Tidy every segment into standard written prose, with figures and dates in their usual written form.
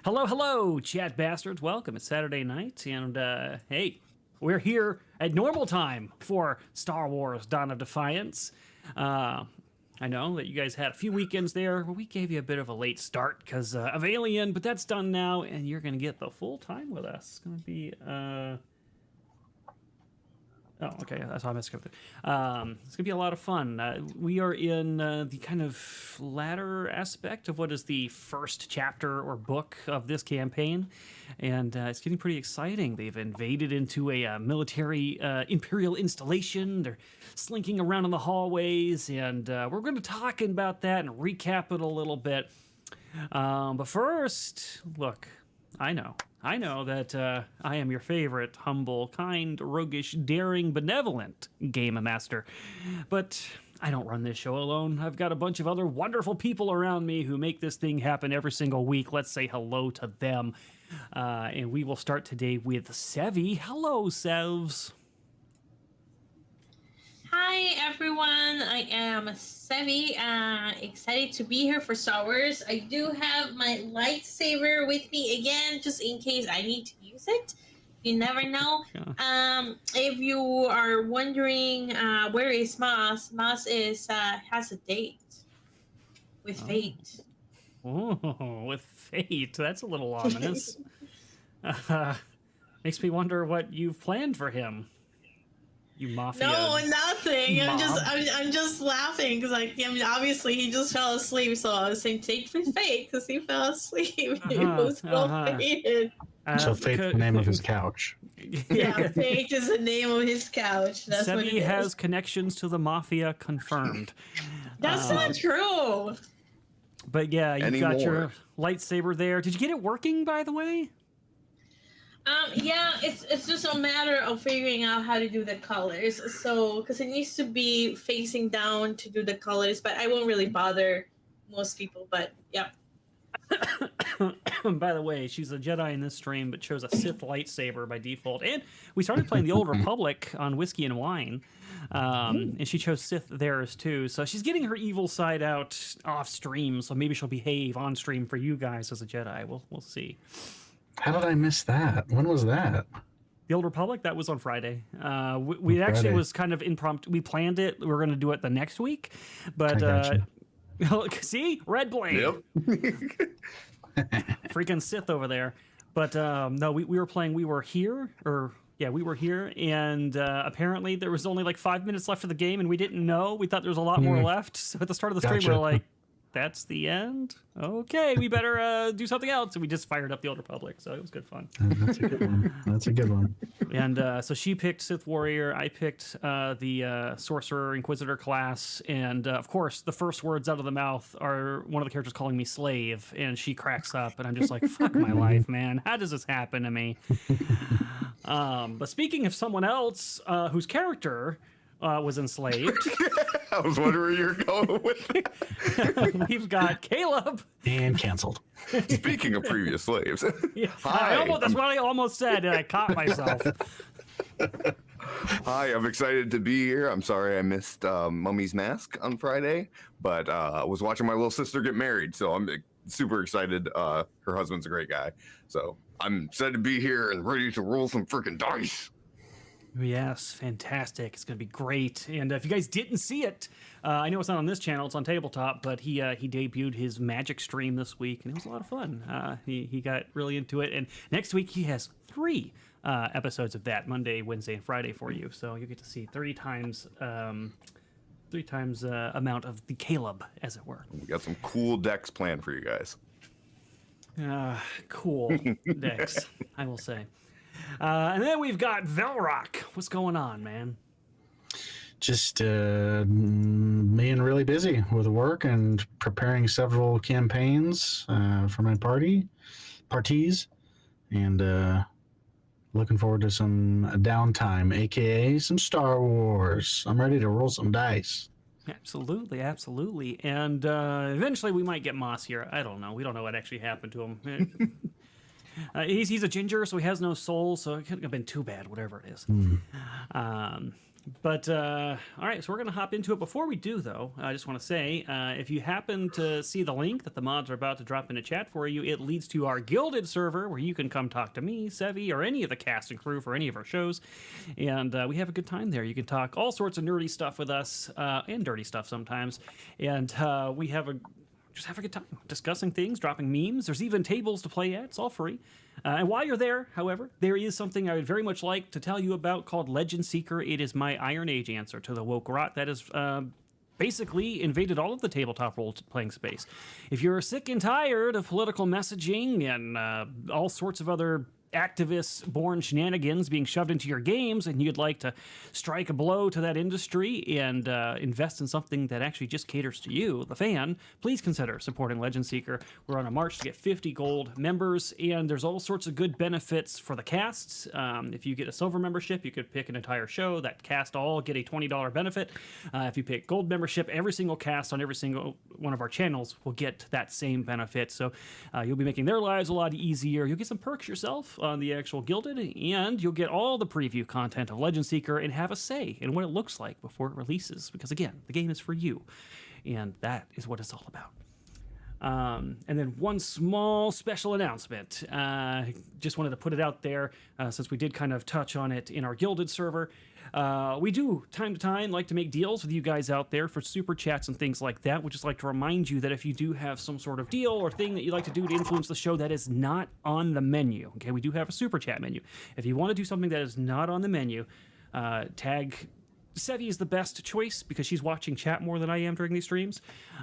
Hello, hello, chat bastards. Welcome. It's Saturday night, and hey, we're here at normal time for Star Wars Dawn of Defiance. I know that you guys had a few weekends there where we gave you a bit of a late start because of Alien, but that's done now, and you're going to get the full time with us. It's going to be... Oh, okay, that's how I messed up there. It's going to be a lot of fun. We are in the kind of latter aspect of what is the first chapter or book of this campaign, and it's getting pretty exciting. They've invaded into a military Imperial installation. They're slinking around in the hallways, and we're going to talk about that and recap it a little bit. But first, look, I know that I am your favorite, humble, kind, roguish, daring, benevolent game master. But I don't run this show alone. I've got a bunch of other wonderful people around me who make this thing happen every single week. Let's say hello to them. And we will start today with Sevvy. Hello, Sevs. Hi everyone, I am Sevvy, excited to be here for Star Wars. I do have my lightsaber with me again, just in case I need to use it. You never know. If you are wondering where is Moss, Moss has a date with Fate. Oh, with Fate. That's a little ominous. Makes me wonder what you've planned for him. You mafia. No, nothing. Mom. I'm just laughing because obviously he just fell asleep. So I was saying take with Fate because he fell asleep. He was so fated. So Fate's the name of his couch. Yeah, Fate is the name of his couch. That's what it Sevvy is. has connections to the mafia confirmed. That's not true. But yeah, you've got your lightsaber there. Did you get it working, by the way? Yeah, it's just a matter of figuring out how to do the colors. So, because it needs to be facing down to do the colors, but I won't really bother most people. But yeah. By the way, she's a Jedi in this stream, but chose a Sith lightsaber by default. And we started playing the Old Republic on Whiskey and Wine, and she chose Sith theirs too. So she's getting her evil side out off stream. So maybe she'll behave on stream for you guys as a Jedi. We'll see. How did I miss that? When was that? The Old Republic, that was on Friday. We actually was kind of impromptu. We planned it. We were going to do it the next week. But see? Red Blade. Yep. Freaking Sith over there. But no, we were playing We Were Here. We were here. And apparently there was only like 5 minutes left of the game. And we didn't know. We thought there was a lot more left. So at the start of the stream, we were like, that's the end? Okay, we better do something else. And we just fired up the Old Republic, so it was good fun. That's a good one. That's a good one. And so she picked Sith Warrior. I picked the Sorcerer Inquisitor class. And of course, the first words out of the mouth are one of the characters calling me slave. And she cracks up, and I'm just like, fuck my life, man. How does this happen to me? But speaking of someone else whose character was enslaved... I was wondering where you're going with it. We've got Caleb. And canceled. Speaking of previous slaves. Yeah, Hi. that's what I almost said, and I caught myself. Hi, I'm excited to be here. I'm sorry I missed Mummy's Mask on Friday, but I was watching my little sister get married, so I'm super excited. Her husband's a great guy, so I'm excited to be here and ready to roll some freaking dice. Yes, fantastic. It's going to be great. And if you guys didn't see it, I know it's not on this channel, it's on Tabletop, but he debuted his Magic stream this week, and it was a lot of fun. He got really into it. And next week he has 3 episodes of that, Monday, Wednesday, and Friday for you. So you get to see 3 times amount of the Caleb, as it were. We got some cool decks planned for you guys. Cool decks, I will say. And then we've got Velrock. What's going on, man? Just being really busy with work and preparing several campaigns for my parties, and looking forward to some downtime, aka some Star Wars. I'm ready to roll some dice. Absolutely, absolutely. And eventually we might get Moss here. I don't know. We don't know what actually happened to him. He's a ginger, so he has no soul, so it couldn't have been too bad, whatever it is. But all right, so we're going to hop into it. Before we do, though, I just want to say, if you happen to see the link that the mods are about to drop in a chat for you, it leads to our Gilded server where you can come talk to me, Sevvy, or any of the cast and crew for any of our shows, and we have a good time there. You can talk all sorts of nerdy stuff with us and dirty stuff sometimes, and we have just have a good time discussing things, dropping memes. There's even tables to play at. It's all free. And while you're there, however, there is something I would very much like to tell you about called Legend Seeker. It is my Iron Age answer to the woke rot that has basically invaded all of the tabletop role-playing space. If you're sick and tired of political messaging and all sorts of other activist-born shenanigans being shoved into your games, and you'd like to strike a blow to that industry and invest in something that actually just caters to you, the fan, please consider supporting Legend Seeker. We're on a march to get 50 gold members, and there's all sorts of good benefits for the casts. If you get a silver membership, you could pick an entire show. That cast all get a $20 benefit. If you pick gold membership, every single cast on every single one of our channels will get that same benefit. So you'll be making their lives a lot easier. You'll get some perks yourself on the actual Gilded, and you'll get all the preview content of Legend Seeker and have a say in what it looks like before it releases, because again, the game is for you, and that is what it's all about. And then one small special announcement. Just wanted to put it out there since we did kind of touch on it in our Gilded server. We do, time to time, like to make deals with you guys out there for super chats and things like that. We'd just like to remind you that if you do have some sort of deal or thing that you'd like to do to influence the show that is not on the menu, okay, we do have a super chat menu. If you want to do something that is not on the menu, tag Sevvy is the best choice because she's watching chat more than I am during these streams.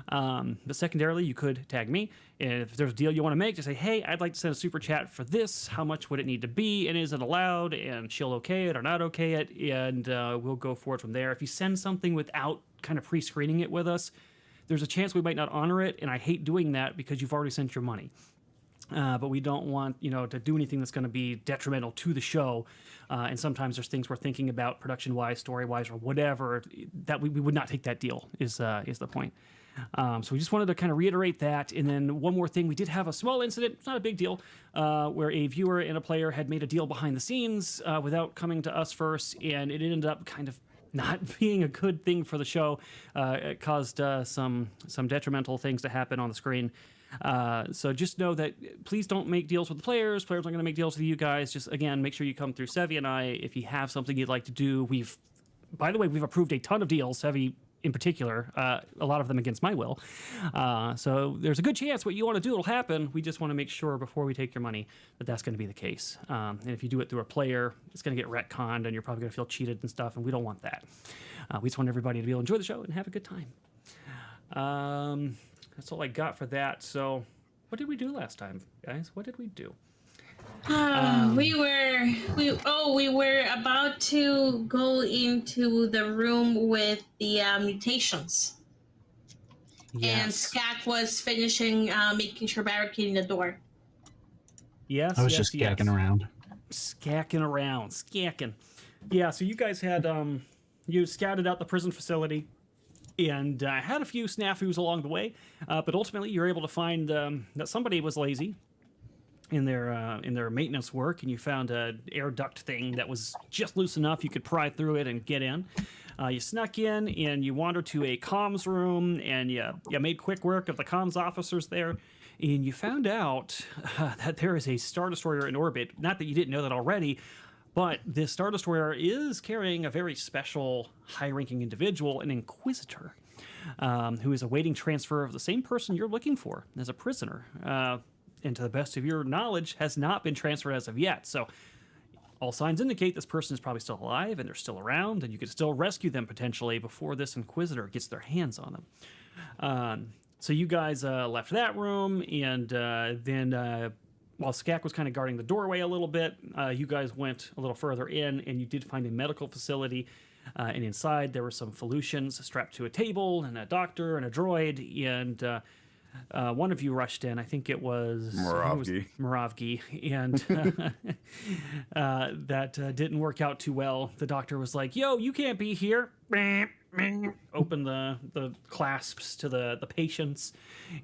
But secondarily, you could tag me. And if there's a deal you want to make, just say, hey, I'd like to send a super chat for this. How much would it need to be? And is it allowed? And she'll okay it or not okay it. And we'll go forward from there. If you send something without kind of pre-screening it with us, there's a chance we might not honor it. And I hate doing that because you've already sent your money. But we don't want, to do anything that's going to be detrimental to the show. And sometimes there's things we're thinking about production-wise, story-wise, or whatever, that we would not take that deal is the point. So we just wanted to kind of reiterate that. And then one more thing, we did have a small incident, it's not a big deal, where a viewer and a player had made a deal behind the scenes without coming to us first, and it ended up kind of not being a good thing for the show. It caused some detrimental things to happen on the screen. So just know that please don't make deals with the players. Players aren't going to make deals with you guys. Just, again, make sure you come through Sevvy and I. If you have something you'd like to do, by the way, we've approved a ton of deals, Sevvy in particular, a lot of them against my will. So there's a good chance what you want to do will happen. We just want to make sure before we take your money that that's going to be the case. And if you do it through a player, it's going to get retconned and you're probably going to feel cheated and stuff, and we don't want that. We just want everybody to be able to enjoy the show and have a good time. That's all I got for that. So what did we do last time, guys? What did we do? We were about to go into the room with the mutations. Yes. And Skak was finishing making sure barricading the door. Yes, I was just skacking around. Skacking. Yeah, so you guys had, you scouted out the prison facility and had a few snafus along the way, but ultimately you were able to find that somebody was lazy in their maintenance work, and you found an air duct thing that was just loose enough you could pry through it and get in. You snuck in and you wandered to a comms room, and you made quick work of the comms officers there, and you found out that there is a Star Destroyer in orbit. Not that you didn't know that already, but this Star Destroyer is carrying a very special, high-ranking individual, an Inquisitor, who is awaiting transfer of the same person you're looking for as a prisoner. And to the best of your knowledge, has not been transferred as of yet. So all signs indicate this person is probably still alive, and they're still around, and you could still rescue them potentially before this Inquisitor gets their hands on them. So you guys left that room, and then while Skak was kind of guarding the doorway a little bit, you guys went a little further in, and you did find a medical facility. And inside there were some Felucians strapped to a table, and a doctor and a droid, and one of you rushed in. I think it was Moravgi, and that didn't work out too well. The doctor was like, "Yo, you can't be here." open the clasps to the patients,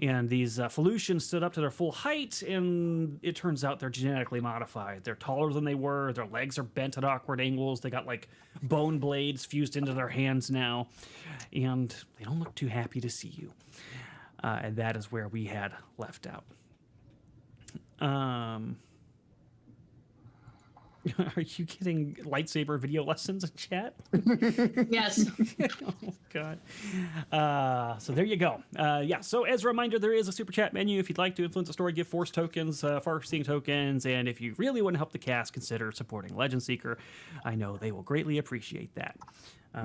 and these Felucians stood up to their full height, and it turns out they're genetically modified. They're taller than they were. Their legs are bent at awkward angles. They got like bone blades fused into their hands now, and they don't look too happy to see you. And that is where we had left out. Are you getting lightsaber video lessons in chat? Yes. Oh, God. So there you go. Yeah, so as a reminder, there is a super chat menu if you'd like to influence the story, give Force tokens, Far-Seeing tokens, and if you really want to help the cast, consider supporting Legend Seeker. I know they will greatly appreciate that.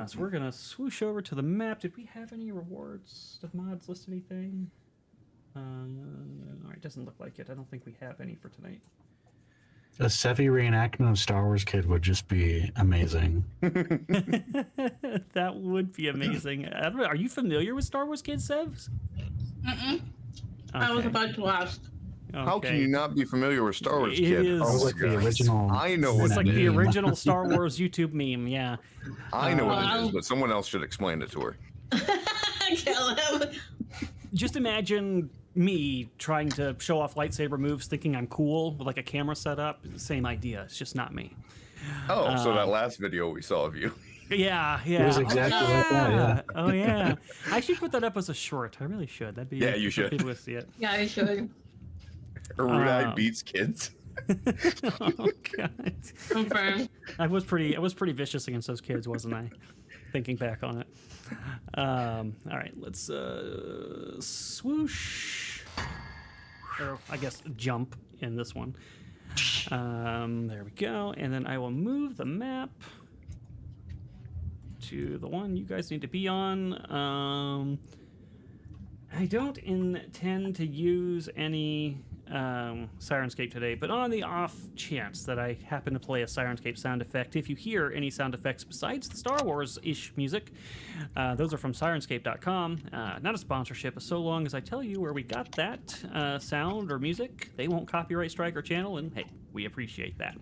So we're going to swoosh over to the map. Did we have any rewards? Did mods list anything? All right, doesn't look like it. I don't think we have any for tonight. A Sevvy reenactment of Star Wars Kid would just be amazing. That would be amazing. I don't know, are you familiar with Star Wars Kid, Sevs? Mm-mm. I was about to ask. How can you not be familiar with Star Wars It Kid? is- Oh, like the God. original. I know It's what like it the is. original Star Wars YouTube meme, yeah. I know what it I'll- is, but someone else should explain it to her. Caleb. Just imagine me trying to show off lightsaber moves thinking I'm cool with like a camera set up. Same idea. It's just not me. Oh, so that last video we saw of you. Yeah, yeah. It was exactly oh, like that, yeah. Oh, yeah. I should put that up as a short. I really should. That'd be Yeah, you for should. people to see it. Yeah, I should. Erudi beats kids. Oh, God. Confirm. I was pretty vicious against those kids, wasn't I? Thinking back on it. All right, let's swoosh. Or I guess jump in this one. There we go. And then I will move the map to the one you guys need to be on. I don't intend to use any Sirenscape today, but on the off chance that I happen to play a Sirenscape sound effect, if you hear any sound effects besides the Star Wars-ish music, those are from Sirenscape.com. Not a sponsorship, but so long as I tell you where we got that sound or music, they won't copyright strike our channel, and hey, we appreciate that.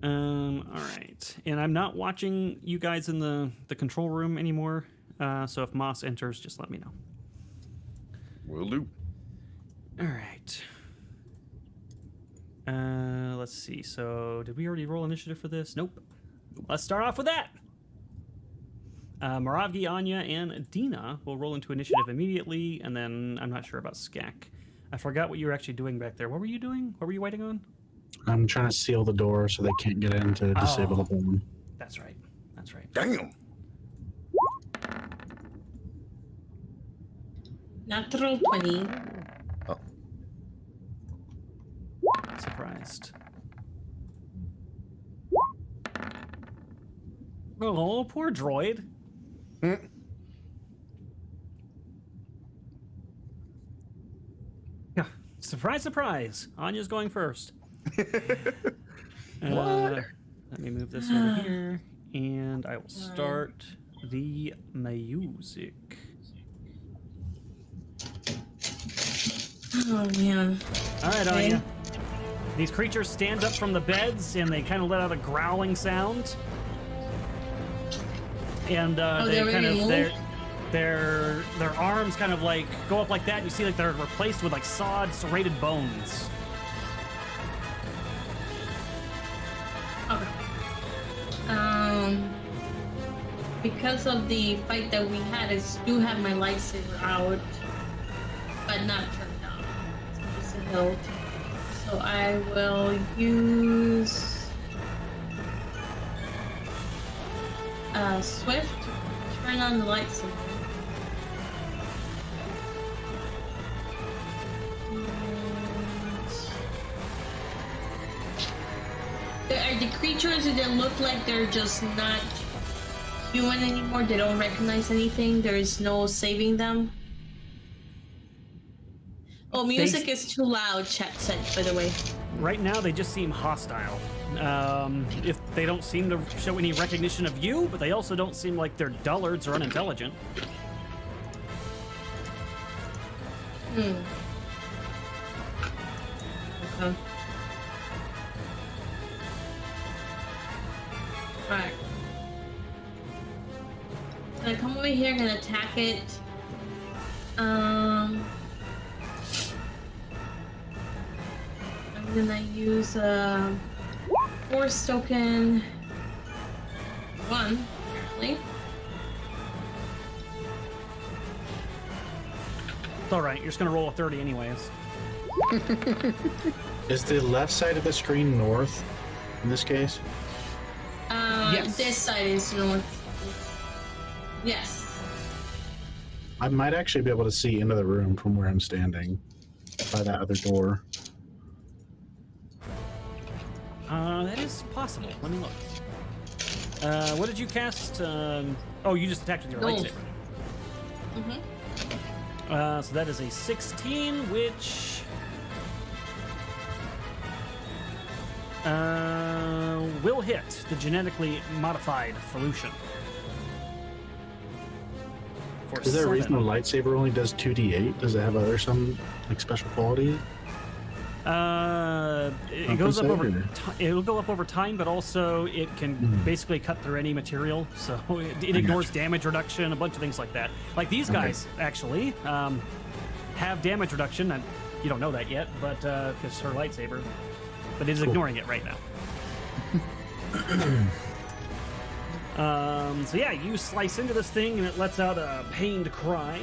All right, and I'm not watching you guys in the control room anymore, so if Moss enters, just let me know. Will do. All right. Let's see. So, did we already roll initiative for this? Nope. Let's start off with that. Moravgi, Anya, and Dina will roll into initiative immediately, and then I'm not sure about Skak. I forgot what you were actually doing back there. What were you doing? What were you waiting on? I'm trying to seal the door so they can't get in to disable the bomb. That's right. That's right. Damn. Natural 20. Oh. Surprised. Oh, poor droid. Yeah. Surprise, surprise. Anya's going first. Let me move this over here, and I will start the music. Oh, man. All right, Okay. Anya. These creatures stand up from the beds, and they kind of let out a growling sound. And Oh, they they kind of already their arms kind of like go up like that. And you see like they're replaced with like sawed, serrated bones. Okay. Because of the fight that we had, I do have my lightsaber out, but not turned on. It's just a hilt. So I will use Swift to turn on the lightsaber. Are the creatures that look like they're just not human anymore? They don't recognize anything? There is no saving them? Oh, music is too loud, chat said, by the way. Right now, they just seem hostile. If they don't seem to show any recognition of you, but they also don't seem like they're dullards or unintelligent. Okay. Alright. gonna come over here, gonna attack it. I'm gonna use Force Token 1, apparently. It's alright, you're just gonna roll a 30 anyways. Is the left side of the screen north in this case? Yes. This side is north. Yes. I might actually be able to see into the room from where I'm standing by that other door. That is possible. Let me look. What did you cast? Oh, you just attacked with your Gold. lightsaber. Mm-hmm. So that is a 16, which will hit the genetically modified Felucian. For Is there a reason the 7. lightsaber only does 2d8? Does it have other some like special qualities? It goes up over. Compensate, It'll go up over time, but also it can basically cut through any material. So it ignores damage reduction, a bunch of things like that. Like these guys actually have damage reduction, and you don't know that yet, but because her lightsaber, but it is ignoring it right now. So yeah, you slice into this thing, and it lets out a pained cry,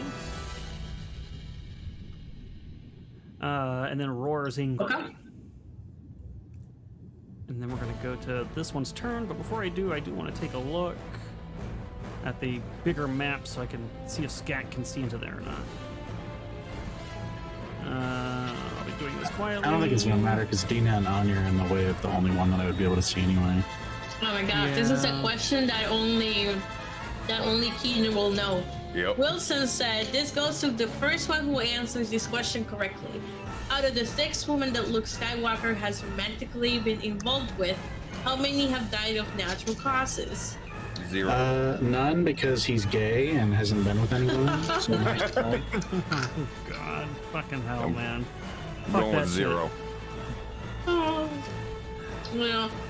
and then roars angrily. Okay. And then we're going to go to this one's turn, but before I do want to take a look at the bigger map so I can see if Scat can see into there or not. I'll be doing this quietly. I don't think it's gonna matter because Dina and Anya are in the way of the only one that I would be able to see anyway. Oh my god, this is a Yeah. question that only Keenan will know. Yep. Wilson said, this goes to the first one who answers this question correctly. Out of the 6 women that Luke Skywalker has romantically been involved with, how many have died of natural causes? 0. None because he's gay and hasn't been with anyone. So Oh, God. Fucking hell, man. Fuck Going that with shit. 0. Oh.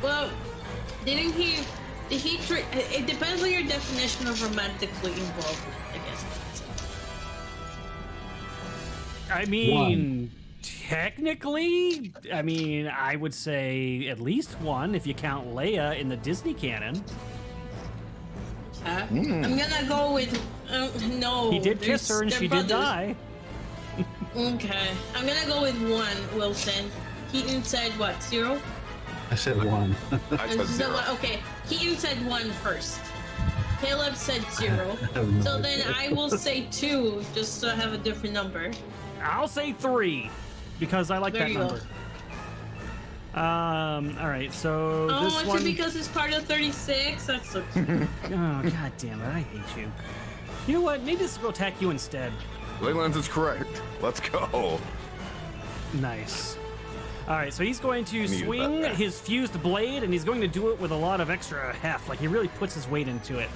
Well, did he it depends on your definition of romantically involved, I guess. I mean, technically, I would say at least one if you count Leia in the Disney canon. I'm gonna go with no. He did kiss her and they're she did brothers. die. Okay, I'm gonna go with 1, Wilson. Keaton said what, 0? I said 1. I said 0. Okay, Keaton said 1 first. Caleb said 0. have no So then idea. I will say 2, just to have a different number. I'll say 3 because I like There that you go. number. All right, so Oh, this is one. it because it's part of 36? That's so cute. Oh, God damn it! I hate you. You know what? Maybe this will attack you instead. Laylines is correct. Let's go. Nice. All right, so he's going to Needed swing that. his fused blade, and he's going to do it with a lot of extra heft. Like he really puts his weight into it.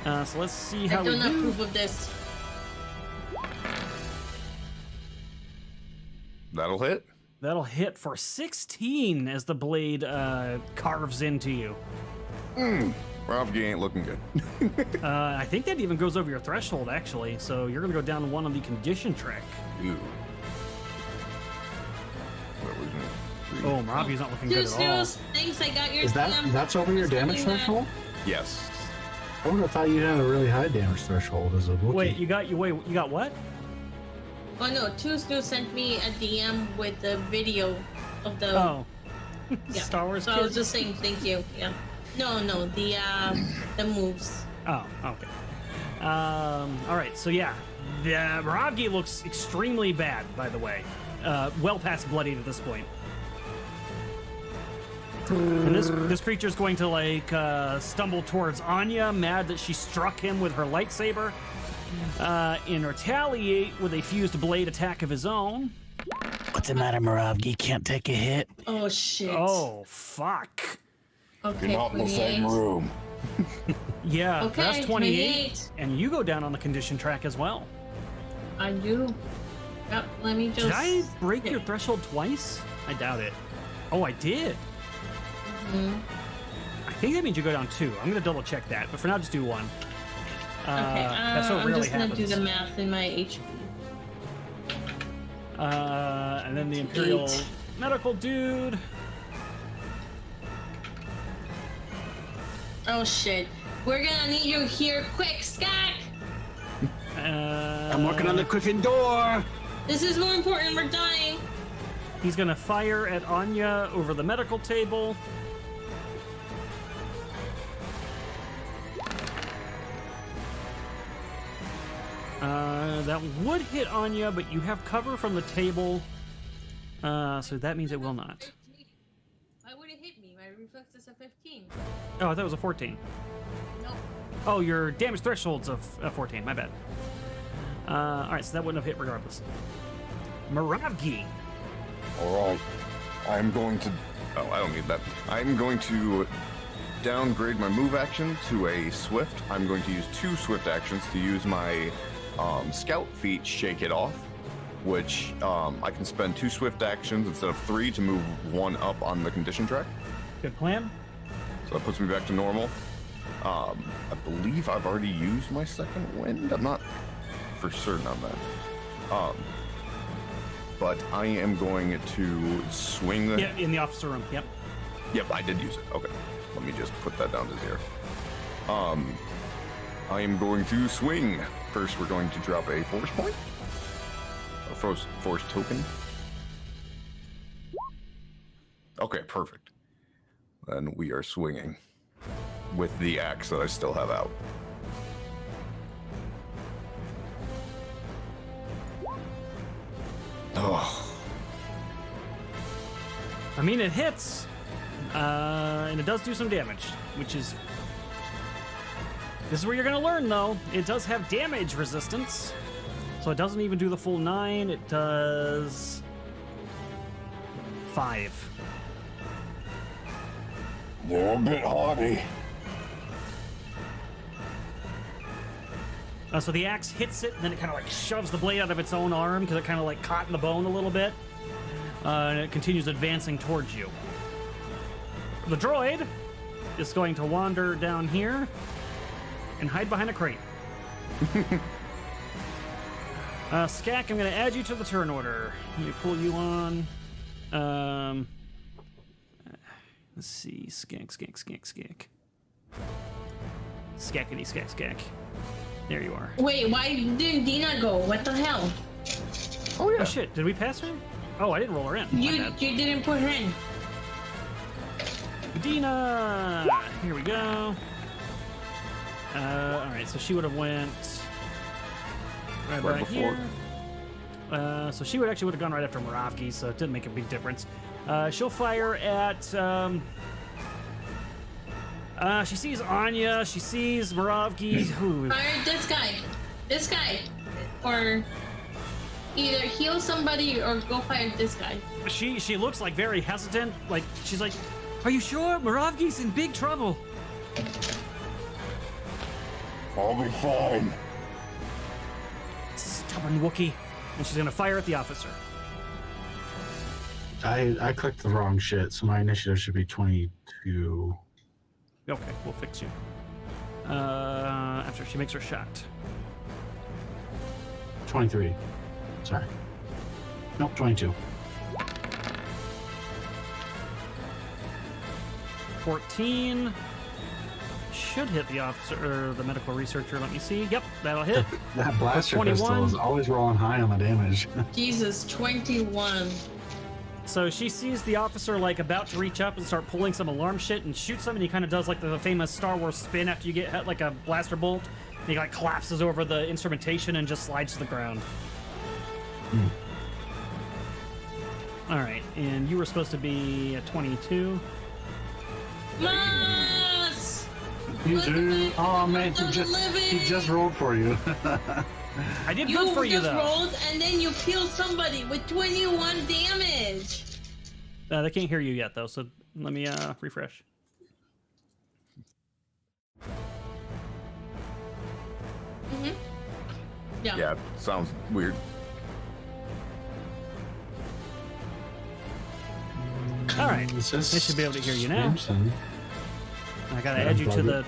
So let's see how I do we not do. approve of this. That'll hit. That'll hit for 16 as the blade carves into you. Ravgi ain't looking good. I think that even goes over your threshold, actually. So you're going to go down 1 on the condition track. Ooh. What was it? 3. Oh, Maravi's not looking good at all. Snooze, thanks, I got your Is that's over your damage threshold? Yes. I would have thought you had a really high damage threshold as a Wookiee. Wait, you got what? Oh no, Snooze sent me a DM with the video of the Oh, yeah. Star Wars. So I kid? was just saying thank you. Yeah. No, the moves. Oh, okay. All right, so yeah, the Moravgi looks extremely bad, by the way. Well past bloodied at this point. And this creature's going to like stumble towards Anya, mad that she struck him with her lightsaber, and retaliate with a fused blade attack of his own. What's the matter, Moravgi? Can't take a hit. Oh shit. Oh, fuck. Okay. You're not in the 28. same room. Yeah, Okay, that's 28. 28. And you go down on the condition track as well. I do. Yep. Let me just. Did I break Yeah. your threshold twice? I doubt it. Oh, I did. Mhm. I think that means you go down 2. I'm going to double check that, but for now, just do 1. That so I'm rarely just gonna happens. do the math in my HP. And then the Imperial 8. medical dude. Oh shit. We're gonna need you here quick, Skak! I'm working on the Griffin door. This is more important, we're dying. He's gonna fire at Anya over the medical table. That would hit Anya, but you have cover from the table, so that means it will not. Why would it hit me? My reflex is a 15. Oh, I thought it was a 14. No. Oh, your damage threshold's of 14. My bad. All right, so that wouldn't have hit regardless. Moravgi. All right. I'm going to. Oh, I don't need that. I'm going to downgrade my move action to a swift. I'm going to use 2 swift actions to use my scout feat, shake it off, which I can spend 2 swift actions instead of 3 to move 1 up on the condition track. Good plan. So that puts me back to normal. I believe I've already used my second wind. I'm not for certain on that. But I am going to swing the... Yeah, in the officer room. Yep. Yep, I did use it. Okay. Let me just put that down to 0. I am going to swing. First, we're going to drop a force point. A force token. Okay, perfect. Then we are swinging with the axe that I still have out. Oh. I mean, it hits, and it does do some damage, which is... This is where you're going to learn, though. It does have damage resistance, so it doesn't even do the full 9. It does 5. You're a bit haughty. So the axe hits it, and then it kind of like shoves the blade out of its own arm because it kind of like caught in the bone a little bit. And it continues advancing towards you. The droid is going to wander down here and hide behind a crate. Skak, I'm going to add you to the turn order. Let me pull you on. Let's see. Skak. Skackity, skak. There you are. Wait, why didn't Dina go? What the hell? Oh, yeah. Oh, shit. Did we pass her? Oh, I didn't roll her in. My You bad. didn't put her in. Dina! Here we go. Alright, so she would have went right before. here. So she would have gone right after Moravgi, so it didn't make a big difference. She'll fire at... she sees Anya, she sees Moravgi. Fire this guy. Or either heal somebody or go fire this guy. She looks like very hesitant. Like, she's like, are you sure? Moravgi's in big trouble. I'll be fine. Stubborn Wookiee. And she's gonna fire at the officer. I clicked the wrong shit, so my initiative should be 22. Okay, we'll fix you. After she makes her shot. 23. Sorry. Nope, 22. 14 should hit the officer or the medical researcher. Let me see. Yep, that'll hit. That blaster 21. pistol is always rolling high on the damage. Jesus, 21. So she sees the officer like about to reach up and start pulling some alarm shit and shoots him, and he kind of does like the famous Star Wars spin after you get hit like a blaster bolt. And he like collapses over the instrumentation and just slides to the ground. All right, and you were supposed to be a 22. Mas! Oh man, he just rolled for you. I did good for you just though. rolled and then you killed somebody with 21 damage. They can't hear you yet though, so let me refresh. Yeah. Yeah, sounds weird. All right, It's just they should be able to hear you now. Samson. I gotta add you to the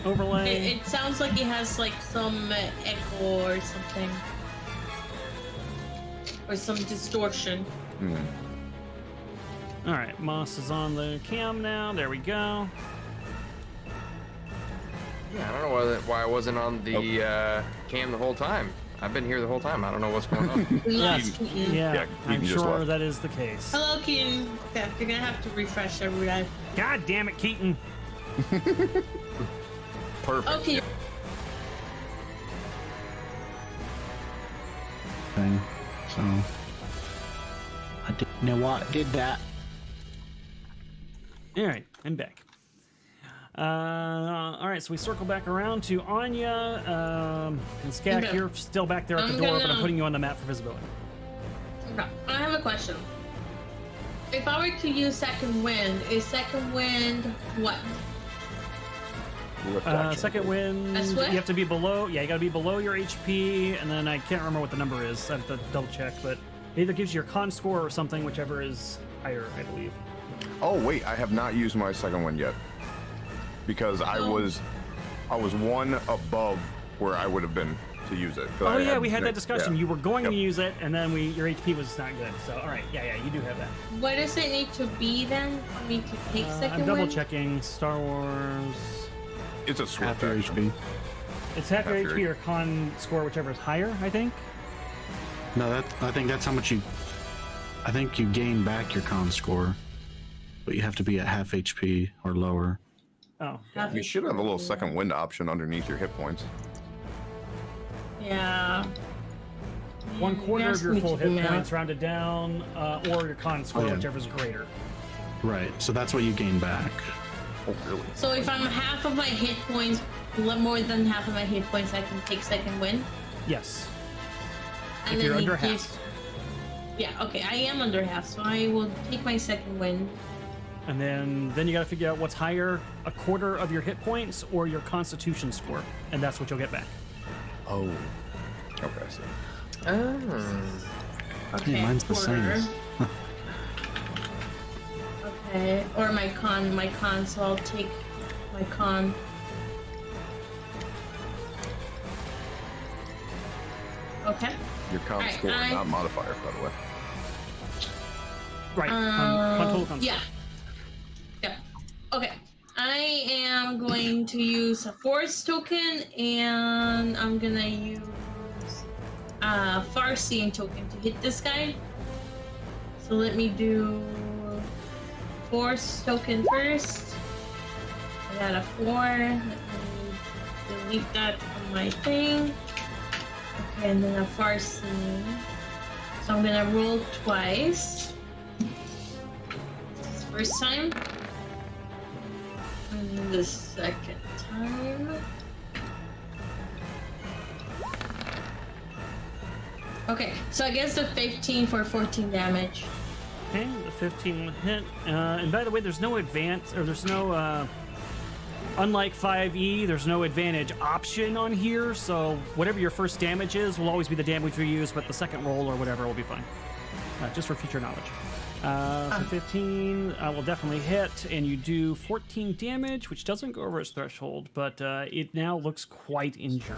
overlay. It sounds like it has like some echo or something. Or some distortion. All right, Moss is on the cam now. There we go. Yeah, I don't know why I wasn't on the cam the whole time. I've been here the whole time. I don't know what's going on. Lost Keaton. Yeah, I'm Keaton just sure left. that is the case. Hello, Keaton. Yeah, you're gonna have to refresh every day. God damn it, Keaton. Perfect. Okay. Thing. So I didn't know what did that. All right, I'm back. All right, so we circle back around to Anya. And Skak, Okay. you're still back there at the I'm door, but gonna- I'm putting you on the map for visibility. Okay. I have a question. If I were to use second wind, is second wind what? Lift action. Second wind, That's what? you have to be below. Yeah, you got to be below your HP, and then I can't remember what the number is. I have to double check, but it either gives you your con score or something, whichever is higher, I believe. Oh wait, I have not used my second one yet because I Oh. was one above where I would have been to use it. 'cause Oh I yeah, we had that discussion. yeah. You were going to Yep. use it, and then your HP was not good. So all right, yeah, you do have that. What does it need to be then for me to take second I'm double wind? checking Star Wars. It's a swift After action. HP. It's half your Half your HP or con score, whichever is higher, I think. No, I think that's how much you. I think you gain back your con score, but you have to be at half HP or lower. Oh, You should have a little second wind option underneath your hit points. Yeah. one quarter of asked your me full to do hit math. points rounded down, or your con score, yeah. whichever is greater. Right. So that's what you gain back. Oh really? So if I'm half of my hit points, more than half of my hit points, I can take second wind. Yes. And If you're then under it half. gives- Yeah, okay, I am under half, so I will take my second wind. And then you got to figure out what's higher, a quarter of your hit points or your Constitution score, and that's what you'll get back. Oh. Okay, I see. Okay, Yeah, mine's the same. quarter. Okay, or my con, so I'll take my con. Okay. Your con Alright, score, not modifier, by the way. Right. Con total con Yeah. Yeah. Okay. I am going to use a force token, and I'm gonna use a Farseeing token to hit this guy. So let me do force token first. I got a 4. Let me delete that from my thing. Okay, and then a Farseeing. So I'm gonna roll twice. First time. And the second time. Okay, so I guess the 15 for 14 damage. Okay, the 15 will hit. And by the way, there's no advance, or there's no, unlike 5e, there's no advantage option on here, so whatever your first damage is will always be the damage you use, but the second roll or whatever will be fine. Just for future knowledge. So 15 will definitely hit, and you do 14 damage, which doesn't go over its threshold, but it now looks quite injured.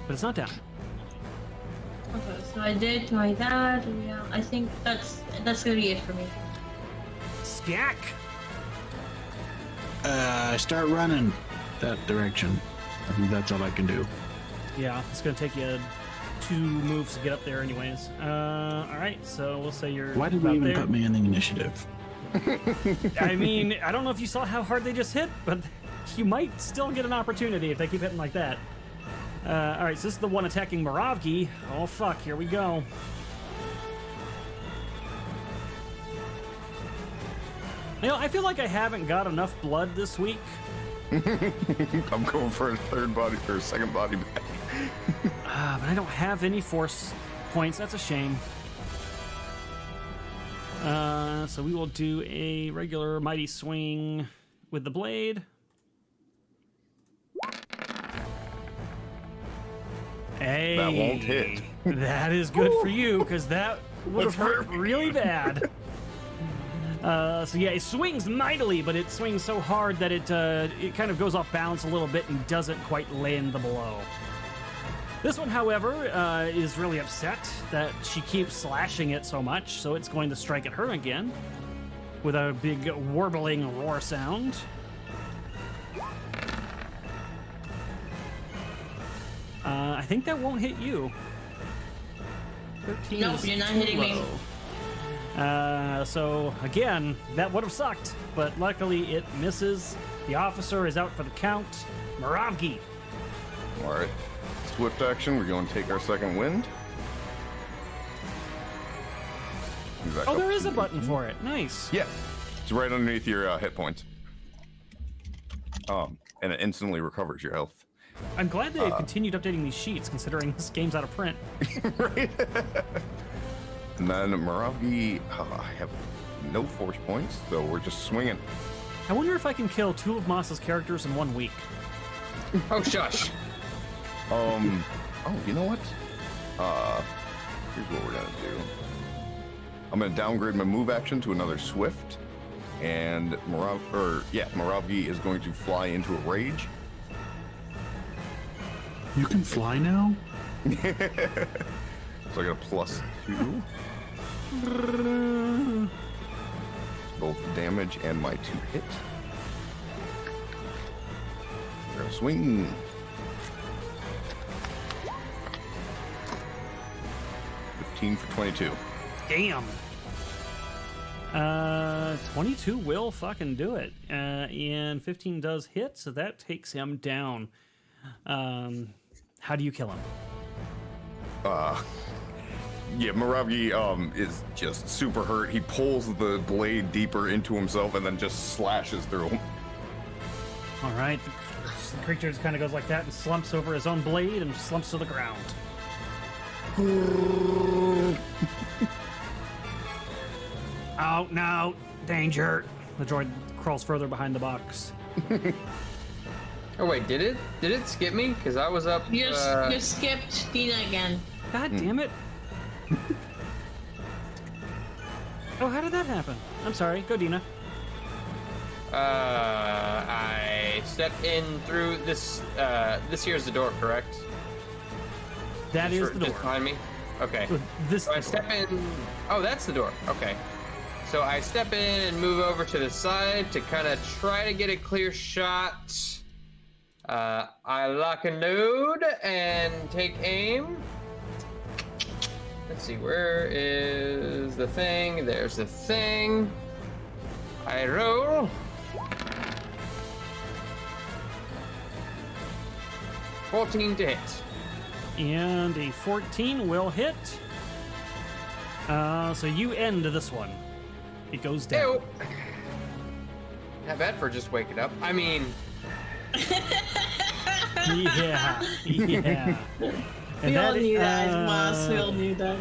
But it's not down. Okay, so I did my that. Yeah, I think that's gonna be it for me. Skak! Start running that direction. I think that's all I can do. Yeah, it's gonna take you 2 moves to get up there anyways. Alright, so we'll say you're Why did we about even there. put me in the initiative? I mean, I don't know if you saw how hard they just hit, but you might still get an opportunity if they keep hitting like that. Alright, so this is the one attacking Moravgi. Oh fuck, here we go. You know, I feel like I haven't got enough blood this week. I'm going for a third body or a second body back. But I don't have any force points. That's a shame. So we will do a regular mighty swing with the blade. Hey, That won't hit. That is good for you, because that would have hurt really bad. So yeah, it swings mightily, but it swings so hard that it kind of goes off balance a little bit and doesn't quite land the blow. This one, however, is really upset that she keeps slashing it so much, so it's going to strike at her again with a big warbling roar sound. I think that won't hit you. 13 Nope, is you're not too hitting me. low. So again, that would have sucked, but luckily it misses. The officer is out for the count. Moravgi. All right. Swift action. We're going to take our second wind. Oh, there is a button for it. Nice. Yeah, it's right underneath your hit points. And it instantly recovers your health. I'm glad they've continued updating these sheets, considering this game's out of print. Right. And then Moravgi, I have no force points, so we're just swinging. I wonder if I can kill 2 of Moss's characters in 1 week. Oh, shush. Oh, you know what? Here's what we're gonna do. I'm gonna downgrade my move action to another swift, and Moravgi is going to fly into a rage. You can fly now? So I got a +2. Both damage and my 2 hit. We're gonna swing. For 22. Damn. 22 will fucking do it. And 15 does hit, so that takes him down. How do you kill him? Yeah, Moravgi is just super hurt. He pulls the blade deeper into himself and then just slashes through him. All right. The creature just kind of goes like that and slumps over his own blade and slumps to the ground. Oh, no. Danger. The droid crawls further behind the box. Oh wait, did it skip me? Because I was up. You skipped Dina again. God damn it. Oh, how did that happen? I'm sorry. Go, Dina. I stepped in through this. This here's the door, correct? That is Just the door. behind me. Okay. This So I step in. Oh, that's the door. Okay. So I step in and move over to the side to kind of try to get a clear shot. I lock and load and take aim. Let's see, where is the thing? There's the thing. I roll. 14 to hit. And a 14 will hit. So you end this one. It goes down. Ew. Not bad for just waking up. I mean, Yeah. Yeah. We all knew that, Moss. We all knew that.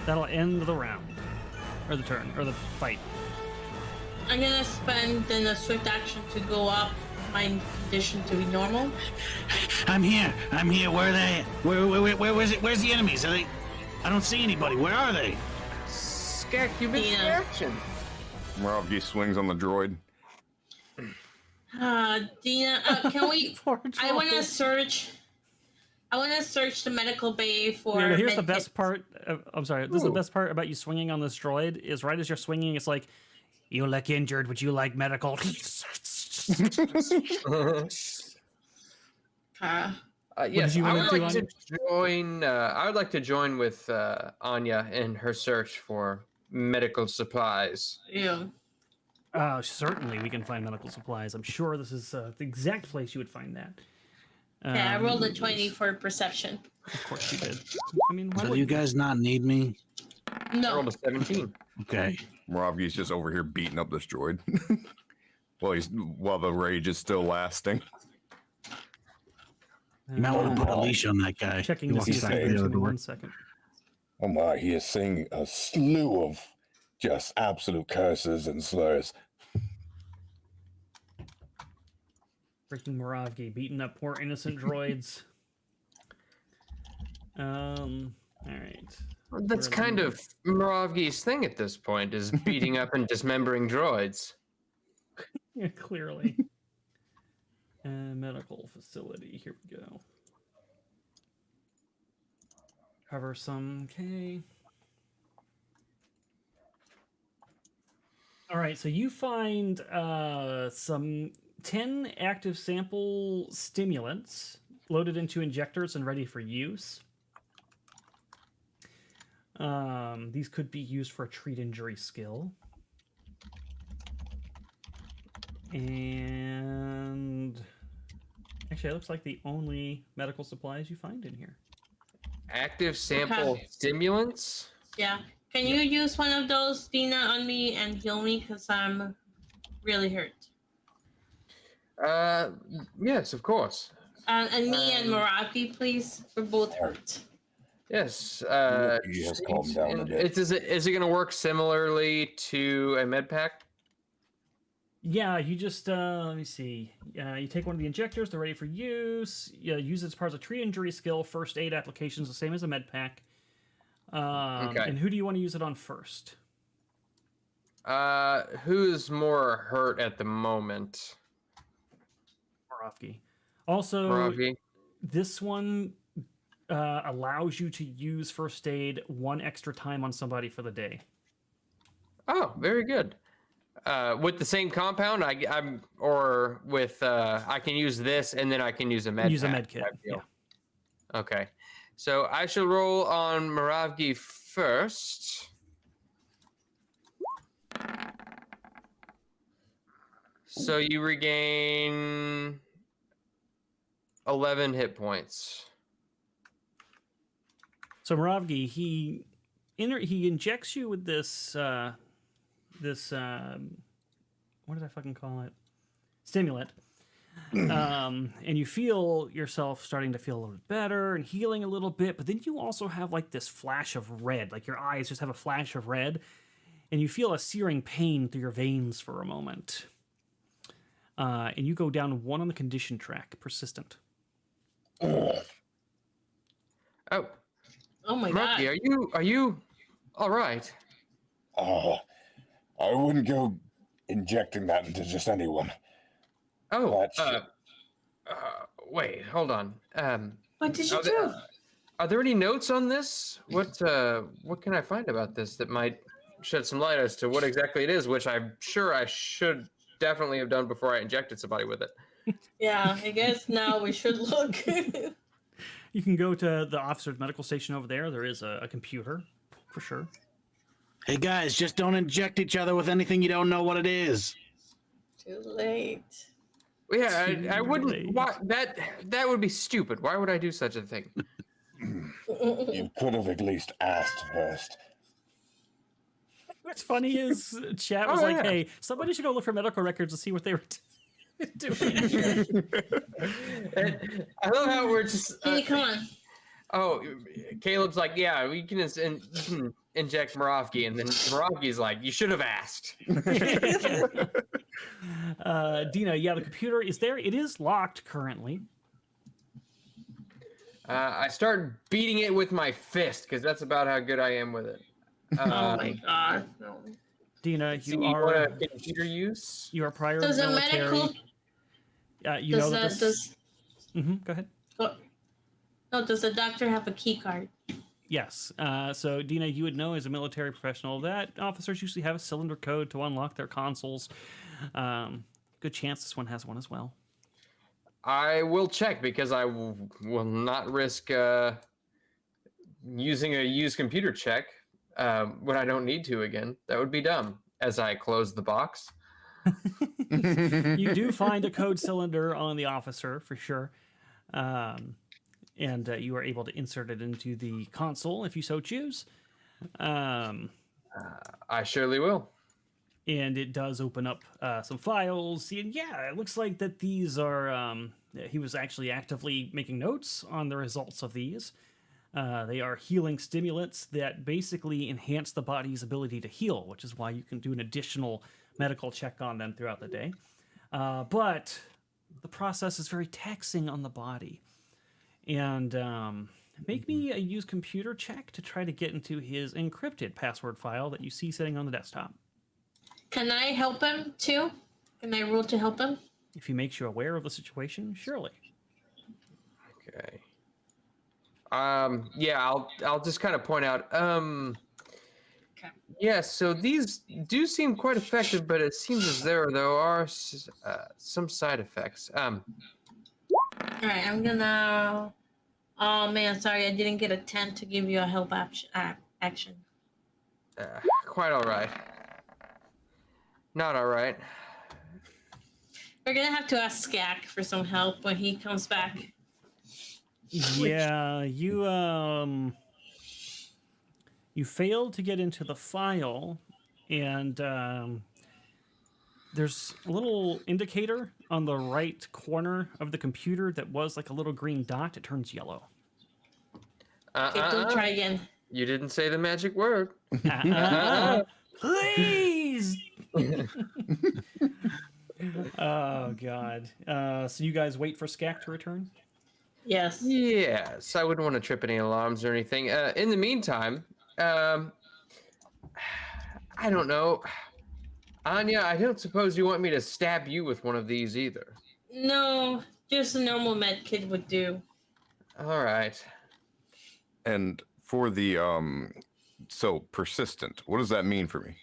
That'll end the round. Or the turn. Or the fight. I'm gonna spend then a swift action to go up my condition to be normal. I'm here. Where are they? Where's the enemies? Are they? I don't see anybody. Where are they? Skek, you missed Yeah. the action. Moravgi swings on the droid. Dina, can we? Poor I want to droid. search. I want to search the medical bay for. Yeah, but here's the med best kits. part. I'm sorry. This is the best part about you swinging on this droid. Is right as you're swinging, it's like, you look injured. Would you like medical? Yes, did you I wanna would do, like to join. I would like to join with Anya in her search for medical supplies. Yeah. Certainly, we can find medical supplies. I'm sure this is the exact place you would find that. Yeah, I rolled a 20 for perception. Of course you did. I mean, why So would you guys not need me? I No. rolled a 17. Okay. Moravgi's just over here beating up this droid. while the rage is still lasting. You might want to put a leash on that guy. checking He to wants see to if back I the can. other Give me door. 1 second. Oh my, he is saying a slew of just absolute curses and slurs. Freaking Moravgi beating up poor innocent droids. All right. That's kind of Moravgi's thing at this point, is beating up and dismembering droids. Yeah, clearly. Medical facility. Here we go. Cover some. Okay. All right, so you find some 10 active sample stimulants loaded into injectors and ready for use. These could be used for a treat injury skill. And actually, it looks like the only medical supplies you find in here. Active sample stimulants? Yeah. Can you use one of those, Dina, on me and heal me? Because I'm really hurt. Yes, of course. And me and Moravgi, please. We're both hurt. Yes. He has calmed down a bit. Is it going to work similarly to a med pack? Yeah, you just, let me see. You take one of the injectors, they're ready for use. Use it as part of a tree injury skill. First aid applications, the same as a med pack. Okay. And who do you want to use it on first? Who's more hurt at the moment? Moravgi. Also, Moravgi? this one allows you to use first aid one extra time on somebody for the day. Oh, very good. With the same compound, I can use this and then I can use a med. Use a pack, med kit. Yeah. Okay. So I shall roll on Moravgi first. So you regain 11 hit points. So Moravgi, he injects you with this what did I fucking call it? Stimulant. And you feel yourself starting to feel a little bit better and healing a little bit, but then you also have like this flash of red, like your eyes just have a flash of red, and you feel a searing pain through your veins for a moment. And you go down 1 on the condition track, persistent. Oh. Oh my god. Are you all right? I wouldn't go injecting that into just anyone. Oh, wait, hold on. What did you do? Are there any notes on this? What can I find about this that might shed some light as to what exactly it is, which I'm sure I should definitely have done before I injected somebody with it. Yeah, I guess now we should look. You can go to the officer's medical station over there. There is a computer, for sure. Hey guys, just don't inject each other with anything you don't know what it is. Too late. Yeah, I Too wouldn't. late. Why, that would be stupid. Why would I do such a thing? You could have at least asked first. What's funny is chat was like, hey, somebody should go look for medical records to see what they were doing. And I love how we're just. Hey, come on. Oh, Caleb's like, yeah, we can inject Moravgi, and then Moravgi's like, you should have asked. Dina, yeah, the computer is there. It is locked currently. I start beating it with my fist because that's about how good I am with it. Oh my god. No. Dina, So you you are want a computer use? you are prior Does a military. medical You know that this. Go ahead. does the doctor have a key card? Yes. So, Dina, you would know as a military professional that officers usually have a cylinder code to unlock their consoles. Good chance this one has one as well. I will check because I will not risk using a used computer check when I don't need to again. That would be dumb. As I close the box. You do find a code cylinder on the officer for sure. And you are able to insert it into the console if you so choose. I surely will. And it does open up some files. And yeah, it looks like that these are... he was actually actively making notes on the results of these. They are healing stimulants that basically enhance the body's ability to heal, which is why you can do an additional medical check on them throughout the day. But the process is very taxing on the body. And Make me a use computer check to try to get into his encrypted password file that you see sitting on the desktop. Can I help him too? Can I roll to help him? If he makes you aware of the situation, surely. Okay. Yeah, I'll just kind of point out. Okay. Yeah, so these do seem quite effective, but it seems as there are some side effects. All right, I'm gonna. Oh man, sorry, I didn't get a 10 to give you a help action. Quite all right. Not all right. We're gonna have to ask Skak for some help when he comes back. Yeah, you failed to get into the file, and there's a little indicator on the right corner of the computer that was like a little green dot. It turns yellow. Okay, don't try again. You didn't say the magic word. Please. Oh God. So you guys wait for Skak to return? Yes. Yes, I wouldn't want to trip any alarms or anything. In the meantime, I don't know. Anya, I don't suppose you want me to stab you with one of these either. No, just a normal med kit would do. All right. And for the so persistent, what does that mean for me?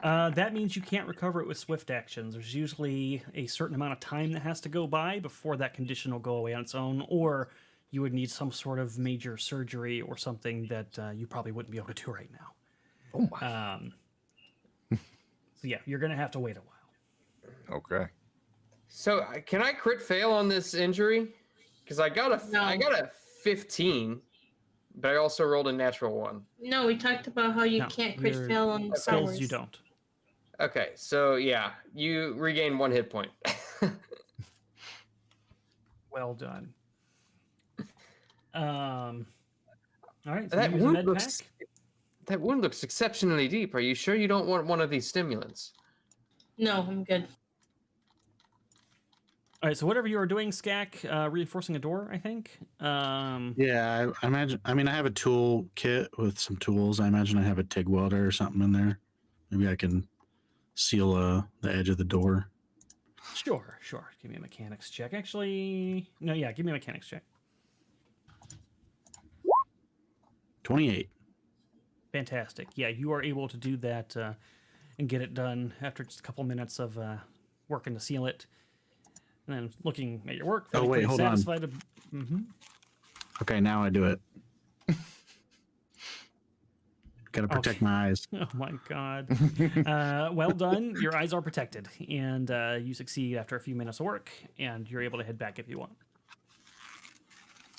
That means you can't recover it with swift actions. There's usually a certain amount of time that has to go by before that condition will go away on its own, or you would need some sort of major surgery or something that you probably wouldn't be able to do right now. Oh my. So yeah, you're gonna have to wait a while. Okay. So can I crit fail on this injury? Because I got a 15, but I also rolled a natural 1. No, we talked about how you No, can't crit your fail on Star Skills Wars. you don't. Okay, so yeah, you regain 1 hit point. Well done. All right. So that you use a wound med looks pack? that wound looks exceptionally deep. Are you sure you don't want one of these stimulants? No, I'm good. All right. So whatever you are doing, Skak, reinforcing a door, I think. Yeah, I imagine. I mean, I have a tool kit with some tools. I imagine I have a TIG welder or something in there. Maybe I can seal the edge of the door. Sure. Give me a mechanics check. Actually, no. Yeah, give me a mechanics check. 28. Fantastic. Yeah, you are able to do that and get it done after just a couple minutes of working to seal it. And then looking at your work. Oh, wait, hold on. Mm-hmm. Okay, now I do it. Gotta protect Okay. my eyes. Oh my God. Well done. Your eyes are protected, and you succeed after a few minutes of work, and you're able to head back if you want.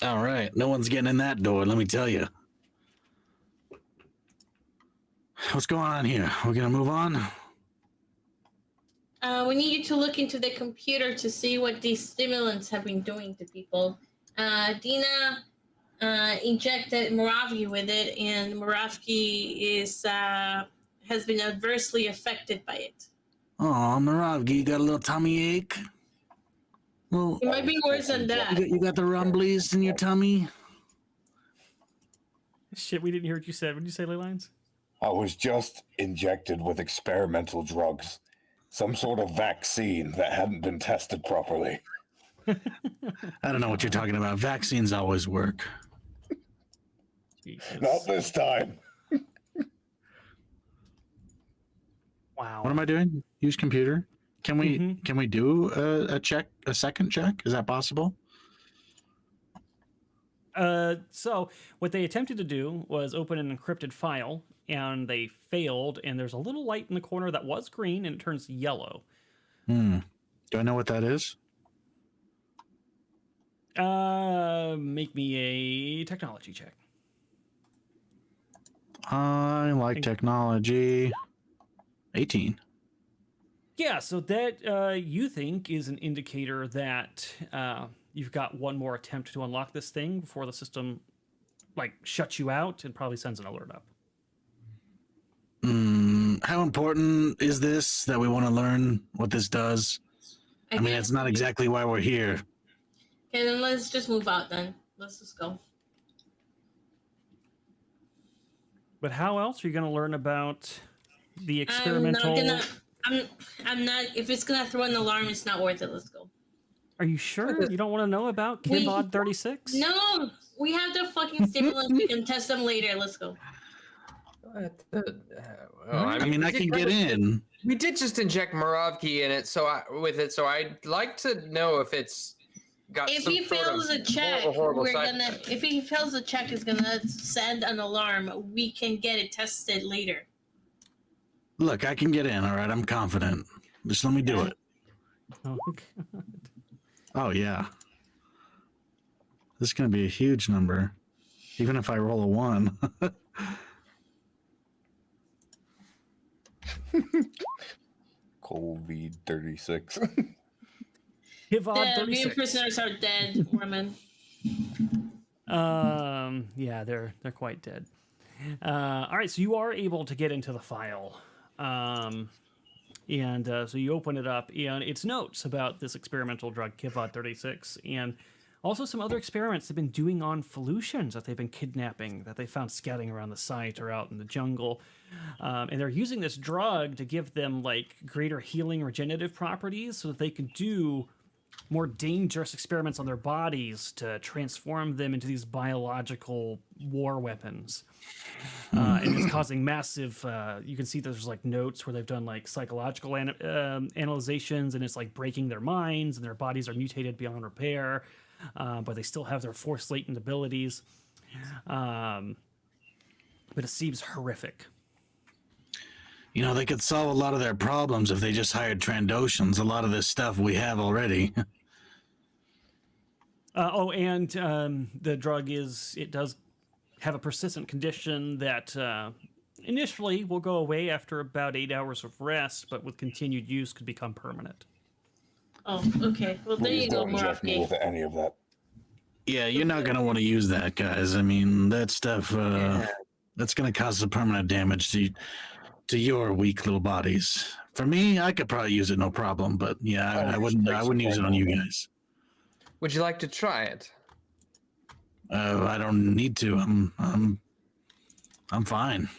All right, no one's getting in that door, let me tell you. What's going on here? We're gonna move on? We need you to look into the computer to see what these stimulants have been doing to people. Dina injected Moravki with it, and Moravki has been adversely affected by it. Oh, Moravki, you got a little tummy ache? Well, It might be worse than that. you got the rumblies in your tummy? Shit, we didn't hear what you said. What did you say, Laylines? I was just injected with experimental drugs. Some sort of vaccine that hadn't been tested properly. I don't know what you're talking about. Vaccines always work. Jesus. Not this time. Wow. What am I doing? Use computer. Can we do a second check? Is that possible? So what they attempted to do was open an encrypted file, and they failed, and there's a little light in the corner that was green, and it turns yellow. Do I know what that is? Make me a technology check. I like technology. 18. Yeah, so that you think is an indicator that you've got one more attempt to unlock this thing before the system like shuts you out and probably sends an alert up. How important is this that we want to learn what this does? I mean, it's not exactly why we're here. Okay, then let's just move out then. Let's just go. But how else are you going to learn about the experimental? I'm not. If it's gonna throw an alarm, it's not worth it. Let's go. Are you sure you don't want to know about Kibod 36? No, we have the fucking stimulants. We can test them later. Let's go. I mean, I can get in. We did just inject Moravki in it, so I'd like to know if it's got. If some he sort fails of a check, horrible we're side gonna. effect. If he fails a check, it's gonna send an alarm. We can get it tested later. Look, I can get in. All right, I'm confident. Just let me do it. Oh, God. Oh yeah. This is going to be a huge number, even if I roll a 1. COVID 36. Kibod The 36. main prisoners are dead, woman. Yeah, they're quite dead. All right, so you are able to get into the file. So you open it up, and it's notes about this experimental drug, Kibod 36, and also some other experiments they've been doing on Felucians that they've been kidnapping, that they found scouting around the site or out in the jungle. And they're using this drug to give them, like, greater healing regenerative properties so that they can do more dangerous experiments on their bodies to transform them into these biological war weapons. And it's causing massive, you can see there's like notes where they've done like psychological analyzations, and it's like breaking their minds, and their bodies are mutated beyond repair, but they still have their force latent abilities. But it seems horrific. You know, they could solve a lot of their problems if they just hired Trandoshans. A lot of this stuff we have already. The drug does have a persistent condition that initially will go away after about 8 hours of rest, but with continued use could become permanent. Oh, okay. Well, there Please you go, don't inject me Moravki. with any of that. Yeah, you're not going to want to use that, guys. I mean, that stuff, that's going to cause some permanent damage to your weak little bodies. For me, I could probably use it no problem, but yeah, I wouldn't use it on you guys. Would you like to try it? I don't need to. I'm fine.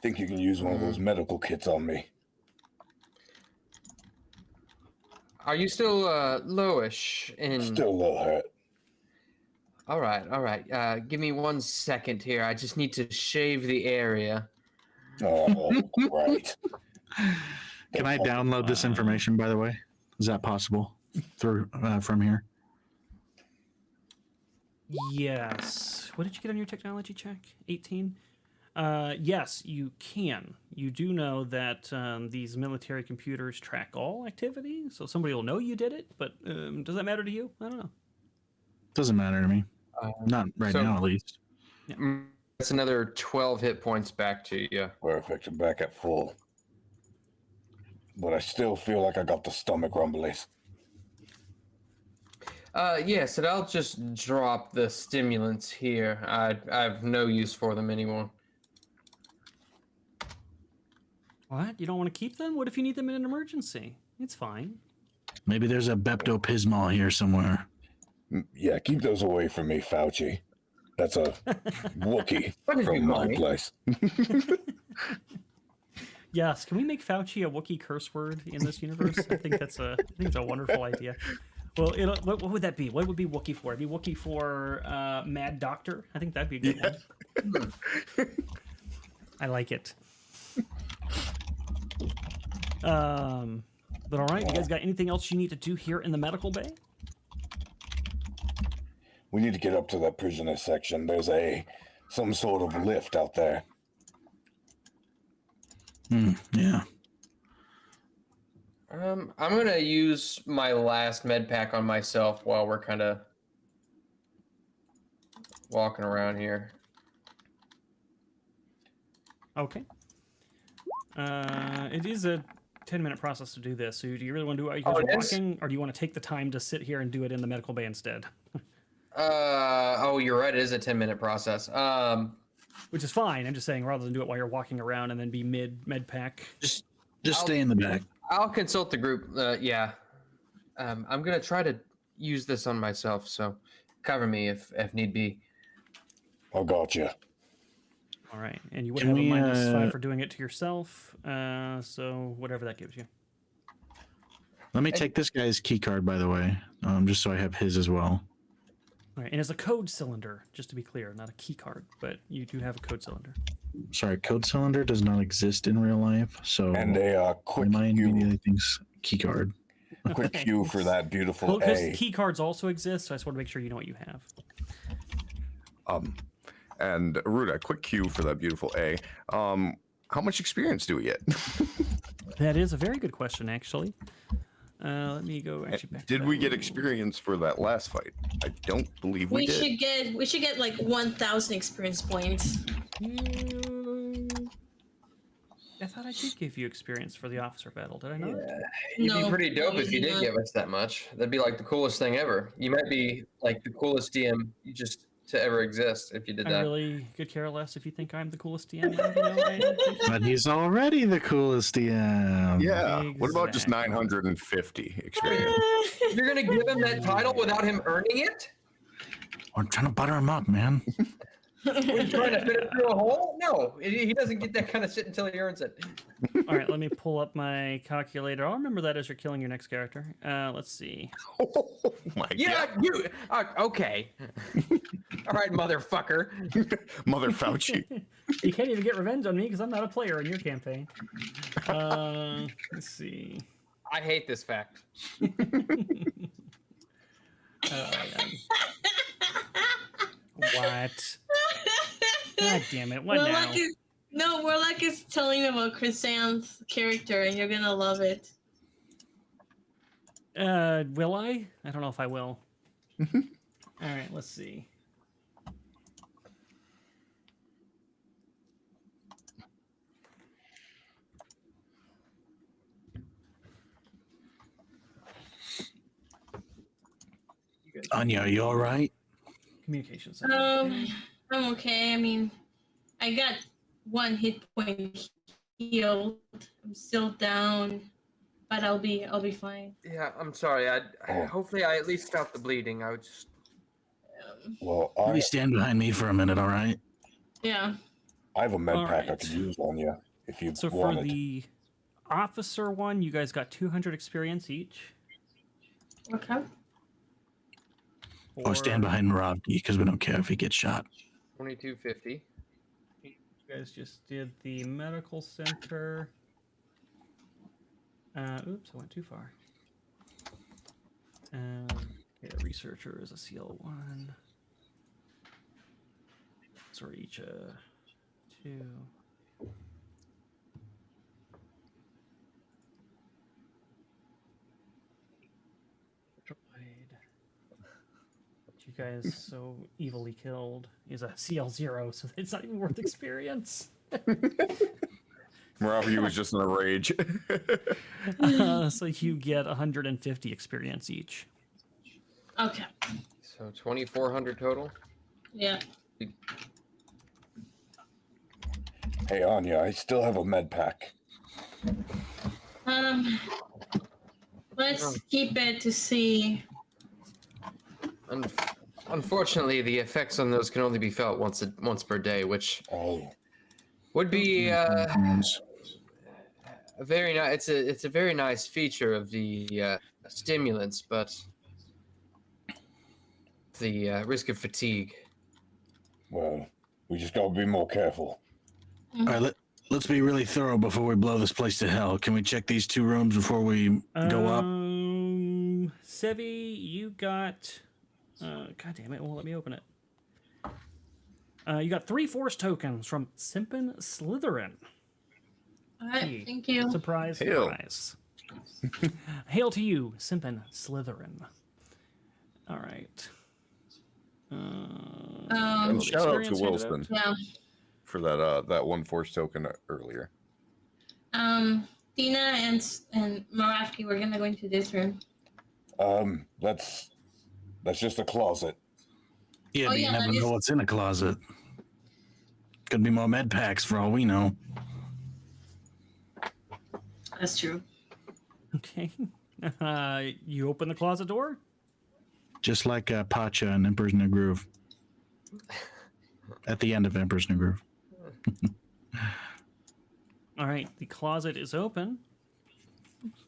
Think you can use one of those medical kits on me? Are you still lowish? Still a little hurt. All right. Give me 1 second here. I just need to shave the area. Oh, right. Can I download this information, by the way? Is that possible through from here? Yes. What did you get on your technology check? 18? Yes, you can. You do know that these military computers track all activity, so somebody will know you did it, but does that matter to you? I don't know. Doesn't matter to me. Not right now, at least. That's another 12 hit points back to you. Perfect. I'm back at full. But I still feel like I got the stomach rumblies. Yes, and I'll just drop the stimulants here. I have no use for them anymore. What? You don't want to keep them? What if you need them in an emergency? It's fine. Maybe there's a Bepto-Pismol here somewhere. Yeah, keep those away from me, Fauci. That's a Wookiee What is from your my money? place. Yes, can we make Fauci a Wookiee curse word in this universe? I think it's a wonderful idea. Well, what would that be? What would be Wookiee for? It'd be Wookiee for Mad Doctor. I think that'd be a good one. I like it. But all right, you guys got anything else you need to do here in the medical bay? We need to get up to that prisoner section. There's some sort of lift out there. Yeah. I'm gonna use my last med pack on myself while we're kind of walking around here. Okay. It is a 10-minute process to do this. So do you really want to do it while you guys are walking, or do you want to take the time to sit here and do it in the medical bay instead? Oh, you're right. It is a 10-minute process. Which is fine. I'm just saying, rather than do it while you're walking around and then be med pack. Just stay in the back. I'll consult the group. Yeah. I'm gonna try to use this on myself, so cover me if need be. I got you. All right, and you would Can have a we, -5 for doing it to yourself. So whatever that gives you. Let me take this guy's key card, by the way, just so I have his as well. All right, and it's a code cylinder, just to be clear, not a key card, but you do have a code cylinder. Sorry, code cylinder does not exist in real life, so And a quick my mind cue, immediately thinks key card. quick cue for that beautiful Because A. key cards also exist, so I just want to make sure you know what you have. And Erudi, a quick cue for that beautiful A. How much experience do we get? That is a very good question, actually. Let me go actually back. to Did that we get one. experience for that last fight? I don't believe we did. We should get like 1,000 experience points. I thought I did give you experience for the officer battle, did I not? You'd No, be pretty dope if you maybe did not. give us that much. That'd be like the coolest thing ever. You might be like the coolest DM just to ever exist if you did I that. really could care less if you think I'm the coolest DM. You know, I think- But he's already the coolest DM. Yeah. What about just Exactly. 950 experience? You're gonna give him that title without him earning it? We're trying to butter him up, man. Are you trying to fit it through a hole? No, he doesn't get that kind of shit until he earns it. All right, let me pull up my calculator. I'll remember that as you're killing your next character. Let's see. Oh my Yeah, you. Okay. All right, motherfucker. god. Mother Fauci. You can't even get revenge on me because I'm not a player in your campaign. Let's see. I hate this fact. What? God damn it! What now? Warlock is telling about Chrysanth's character, and you're gonna love it. Will I? I don't know if I will. All right, let's see. Anya, are you all right? Communication center. I'm okay. I mean, I got 1 hit point healed. I'm still down, but I'll be fine. Yeah, I'm sorry. Hopefully I at least stop the bleeding. I would just. Well, Maybe stand behind me for a minute, all right? Yeah. I have a med All pack I right. could use on you if you So for wanted. the officer one, you guys got 200 experience each. Okay. Or stand behind Rob because we don't care if he gets shot. 2250. You guys just did the medical center. Oops, I went too far. Okay, the researcher is a CL1. So we're each 2. You guys so evilly killed is a CL0, so it's not even worth experience. Maravi was just in a rage. So you get 150 experience each. Okay. So 2400 total. Yeah. Hey, Anya, I still have a med pack. Let's keep it to see. Unfortunately, the effects on those can only be felt once per day, which Oh, would be a very nice. It's a very nice feature of the stimulants, but the risk of fatigue. well, we just gotta be more careful. All right, let's be really thorough before we blow this place to hell. Can we check these 2 rooms before we go up? Sevvy, you got. God damn it! Won't let me open it. You got 3 force tokens from Simpin Slytherin. All right. Thank you. Surprise, Hail. surprise. Hail to you, Simpin Slytherin. All right. And shout out to experience handed Wilson Yeah. for that 1 force token earlier. Tina and Marafki, we're gonna go into this room. That's just a closet. Yeah, Oh, but yeah, you never that know is- what's in a closet. Could be more med packs for all we know. That's true. Okay. You open the closet door. Just like Pacha and Emperor's New Groove. At the end of Emperor's New Groove. All right, the closet is open.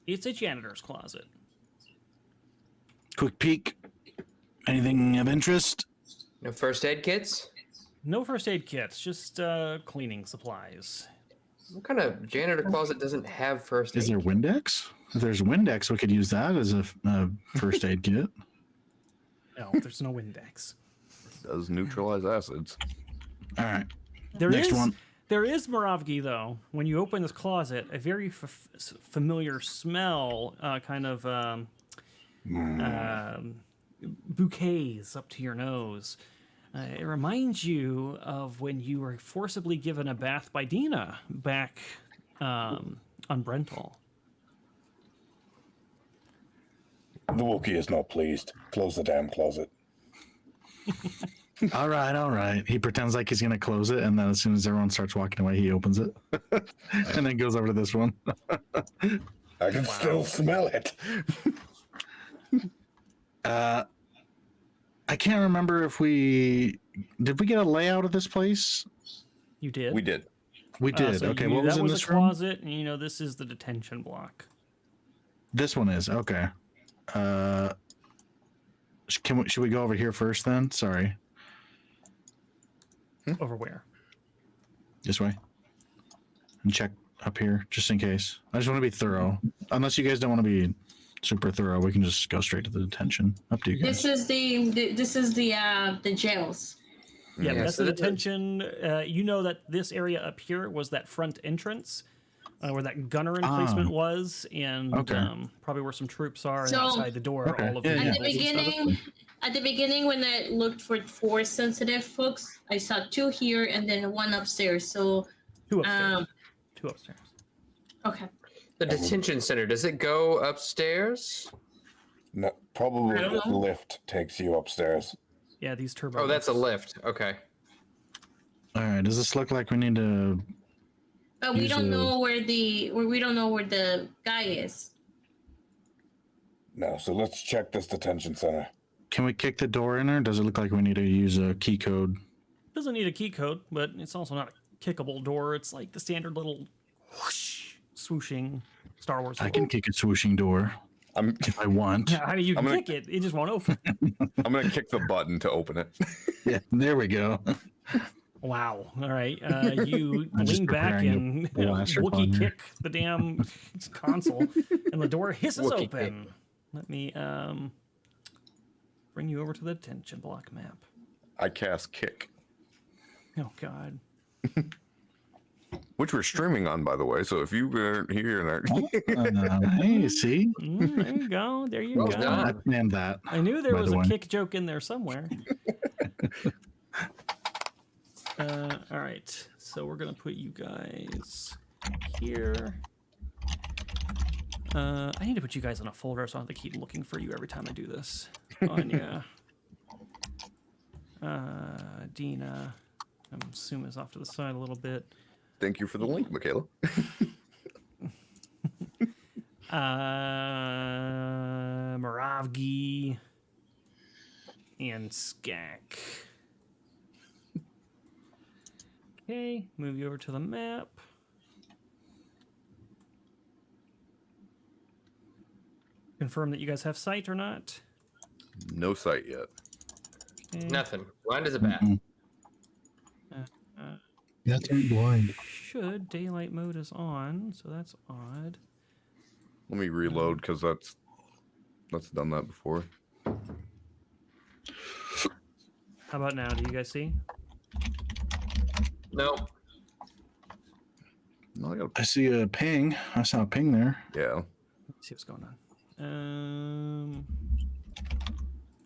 It's a janitor's closet. Quick peek. Anything of interest? No first aid kits? No first aid kits, just cleaning supplies. What kind of janitor closet doesn't have first aid? Is there Windex? If there's Windex, we could use that as a first aid kit. No, there's no Windex. Does neutralize acids. All right. There Next is Moravgi, though. When you open this closet, a very familiar smell, kind of bouquets up to your nose. It reminds you of when you were forcibly given a bath by Dina back on Brental. The Wookiee is not pleased. Close the damn closet. All right. He pretends like he's going to close it, and then as soon as everyone starts walking away, he opens it. And then goes over to this one. I can still smell it. I can't remember if did we get a layout of this place? You did? We did. We did. So Okay, you knew what was that in was this a room? closet, and you know this is the detention block. This one is. Okay. Should we go over here first then? Sorry. Over where? This way. And check up here, just in case. I just want to be thorough. Unless you guys don't want to be super thorough, we can just go straight to the detention. Up to you guys. This is the jails. Yeah, that's so the that- detention. You know that this area up here was that front entrance where that gunner emplacement was, and Okay. Probably where some troops are, and So- outside the door, Okay, all of yeah, the yeah. At the beginning, when I looked for 4 sensitive folks, I saw 2 here and then 1 upstairs. So, Two upstairs. Two upstairs. okay. The detention center, does it go upstairs? No, probably I don't the know. lift takes you upstairs. Yeah, these turbo. Oh, that's a lifts. lift. Okay. All right. Does this look like we need to? But we Use don't a- know where we don't know where the guy is. No, so let's check this detention center. Can we kick the door in, or does it look like we need to use a key code? Doesn't need a key code, but it's also not a kickable door. It's like the standard little whoosh, swooshing Star Wars. I can kick a swooshing door I'm if I want. Yeah, I mean, you I'm can gonna- kick it. It just won't open. gonna kick the button to open it. Yeah, there we go. Wow. All right. You I'm just lean back preparing and to blast your Wookiee phone here. kick the damn console, and the door hisses Wookiee open. Let me bring you over to the detention block map. I cast kick, Oh God. which we're streaming on, by the way. So if you weren't here and Hey, see? There you go. There you Well go. done. I planned that. I knew there by was the a way. kick joke in there somewhere. All right. So we're gonna put you guys here. I need to put you guys in a folder so I don't have to keep looking for you every time I do this. Anya. Dina. I'm assuming is off to the side a little bit. thank you for the link, Michaela. Moravgi. And Skak. Okay, move you over to the map. Confirm that you guys have sight or not. No sight yet. Okay. Nothing. Blind as a bat. Mhm. That's blind. Should daylight mode is on, so that's odd. Let me reload because that's done that before. How about now? Do you guys see? No. No, I got I see a ping. I saw a ping there. yeah. Let's see what's going on.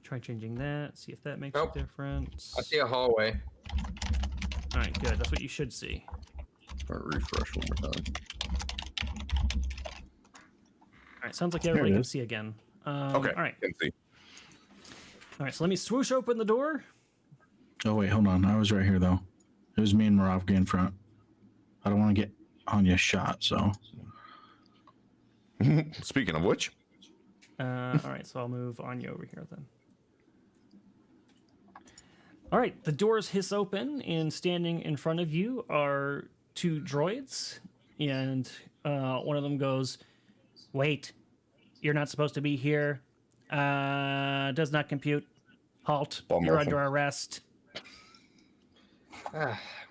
Try changing that. See if that makes Nope. a difference. I see a hallway. All right, good. That's what you should see. All right, refresh one more time. All right, sounds like it everybody can is. see again. Okay. All right. Can see. All right. So let me swoosh open the door. Oh, wait, hold on. I was right here, though. It was me and Moravgi in front. I don't want to get Anya shot, so. Speaking of which, All right. So I'll move Anya over here then. All right, the doors hiss open, and standing in front of you are 2 droids, and one of them goes, "Wait, you're not supposed to be here. Does not compute. Halt. Bum You're rushing. under arrest."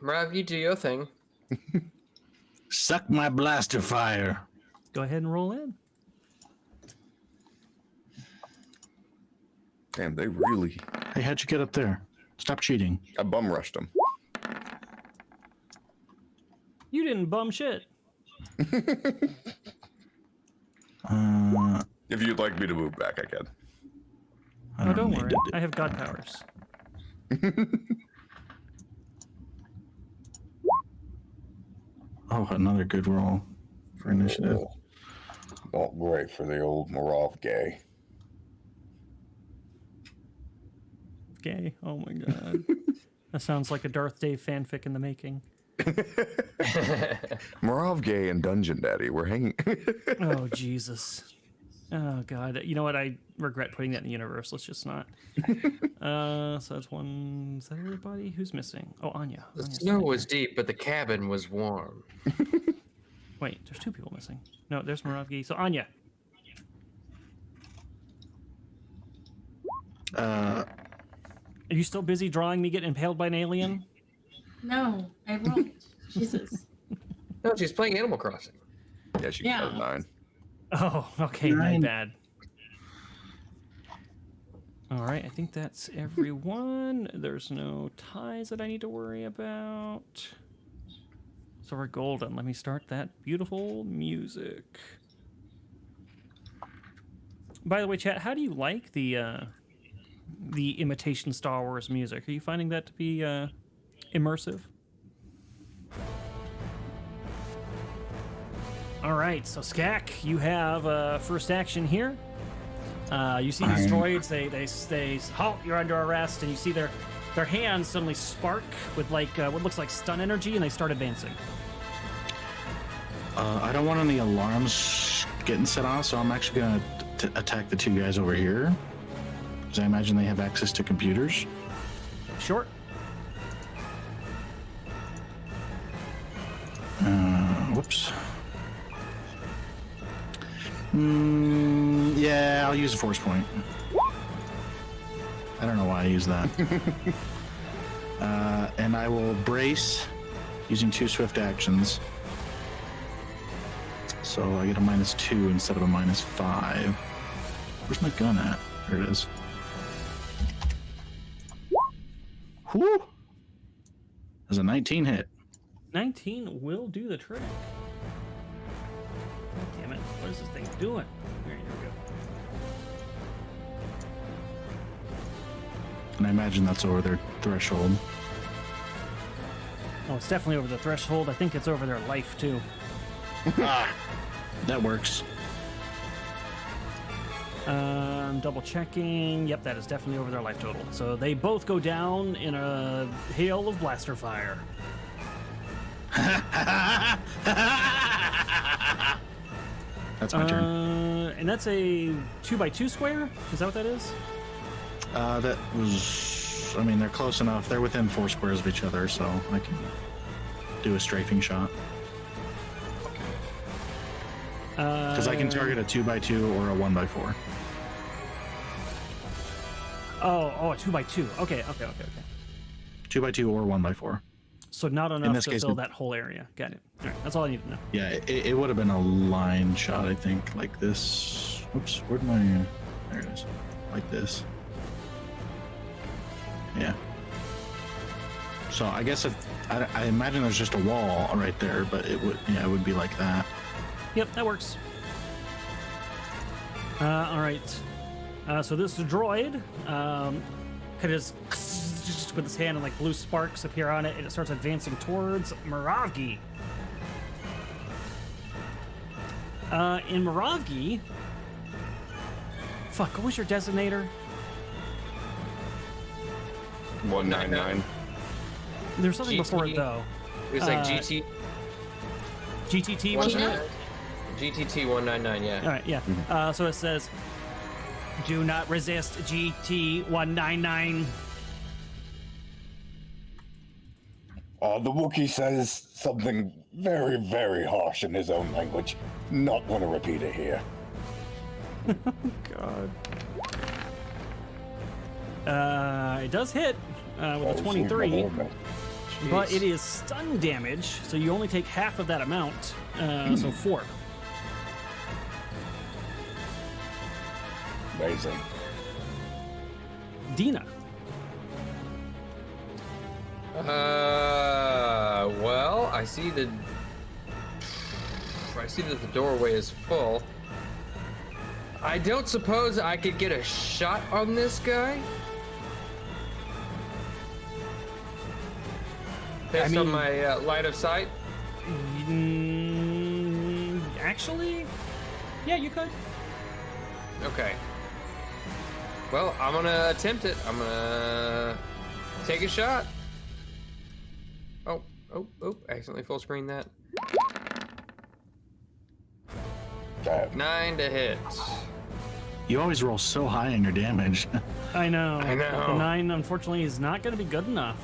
Marav, you do your thing. Suck my blaster fire. Go ahead and roll in. Damn, they really. Hey, how'd you get up there? Stop cheating. I bum rushed them. You didn't bum shit. If you'd like me to move back, I can. Oh, don't need worry. to I have god powers. Oh, another good roll for initiative. Not great for the old Marav gay. Gay. Oh my god. That sounds like a Darth Dave fanfic in the making. Marav Gay and Dungeon Daddy, we're hanging. Oh, Jesus. Oh, God. You know what? I regret putting that in the universe. Let's just not. So that's one. Is that everybody? Who's missing? Oh, Anya. The Anya's snow not was here. deep, but the cabin was warm. Wait, there's 2 people missing. No, there's Moravgi. So, Anya. Are you still busy drawing me getting impaled by an alien? No, I won't. Jesus. No, she's playing Animal Crossing. Yeah, she Yeah. got a 9. Oh, okay. My 9. bad. All right, I think that's everyone. There's no ties that I need to worry about. So we're golden. Let me start that beautiful music. By the way, chat, how do you like the imitation Star Wars music? Are you finding that to be immersive? All right, so Skak, you have first action here. You see these droids, they halt, you're under arrest, and you see their hands suddenly spark with like what looks like stun energy, and they start advancing. I don't want any alarms getting set off, so I'm actually going to attack the 2 guys over here. Because I imagine they have access to computers. Short. Whoops. Yeah, I'll use a force point. I don't know why I use that. And I will brace using 2 swift actions. So I get a -2 instead of a -5. Where's my gun at? There it is. Whew! There's a 19 hit. 19 will do the trick. God damn it. What is this thing doing? Here we go. And I imagine that's over their threshold. Oh, it's definitely over the threshold. I think it's over their life, too. That works. Double checking. Yep, that is definitely over their life total. So they both go down in a hail of blaster fire. That's my turn. And that's a 2x2 square? Is that what that is? That was... I mean, they're close enough. They're within 4 squares of each other, so I can do a strafing shot. Because I can target a 2x2 or a 1x4. Oh, a 2x2. Okay. 2x2 or 1x4. So not enough this to case, fill it- that whole area. Got it. All right, that's all I need to know. Yeah, it would have been a line shot, I think, like this. Oops, where'd my... There it is. Like this. Yeah. So I guess if... I imagine there's just a wall right there, but it would be like that. Yep, that works. All right. So this droid kind of just with his hand and like blue sparks appear on it, and it starts advancing towards Moravgi. In Moravgi, fuck, what was your designator? 199. There's something GT. before it though. It was like GTT, wasn't it? GTT 199, yeah. All right, yeah. So it says, "Do not resist GT 199." The Wookiee says something very, very harsh in his own language. Not going to repeat it here. God. It does hit with a 23, but it is stun damage, so you only take half of that amount, so 4. Amazing. Dina. Well, I see that the doorway is full. I don't suppose I could get a shot on this guy? Based on my line of sight? Actually, yeah, you could. Okay. Well, I'm gonna attempt it. I'm gonna take a shot. Oh, accidentally full screen that. 9 to hit. You always roll so high on your damage. I know. I know. The 9, unfortunately, is not going to be good enough.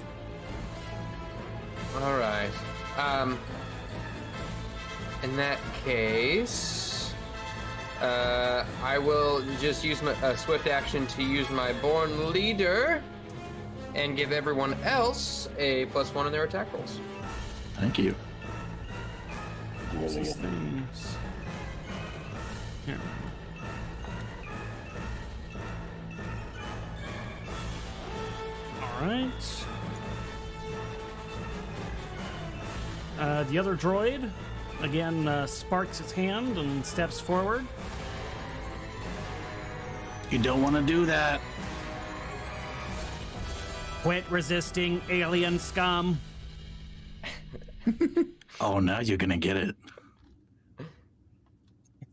All right. In that case, I will just use my swift action to use my Born Leader and give everyone else a +1 in their attack rolls. Thank you. Brilliant. Things. Here. All right. The other droid, again, sparks its hand and steps forward. You don't want to do that. Quit resisting, alien scum. Oh, now you're gonna get it.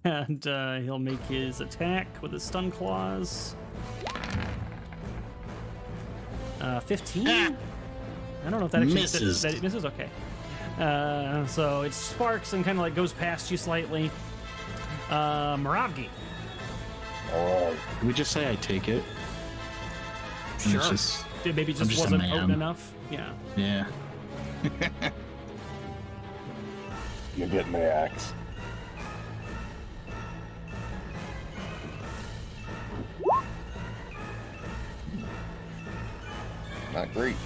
And he'll make his attack with his stun claws. 15? I don't know if that actually Misses. That it misses. Okay. So it sparks and kind of like goes past you slightly. Moravgi. All right. Can we just say I take it? And Sure. it's just- It maybe I'm just just a wasn't man. potent enough. Yeah. yeah. You're getting the axe. Not great.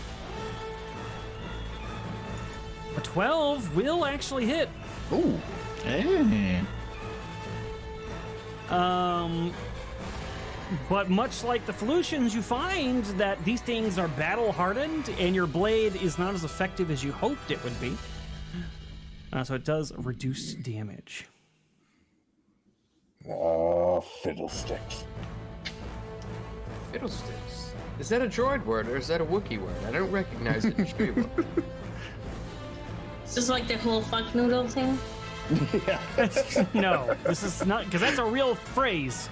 A 12 will actually hit. Ooh. Hey. But much like the Felucians, you find that these things are battle hardened, and your blade is not as effective as you hoped it would be. So it does reduce damage. Fiddlesticks. Fiddlesticks. Is that a droid word or is that a Wookiee word? I don't recognize it in Streetward. It's just like the whole fuck noodle thing. No, this is not, because that's a real phrase.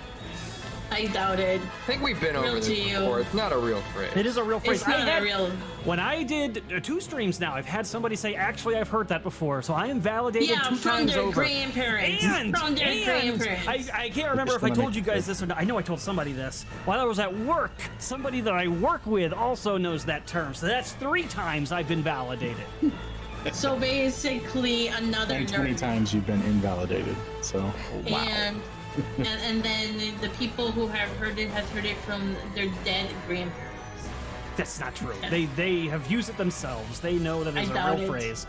I doubt it. I think we've been over Real this to you. before. It's not a real phrase. It is a real phrase. It's not a real. When I did 2 streams now, I've had somebody say, actually, I've heard that before, so I am validated Yeah, 2 from times their over. grandparents. And From their grandparents. I can't remember if I told you guys this or not. I know I told somebody this. While I was at work, somebody that I work with also knows that term. So that's 3 times I've been validated. So basically, another And 20 nerd. times you've been invalidated. So And then the people who have heard it from their dead grandparents. That's not true. They have used it themselves. They know that it's I a doubt real it. phrase.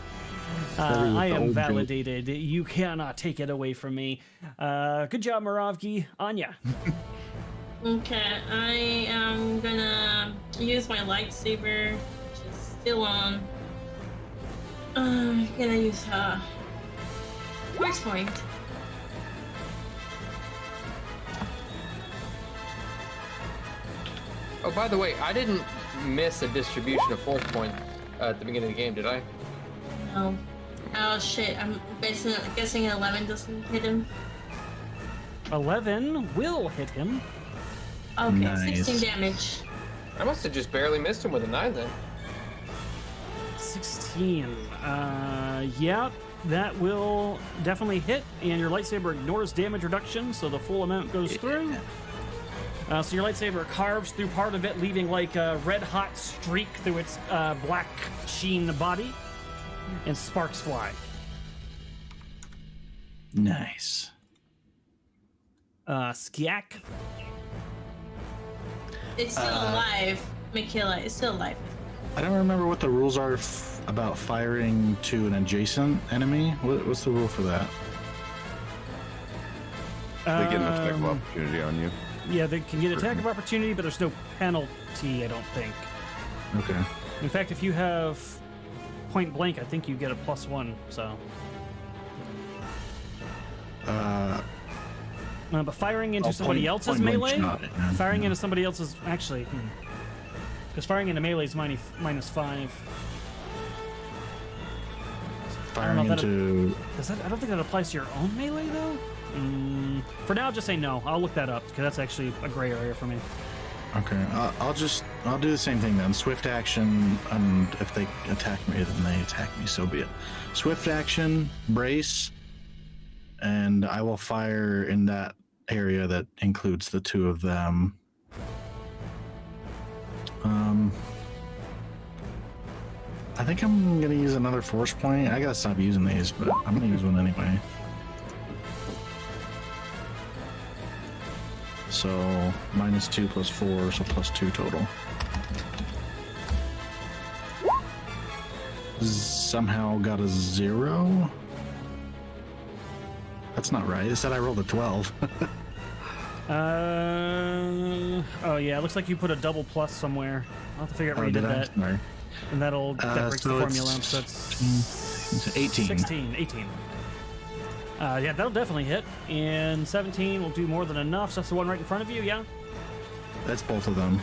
Probably with I the am old joke. validated. You cannot take it away from me. Good job, Moravgi. Anya. Okay, I am gonna use my lightsaber, which is still on. I'm gonna use force point. Oh, by the way, I didn't miss a distribution of force point at the beginning of the game, did I? No. Oh shit! I'm guessing 11 doesn't hit him. 11 will hit him. Okay, Nice. 16 damage. I must have just barely missed him with a 9 then. 16. Yeah, that will definitely hit, and your lightsaber ignores damage reduction, so the full amount goes through. So your lightsaber carves through part of it, leaving like a red-hot streak through its black sheen body. and sparks fly. Nice. Skiak. It's still alive, Michaela. It's still alive. I don't remember what the rules are about firing to an adjacent enemy. What's the rule for that? They get an attack of opportunity on you. Yeah, they can get attack of opportunity, but there's no penalty, I don't think. Okay. In fact, if you have point blank, I think you get a +1. So. But firing into somebody else's melee, firing into somebody else's actually, because firing into melee is -5. Firing into. I don't think that applies to your own melee though. For now, just say no. I'll look that up because that's actually a gray area for me. Okay, I'll do the same thing then. Swift action, and if they attack me, then they attack me. So be it. Swift action, brace, and I will fire in that area that includes the two of them. I think I'm gonna use another force point. I gotta stop using these, but I'm gonna use one anyway. So -2 + 4, so +2 total. Somehow got a 0. That's not right. It said I rolled a 12. Oh yeah, it looks like you put a double plus somewhere. I'll have to figure out where you did that. Sorry. And that breaks the formula. So it's 18. 16, 18. Yeah, that'll definitely hit. And 17 will do more than enough. So that's the one right in front of you, yeah? That's both of them.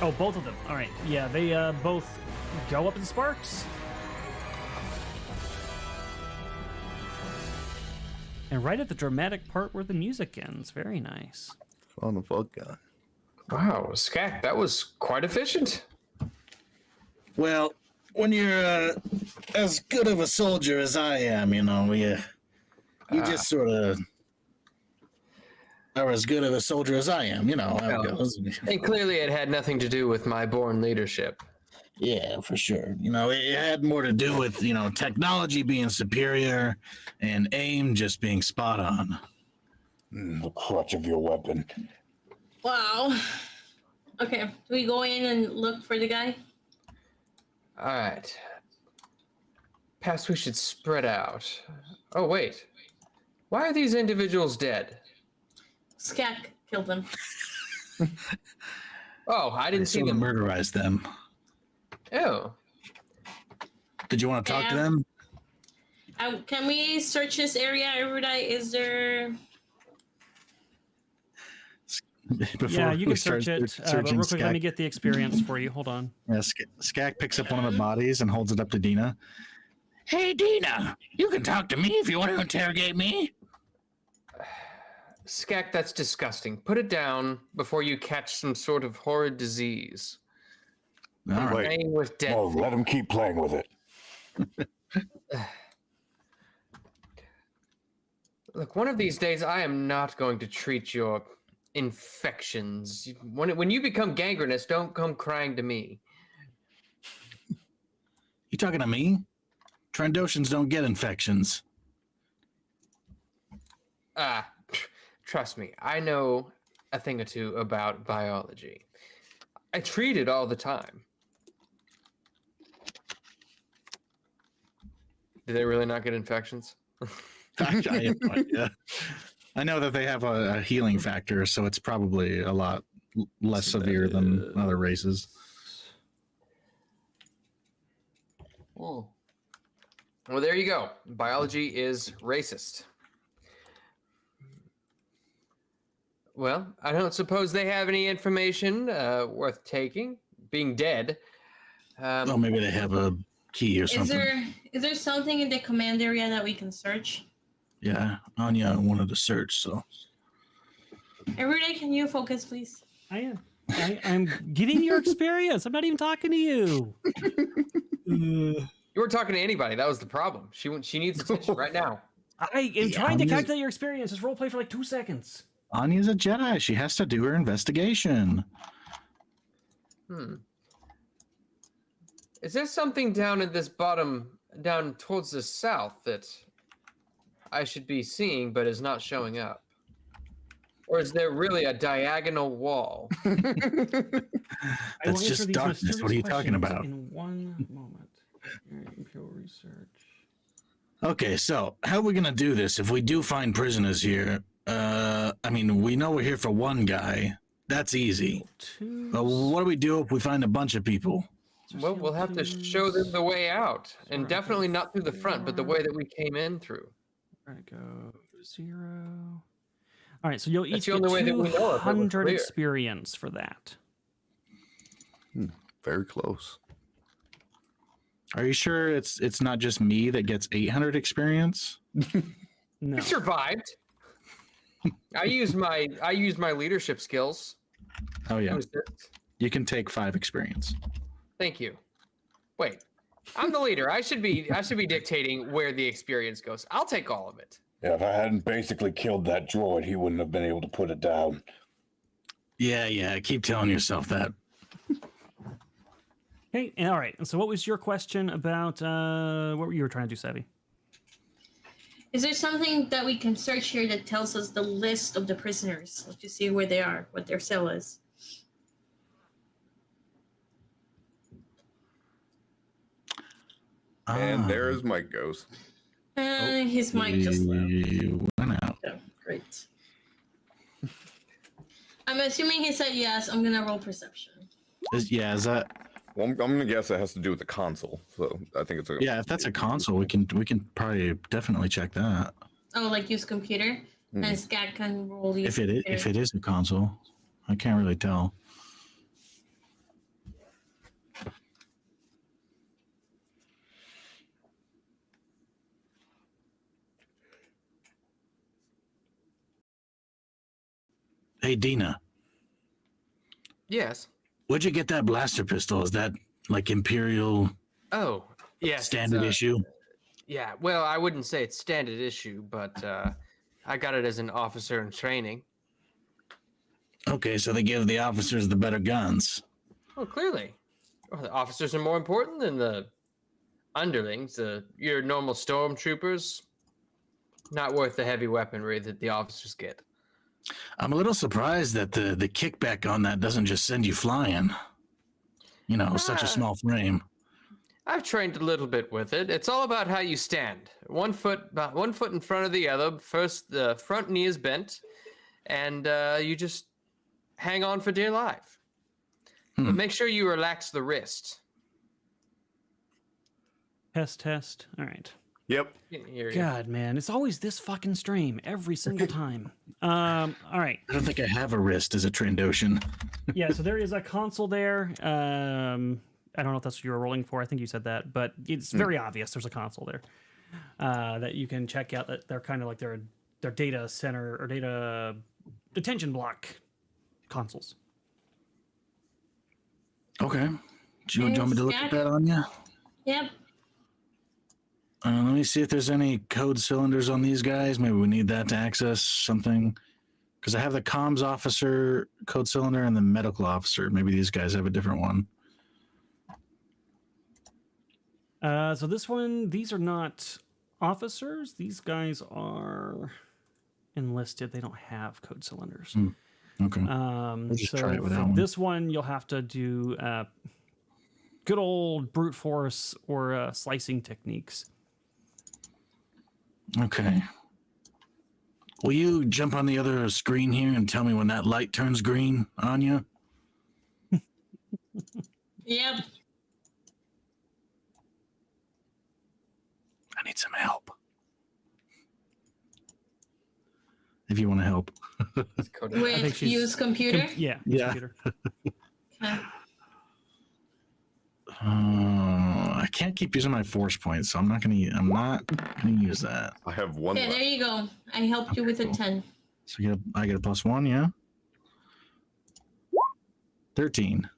Oh, both of them. All right. Yeah, they both go up in sparks. And right at the dramatic part where the music ends. Very nice. On the fuck gun. Wow, Skak, that was quite efficient. Well, when you're as good of a soldier as I am, you just sort of are as good of a soldier as I am, how it goes. And clearly it had nothing to do with my born leadership. Yeah, for sure. It had more to do with, technology being superior and aim just being spot on. The crutch of your weapon. Wow. Okay, do we go in and look for the guy? All right. Perhaps we should spread out. Oh, wait. Why are these individuals dead? Skak killed them. Oh, I didn't see them. Murderized them. Oh. Did you want to talk to them? Can we search this area, Erudi? Is there... Yeah, you can search it. But real quick, let me get the experience for you. Hold on. Yeah, Skak picks up one of the bodies and holds it up to Dina. Hey, Dina, you can talk to me if you want to interrogate me. Skak, that's disgusting. Put it down before you catch some sort of horrid disease. All right. Playing with death. No, let him keep playing with it. Look, one of these days I am not going to treat your infections. When you become gangrenous, don't come crying to me. You talking to me? Trandoshans don't get infections. Trust me, I know a thing or two about biology. I treat it all the time. Do they really not get infections? I have no idea. I know that they have a healing factor, so it's probably a lot less severe than other races. Well, there you go. Biology is racist. Well, I don't suppose they have any information worth taking, being dead. Well, maybe they have a key or something. Is there something in the command area that we can search? Yeah, Anya wanted to search, so. Erudi, can you focus, please? I am. I'm getting your experience. I'm not even talking to you. You weren't talking to anybody. That was the problem. She needs attention right now. I am trying to calculate your experience. Just roleplay for like 2 seconds. Anya's a Jedi. She has to do her investigation. Is there something down in this bottom down towards the south that I should be seeing but is not showing up? Or is there really a diagonal wall? I will That's answer just these darkness. What are you talking mysterious about? questions in one moment. Imperial research. Okay, so how are we gonna do this if we do find prisoners here? I mean, we know we're here for one guy. That's easy. But what do we do if we find a bunch of people? Well, we'll have to show them the way out. And definitely not through the front, but the way that we came in through. We're gonna go 0. All right, so you'll That's each the get only way that we know of it was 200 clear. experience for that. Very close. Are you sure it's not just me that gets 800 experience? No. We survived. I used my leadership skills. Oh yeah, Who's this? you can take 5 experience. Thank you. Wait, I'm the leader. I should be dictating where the experience goes. I'll take all of it. Yeah, if I hadn't basically killed that droid, he wouldn't have been able to put it down. Yeah, keep telling yourself that. Okay, all right. So what was your question about what were you trying to do, Sevvy? Is there something that we can search here that tells us the list of the prisoners to see where they are, what their cell is? And there's Mike goes. His mic just left. He went out. Oh, great. I'm assuming he said yes. I'm gonna roll perception. Is that? Well, I'm gonna guess it has to do with the console. So I think it's a Yeah, if that's a console, we can probably definitely check that. Oh, like use computer, and Scat can roll use If it is a console, I can't really tell. Hey, Dina, Yes. where'd you get that blaster pistol? Is that like Imperial Oh, yes. standard issue? Yeah. Well, I wouldn't say it's standard issue, but I got it as an officer in training. Okay, so they give the officers the better guns. Oh, clearly. Well, the officers are more important than the underlings. Your normal stormtroopers, not worth the heavy weaponry that the officers get. I'm a little surprised that the kickback on that doesn't just send you flying. You know, such a small frame. I've trained a little bit with it. It's all about how you stand. About 1 foot in front of the other. First, the front knee is bent, and you just hang on for dear life. But make sure you relax the wrist. Test. All right. Yep. God, man, it's always this fucking stream every single time. All right. I don't think I have a wrist as a Trandoshan. Yeah, so there is a console there. I don't know if that's what you were rolling for. I think you said that, but it's very obvious. There's a console there that you can check out. That they're kind of like their data center or data detention block consoles. Okay. Do you want me to look at that on you? Yep. Let me see if there's any code cylinders on these guys. Maybe we need that to access something. Because I have the comms officer code cylinder and the medical officer. Maybe these guys have a different one. So this one, these are not officers. These guys are enlisted. They don't have code cylinders. Okay. So try it with that for one. this one, you'll have to do good old brute force or slicing techniques. Okay. Will you jump on the other screen here and tell me when that light turns green on you? Yep. I need some help. If you want to help. With use computer. Yeah. Yeah. Computer. Okay. I can't keep using my force points, so I'm not gonna use that. I have one Yeah, left. there you go. I helped you with a cool. 10. So I get a +1, yeah. 13.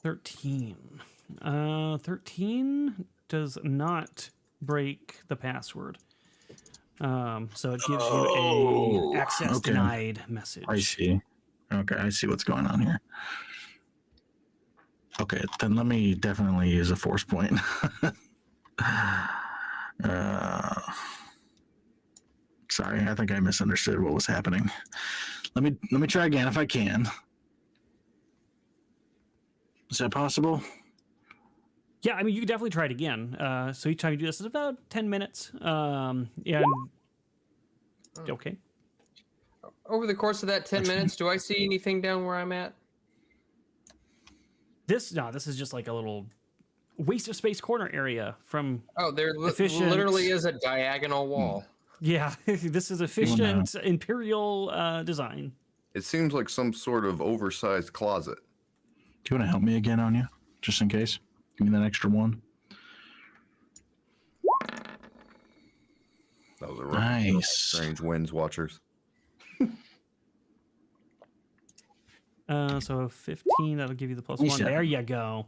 13. 13 does not break the password. So it gives you a access denied message. I see. Okay, I see what's going on here. Okay, then let me definitely use a force point. Sorry, I think I misunderstood what was happening. Let me try again if I can. Is that possible? Yeah, I mean, you can definitely try it again. So each time you do this is about 10 minutes. And okay. Over the course of that 10 minutes, do I see anything down where I'm at? This is just like a little waste of space corner area from. Oh, there efficient. literally is a diagonal wall. Yeah, this is efficient Imperial design. It seems like some sort of oversized closet. Do you want to help me again, Anya? Just in case. Give me that extra one. That was a Nice. strange winds watchers. So 15, that'll give you the +1. Yeah. There you go.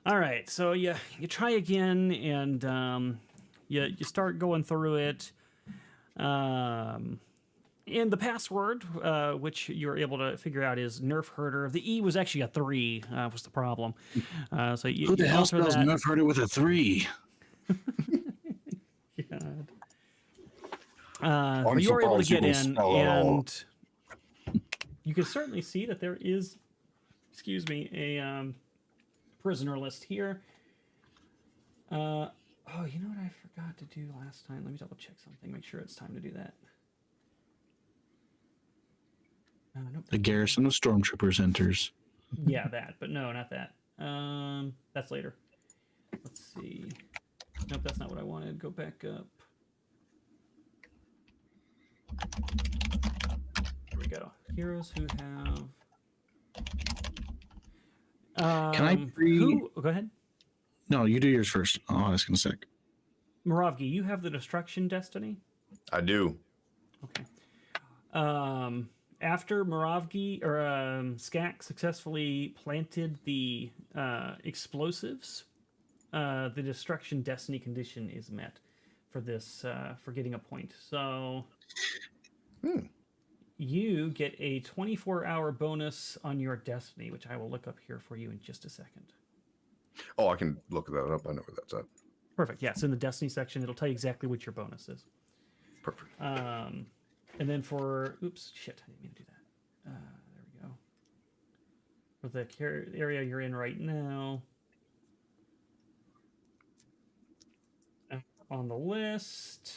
All right, so you try again, and you start going through it. And the password, which you're able to figure out, is Nerf Herder. The E was actually a 3, was the problem. So Who the hell spells Nerf Herder with a 3? God. But you are able to get in, and you can certainly see that there is, a prisoner list here. Oh, you know what I forgot to do last time? Let me double check something, make sure it's time to do that. Nope. The garrison of stormtroopers enters. Yeah, that, but no, not that. That's later. Let's see. Nope, that's not what I wanted. Go back up. Here we go. Heroes who have. Can I Go ahead. No, you do yours first. I'll ask in a sec. Moravgi, you have the destruction destiny? I do. Okay. After Moravgi or Skak successfully planted the explosives, the destruction destiny condition is met for this for getting a point. So you get a 24-hour bonus on your destiny, which I will look up here for you in just a second. Oh, I can look that up. I know where that's at. Perfect. Yeah, it's in the destiny section. It'll tell you exactly what your bonus is. Perfect. And then for oops, shit, I didn't mean to do that. There we go. For the area you're in right now, on the list,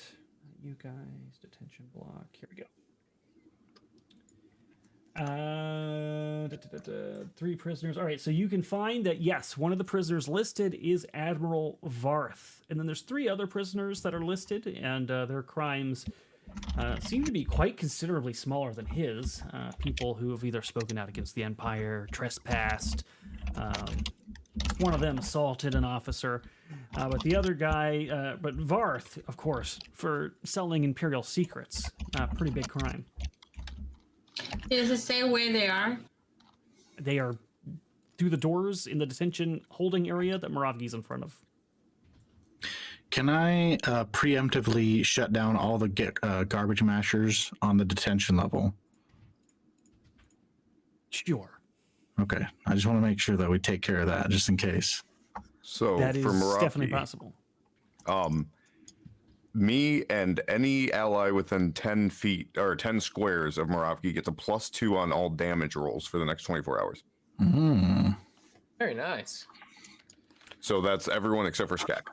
you guys, detention block. Here we go. 3 prisoners. All right, so you can find that, yes, one of the prisoners listed is Admiral Varth. And then there's 3 other prisoners that are listed, and their crimes seem to be quite considerably smaller than his. People who have either spoken out against the Empire, trespassed. One of them assaulted an officer. But the other guy, but Varth, of course, for selling Imperial secrets. Pretty big crime. Does it say where they are? They are through the doors in the detention holding area that Moravgi's in front of. Can I preemptively shut down all the garbage mashers on the detention level? Sure. Okay. I just want to make sure that we take care of that just in case. So That is for Moravgi, definitely possible. Me and any ally within 10 feet or 10 squares of Moravgi gets a +2 on all damage rolls for the next 24 hours. Very nice. So that's everyone except for Skak.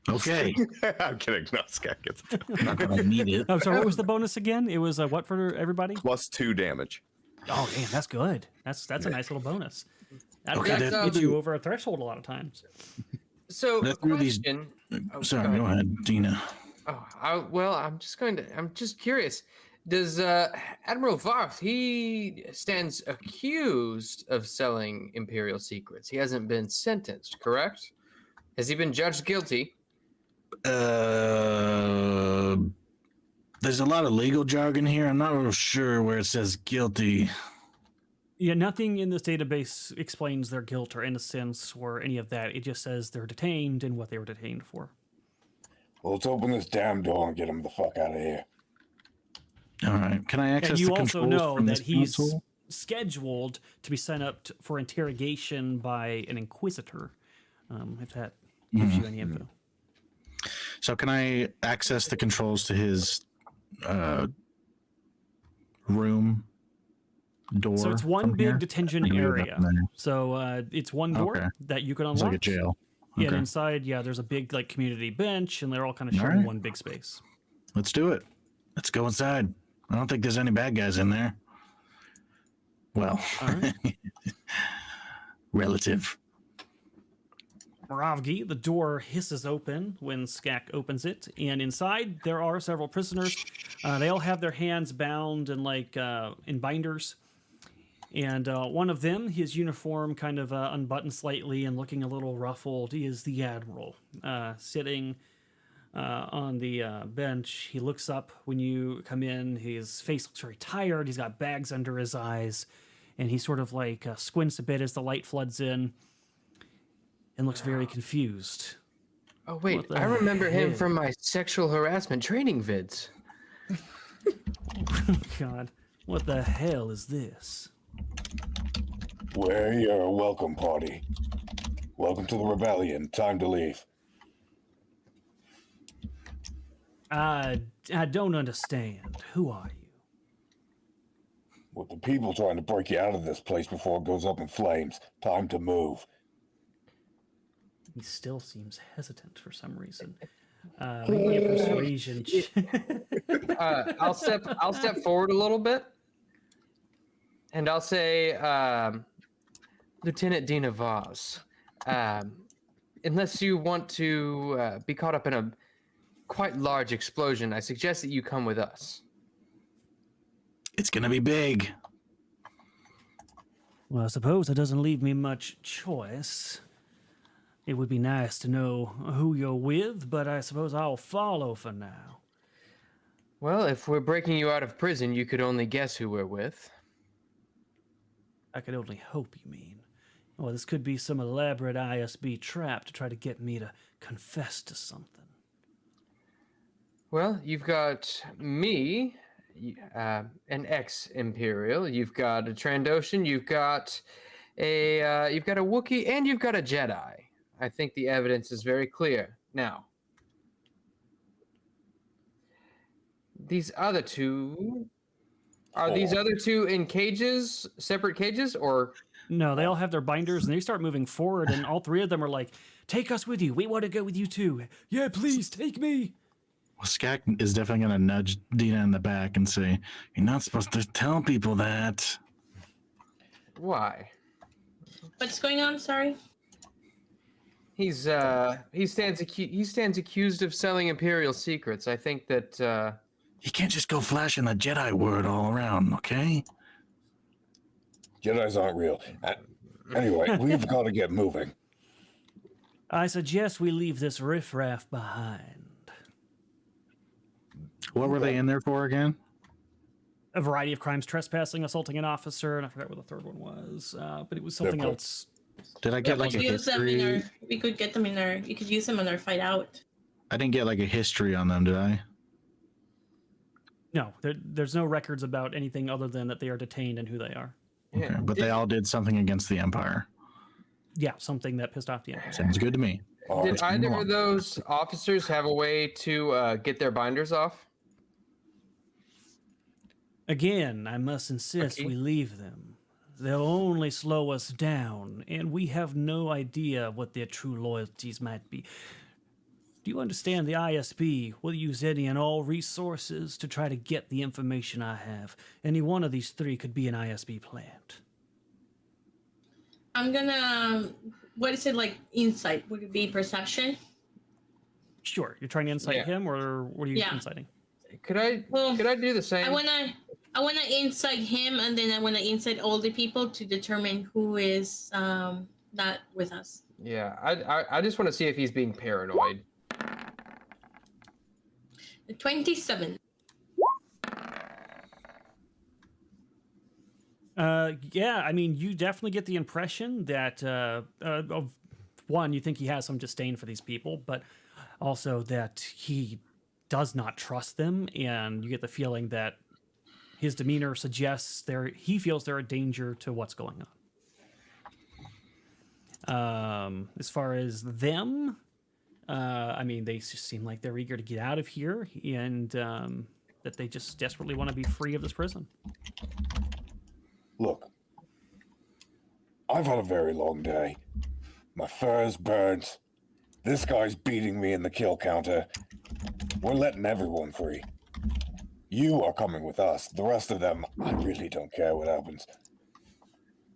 Okay. I'm kidding. No, Skak gets Not that I need it. Oh, so what was the bonus again? It was what for everybody? +2 damage. Oh, damn, that's good. That's a nice little bonus. That'll Okay, get you over a threshold a lot of times. So, Let's do these- question. Sorry, go ahead, Dina. I'm just curious. Does Admiral Varth, he stands accused of selling Imperial secrets. He hasn't been sentenced, correct? Has he been judged guilty? There's a lot of legal jargon here. I'm not real sure where it says guilty. Yeah, nothing in this database explains their guilt or innocence or any of that. It just says they're detained and what they were detained for. Well, let's open this damn door and get him the fuck out of here. All right. Can I access And you the also controls know from that this he's console? scheduled to be sent up for interrogation by an inquisitor. If that gives you any info. So can I access the controls to his room door? So it's one from big here? detention I can leave that area. from there. So it's one door Okay. that you can It's unlock. like a jail. And Okay. inside, there's a big like community bench, and they're all kind of sharing Alright. one big space. Let's do it. Let's go inside. I don't think there's any bad guys in there. Well, All right. relative. Moravgi, the door hisses open when Skak opens it, and inside there are several prisoners. They all have their hands bound and like in binders. And one of them, his uniform kind of unbuttoned slightly and looking a little ruffled, is the Admiral, sitting on the bench. He looks up when you come in. His face looks very tired. He's got bags under his eyes, and he sort of like squints a bit as the light floods in and looks very confused. Oh wait, What the I remember him heck? from my sexual harassment training vids. God, what the hell is this? We're your welcome party. Welcome to the rebellion. Time to leave. I don't understand. Who are you? With the people trying to break you out of this place before it goes up in flames. Time to move. He still seems hesitant for some reason. Make me a persuasion. I'll step forward a little bit, and I'll say, Lieutenant Dina Vaz, unless you want to be caught up in a quite large explosion, I suggest that you come with us. It's gonna be big. Well, I suppose it doesn't leave me much choice. It would be nice to know who you're with, but I suppose I'll follow for now. Well, if we're breaking you out of prison, you could only guess who we're with. I could only hope, you mean. Well, this could be some elaborate ISB trap to try to get me to confess to something. Well, you've got me, an ex-Imperial. You've got a Trandoshan. You've got a Wookiee, and you've got a Jedi. I think the evidence is very clear. Now, these other two are these other two in cages, separate cages, or? No, they all have their binders, and they start moving forward, and all three of them are like, "Take us with you. We want to go with you too. Yeah, please, take me." Well, Skak is definitely gonna nudge Dina in the back and say, "You're not supposed to tell people that." Why? What's going on? Sorry. He stands accused of selling Imperial secrets. I think that You can't just go flashing the Jedi word all around, okay? Jedis aren't real. Anyway, we've got to get moving. I suggest we leave this riffraff behind. What were they in there for again? A variety of crimes: trespassing, assaulting an officer, and I forgot what the third one was, but it was something They're else. Did I get like a We use them in history? our. We could get them in our. You could use them in our fight out. I didn't get like a history on them, did I? No, there's no records about anything other than that they are detained and who they are. yeah. Okay, but they all did something against the Empire. Yeah, something that pissed off the Empire. Sounds good to me. Oh, Did let's move either on. of those officers have a way to get their binders off? Again, I must insist Okay. we leave them. They'll only slow us down, and we have no idea what their true loyalties might be. Do you understand the ISB will use any and all resources to try to get the information I have? Any one of these three could be an ISB plant. I'm gonna. What is it like? Insight? Would it be perception? Sure, you're trying to incite Yeah. him, or what are you Yeah. inciting? Could I Well, do the same? I wanna incite him, and then I wanna incite all the people to determine who is not with us. Yeah, I just want to see if he's being paranoid. 27. Yeah, I mean, you definitely get the impression that, of one, you think he has some disdain for these people, but also that he does not trust them, and you get the feeling that his demeanor suggests he feels they're a danger to what's going on. As far as them, I mean, they just seem like they're eager to get out of here, and that they just desperately want to be free of this prison. Look, I've had a very long day. My fur is burnt. This guy's beating me in the kill counter. We're letting everyone free. You are coming with us. The rest of them, I really don't care what happens.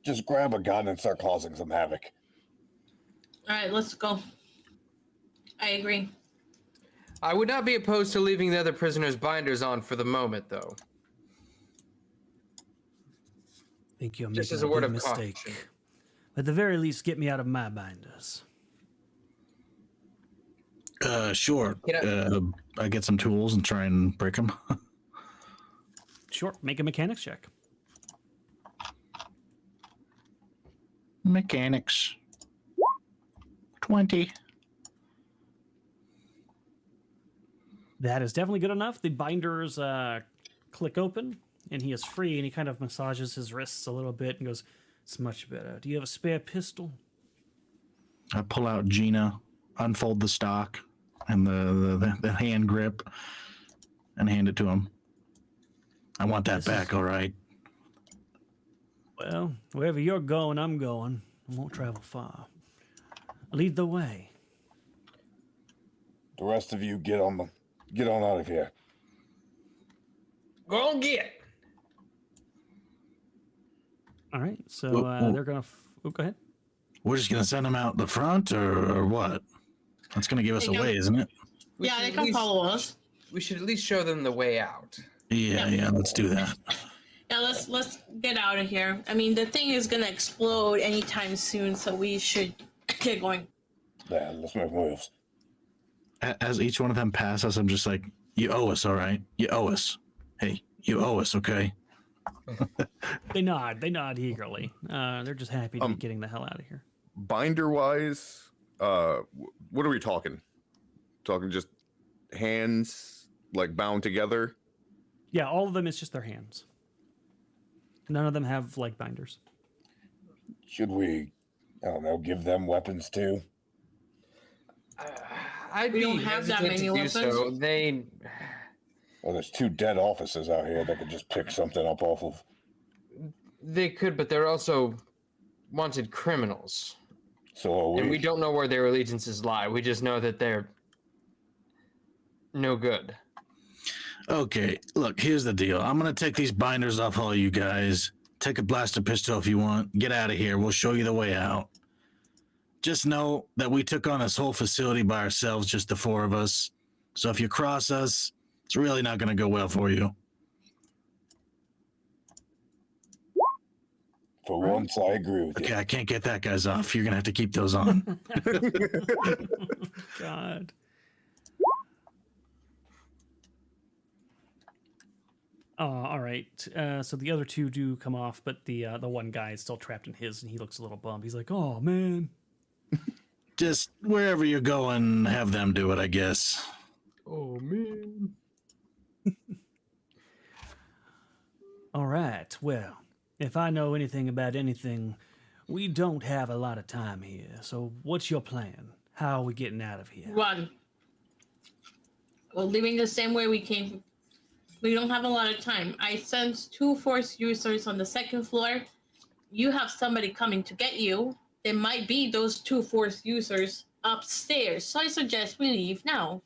Just grab a gun and start causing some havoc. All right, let's go. I agree. I would not be opposed to leaving the other prisoners' binders on for the moment, though. I think you're Just making as a a word big of mistake. caution. At the very least, get me out of my binders. Sure. Can I get some tools and try and break them. Sure, make a mechanics check. Mechanics. 20. That is definitely good enough. The binders click open, and he is free, and he kind of massages his wrists a little bit and goes, "It's much better. Do you have a spare pistol?" I pull out Gina, unfold the stock and the hand grip, and hand it to him. I want that back, all right? Well, wherever you're going, I'm going. I won't travel far. Lead the way. The rest of you get on out of here. Go and get. All right, so Whoa. they're going to... go ahead. We're just going to send them out the front or what? That's going to give us They away, isn't it? We Yeah, should they at can least- follow us. We should at least show them the way out. Yeah, let's do that. Yeah, let's get out of here. I mean, the thing is gonna explode anytime soon, so we should get going. Yeah, let's make moves. As each one of them pass us, I'm just like, you owe us, all right? You owe us. Hey, you owe us, okay? They nod eagerly. They're just happy to be getting the hell out of here. Binder wise, what are we talking? Talking just hands like bound together? Yeah, all of them is just their hands. None of them have like binders. Should we, I don't know, give them weapons too? I'd We be don't have that hesitant many to do so. They, Well, there's 2 dead officers out here that could just pick something up off of. they could, but they're also wanted criminals, So and we don't know where their allegiances lie. We just know that they're no good. Okay, look, here's the deal. I'm going to take these binders off all you guys. Take a blaster pistol if you want. Get out of here. We'll show you the way out. Just know that we took on this whole facility by ourselves, just the 4 of us. So if you cross us, it's really not going to go well for you. For once, I agree with you. Okay, I can't get that guy's off. You're going to have to keep those on. God. All right. So the other 2 do come off, but the one guy is still trapped in his, and he looks a little bummed. He's like, "Oh man." Just wherever you're going, have them do it, I guess. Oh man. All right. Well, if I know anything about anything, we don't have a lot of time here. So what's your plan? How are we getting out of here? Run. We're leaving the same way we came. We don't have a lot of time. I sense 2 force users on the 2nd floor. You have somebody coming to get you. There might be those 2 force users upstairs. So I suggest we leave now.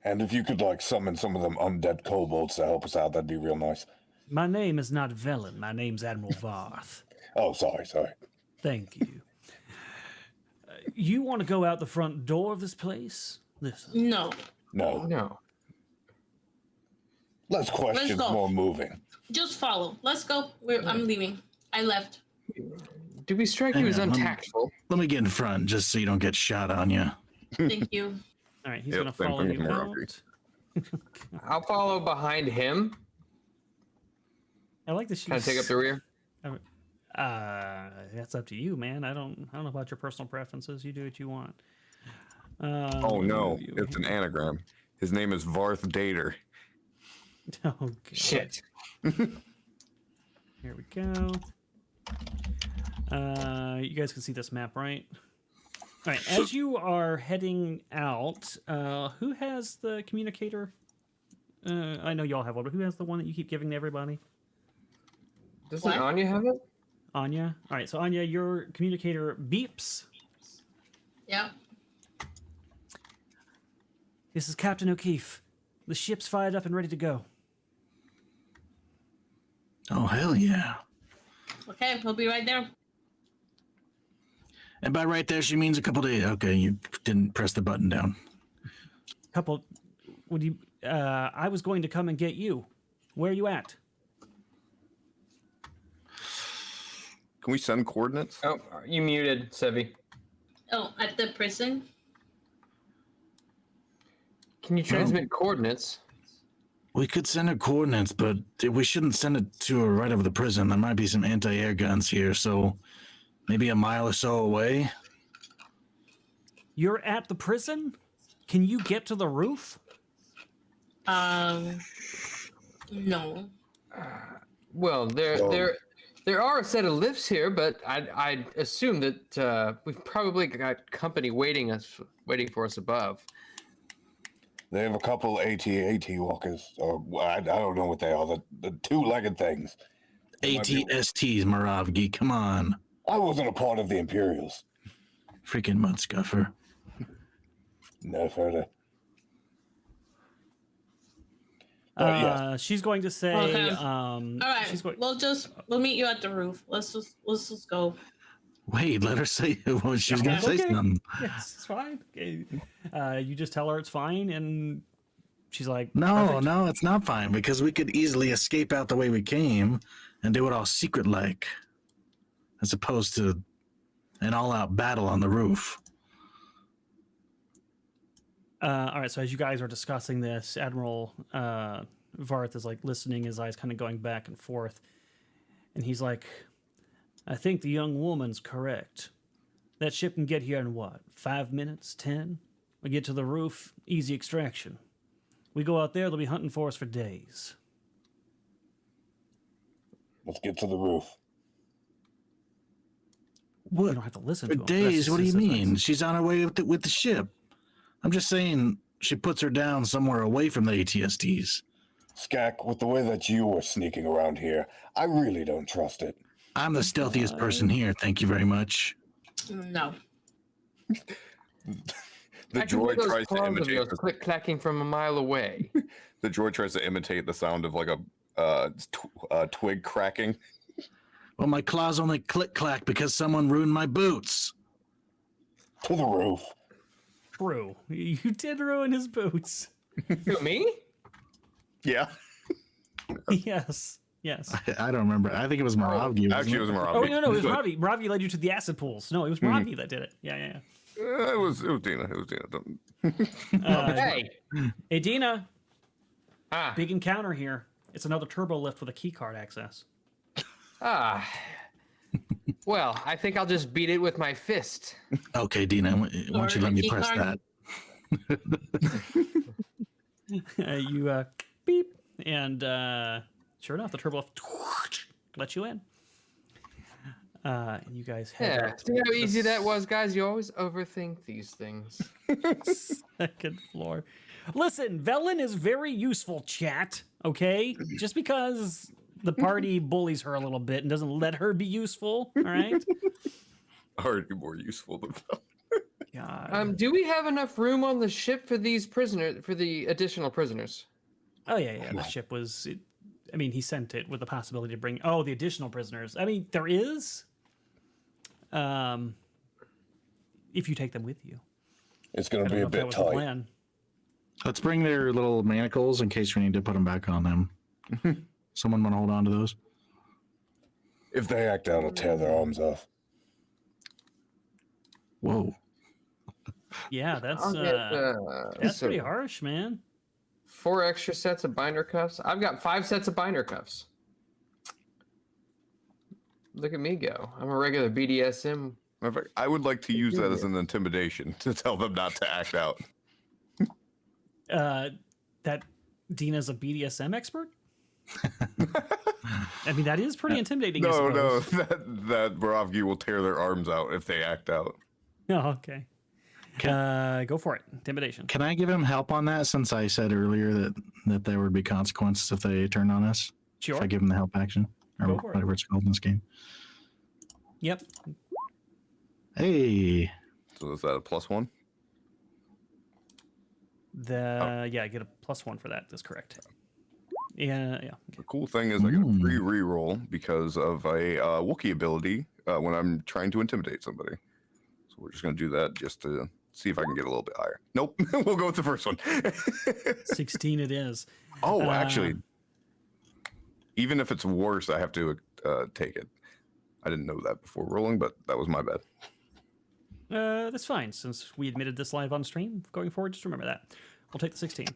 And if you could, like, summon some of them undead kobolds to help us out, that'd be real nice. My name is not Velen. My name's Admiral Varth. Oh, sorry. Thank you. You want to go out the front door of this place? Listen. No. No. Less questions, go. more moving. Just follow. Let's go. I'm leaving. I left. Do we strike you Hang as on, untactful? Let me get in front just so you don't get shot on you. Thank you. All right, he's Yep, going to same follow thing you here, out. Audrey. I'll follow behind him. I like that she's... Kind of take up the rear. That's up to you, man. I don't know about your personal preferences. You do what you want. Oh no, it's an anagram. His name is Varth Dater. Oh, God. Shit. Here we go. You guys can see this map, right? All right. As you are heading out, who has the communicator? I know y'all have one, but who has the one that you keep giving to everybody? Doesn't What? Anya have it? Anya. All right. So Anya, your communicator beeps. Yeah. This is Captain O'Keefe. The ship's fired up and ready to go. Oh, hell yeah. Okay, we'll be right there. And by right there, she means a couple days. Okay, you didn't press the button down. Would you? I was going to come and get you. Where are you at? Can we send coordinates? Oh, you muted, Sevvy. Oh, at the prison? Can you transmit coordinates? We could send her coordinates, but we shouldn't send it to her right over the prison. There might be some anti-air guns here, so maybe a mile or so away. You're at the prison? Can you get to the roof? No. Well, there are a set of lifts here, but I'd assume that we've probably got company waiting for us above. They have a couple AT walkers, or I don't know what they are, the two-legged things. ATSTs, Maravgi, come on. I wasn't a part of the Imperials. Freaking mud scuffer. No further. She's going to say. Okay. All All right. We'll meet you at the roof. Let's just go. Wait, let her say what she's going to say something. Yes, it's fine. Okay. You just tell her it's fine, and she's like, No, "Perfect." no, it's not fine, because we could easily escape out the way we came and do it all secret-like, as opposed to an all-out battle on the roof. All right, so as you guys are discussing this, Admiral Varth is like listening, his eyes kind of going back and forth. And he's like, I think the young woman's correct. That ship can get here in what, 5 minutes, 10? We get to the roof, easy extraction. We go out there, they'll be hunting for us for days. Let's get to the roof. You What? don't have to listen For to him. days? What do you That's- mean? She's on her way with the ship. I'm just saying she puts her down somewhere away from the ATSTs. Skak, with the way that you were sneaking around here, I really don't trust it. I'm the stealthiest person here, thank you very much. No. The I can hear droid those tries to claws of imitate. yours click clacking from a mile away. The droid tries to imitate the sound of like a twig cracking. Well, my claws only click-clack because someone ruined my boots. To the roof. True. You did ruin his boots. Who, me? Yeah, Yes. Yes. I don't remember. I think it was Maravgi. actually, it was Maravi. Oh, no, it was But, Ravi. Ravi led you to the acid pools. No, it was Ravi that did it. Yeah. it was Dina. It was Dina. Hey. Hey, Dina, Ah. big encounter here. It's another turbo lift with a key card access. Ah. Well, I think I'll just beat it with my fist. Okay, Dina, why don't you let me press that? You beep, and sure enough, the turbo lift let you in. And you guys head Yeah. up See how to the easy that was, guys? You always overthink these things. second floor. Listen, Velen is very useful, chat. Okay, just because the party bullies her a little bit and doesn't let her be useful. All right. Already more useful than that. God. Do we have enough room on the ship for these prisoners, for the additional prisoners? Oh yeah. The ship was. I mean, he sent it with the possibility to bring. Oh, the additional prisoners. I mean, there is. If you take them with you. It's going I to don't be know a if that bit was the tight. plan. Let's bring their little manacles in case we need to put them back on them. Someone want to hold on to those? If they act out, I'll tear their arms off. Whoa. Yeah, that's I'll get, that's so pretty harsh, man. 4 extra sets of binder cuffs. I've got 5 sets of binder cuffs. Look at me go. I'm a regular BDSM. Matter of fact, I would like to use that as an intimidation to tell them not to act out. That Dina's a BDSM expert. I mean, that is pretty intimidating. I No, suppose. that Borovgi will tear their arms out if they act out. Oh, okay. Go for it. Intimidation. Can I give him help on that since I said earlier that there would be consequences if they turned on us? Sure. If I give him the help action or Go for it. whatever it's called in this game. Yep. Hey. So is that a +1? Yeah, get a +1 for that. That's correct. Yeah. The cool thing is I get a free reroll because of a Wookiee ability when I'm trying to intimidate somebody. So we're just going to do that just to see if I can get a little bit higher. Nope. We'll go with the first one. 16 it is. Oh, actually, even if it's worse, I have to take it. I didn't know that before rolling, but that was my bad. That's fine. Since we admitted this live on stream, going forward, just remember that. We'll take the 16.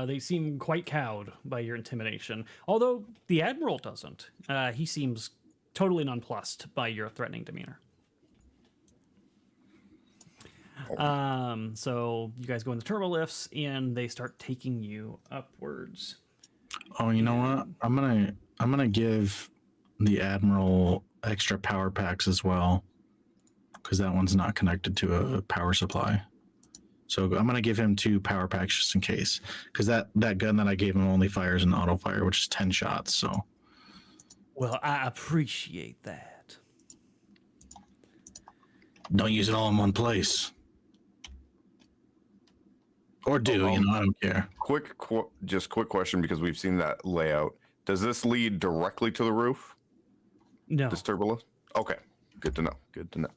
They seem quite cowed by your intimidation, although the Admiral doesn't. He seems totally nonplussed by your threatening demeanor. So you guys go in the turbo lifts, and they start taking you upwards. Oh, you know what? I'm gonna give the Admiral extra power packs as well, because that one's not connected to a power supply. So I'm gonna give him 2 power packs just in case, because that gun that I gave him only fires an auto fire, which is 10 shots. So, Well, I appreciate that. don't use it all in one place, or do I don't care. Quick question, because we've seen that layout. Does this lead directly to the roof? No. This turbo lift? Okay. Good to know. Good to know.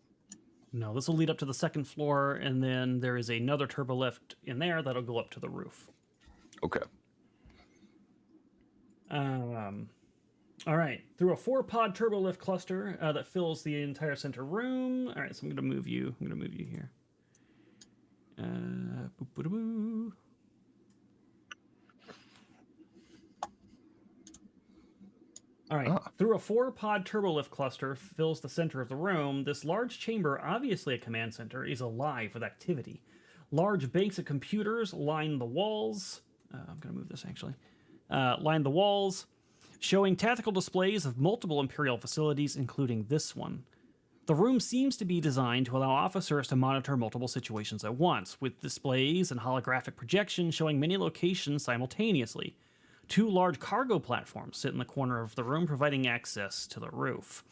No, this will lead up to the second floor, and then there is another turbo lift in there that'll go up to the roof. Okay. All right. Through a 4-pod turbo lift cluster that fills the entire center room. All right, so I'm going to move you. I'm going to move you here. Boop-boop-a-boo. All right. Through a 4-pod turbolift cluster fills the center of the room. This large chamber, obviously a command center, is alive with activity. Large banks of computers line the walls. I'm going to move this, actually. Line the walls, showing tactical displays of multiple Imperial facilities, including this one. The room seems to be designed to allow officers to monitor multiple situations at once, with displays and holographic projections showing many locations simultaneously. 2 large cargo platforms sit in the corner of the room, providing access to the roof.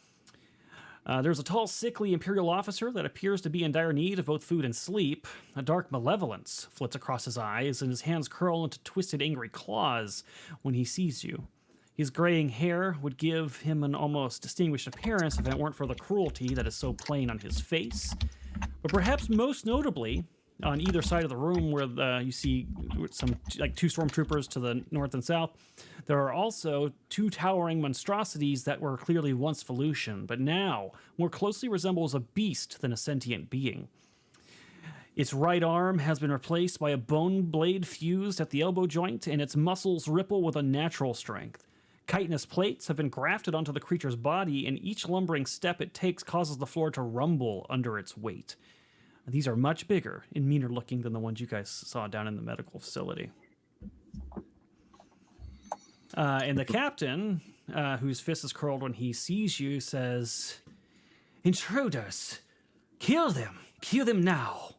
There's a tall, sickly Imperial officer that appears to be in dire need of both food and sleep. A dark malevolence flits across his eyes, and his hands curl into twisted, angry claws when he sees you. His graying hair would give him an almost distinguished appearance if it weren't for the cruelty that is so plain on his face. But perhaps most notably, on either side of the room where you see some 2 stormtroopers to the north and south, there are also 2 towering monstrosities that were clearly once Felucian, but now more closely resembles a beast than a sentient being. Its right arm has been replaced by a bone blade fused at the elbow joint, and its muscles ripple with unnatural strength. Chitinous plates have been grafted onto the creature's body, and each lumbering step it takes causes the floor to rumble under its weight. These are much bigger and meaner looking than the ones you guys saw down in the medical facility. And the captain, whose fist is curled when he sees you, says, "Intruders! Kill them! Kill them now!"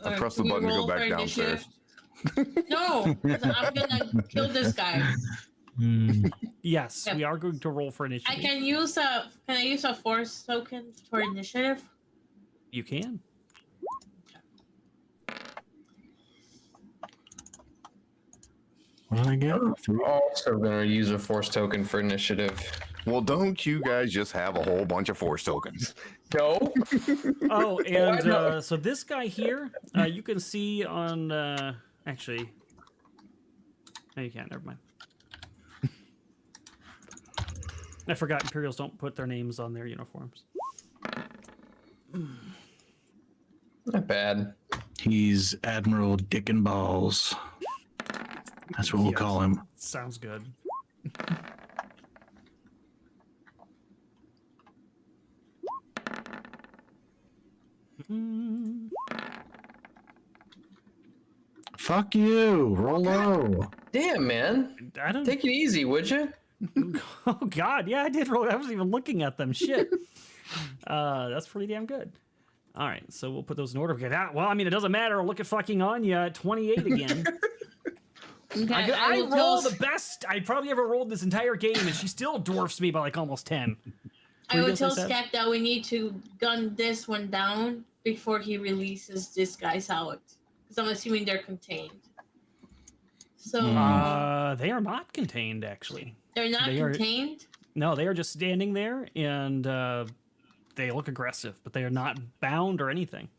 I press the button to go back downstairs. No, I'm gonna kill this guy. Yes, Yep. we are going to roll for initiative. Can I use a force token for initiative? You can. What did I get? I'm also going to use a force token for initiative. Well, don't you guys just have a whole bunch of force tokens? No. Oh, and so this guy here, you can see on... actually... No, you can't. Never mind. I forgot Imperials don't put their names on their uniforms. Not bad. He's Admiral Dick and Balls. That's what we'll Yes. call him. Sounds good. Fuck you. Roll low. Damn, man. I don't... Take it easy, would you? Oh God, yeah, I did roll. I wasn't even looking at them. Shit. That's pretty damn good. All right, so we'll put those in order. Okay, well, I mean, it doesn't matter. Look at fucking Anya at 28 again. Okay, I will roll tell- the best I probably ever rolled this entire game, and she still dwarfs me by like almost 10. I will tell Seth? Scat that we need to gun this one down before he releases these guys out. Because I'm assuming they're contained. So They are not contained, actually. they're not they are- contained? No, they are just standing there, and they look aggressive, but they are not bound or anything.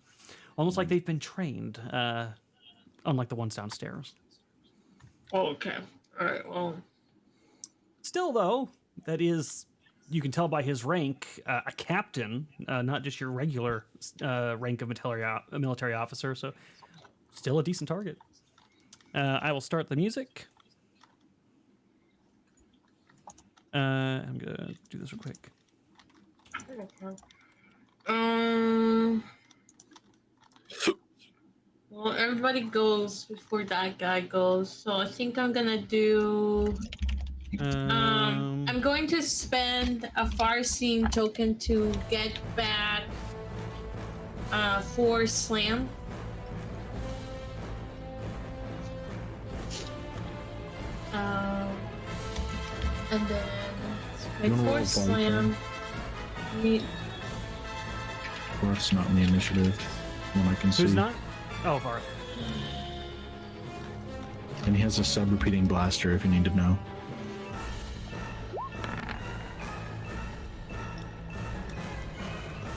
Almost like they've been trained, unlike the ones downstairs. Oh, okay. Alright, well. Still, though, that is, you can tell by his rank, a captain, not just your regular rank of military officer, so still a decent target. I will start the music. I'm going to do this real quick. Well, everybody goes before that guy goes, so I think I'm gonna do. I'm going to spend a Farseeing token to get back 4 slam. And then You my wanna roll 4 a slam. Barth's not in the initiative. One I can see. Who's not? Oh, Varth. And he has a sub-repeating blaster if you need to know.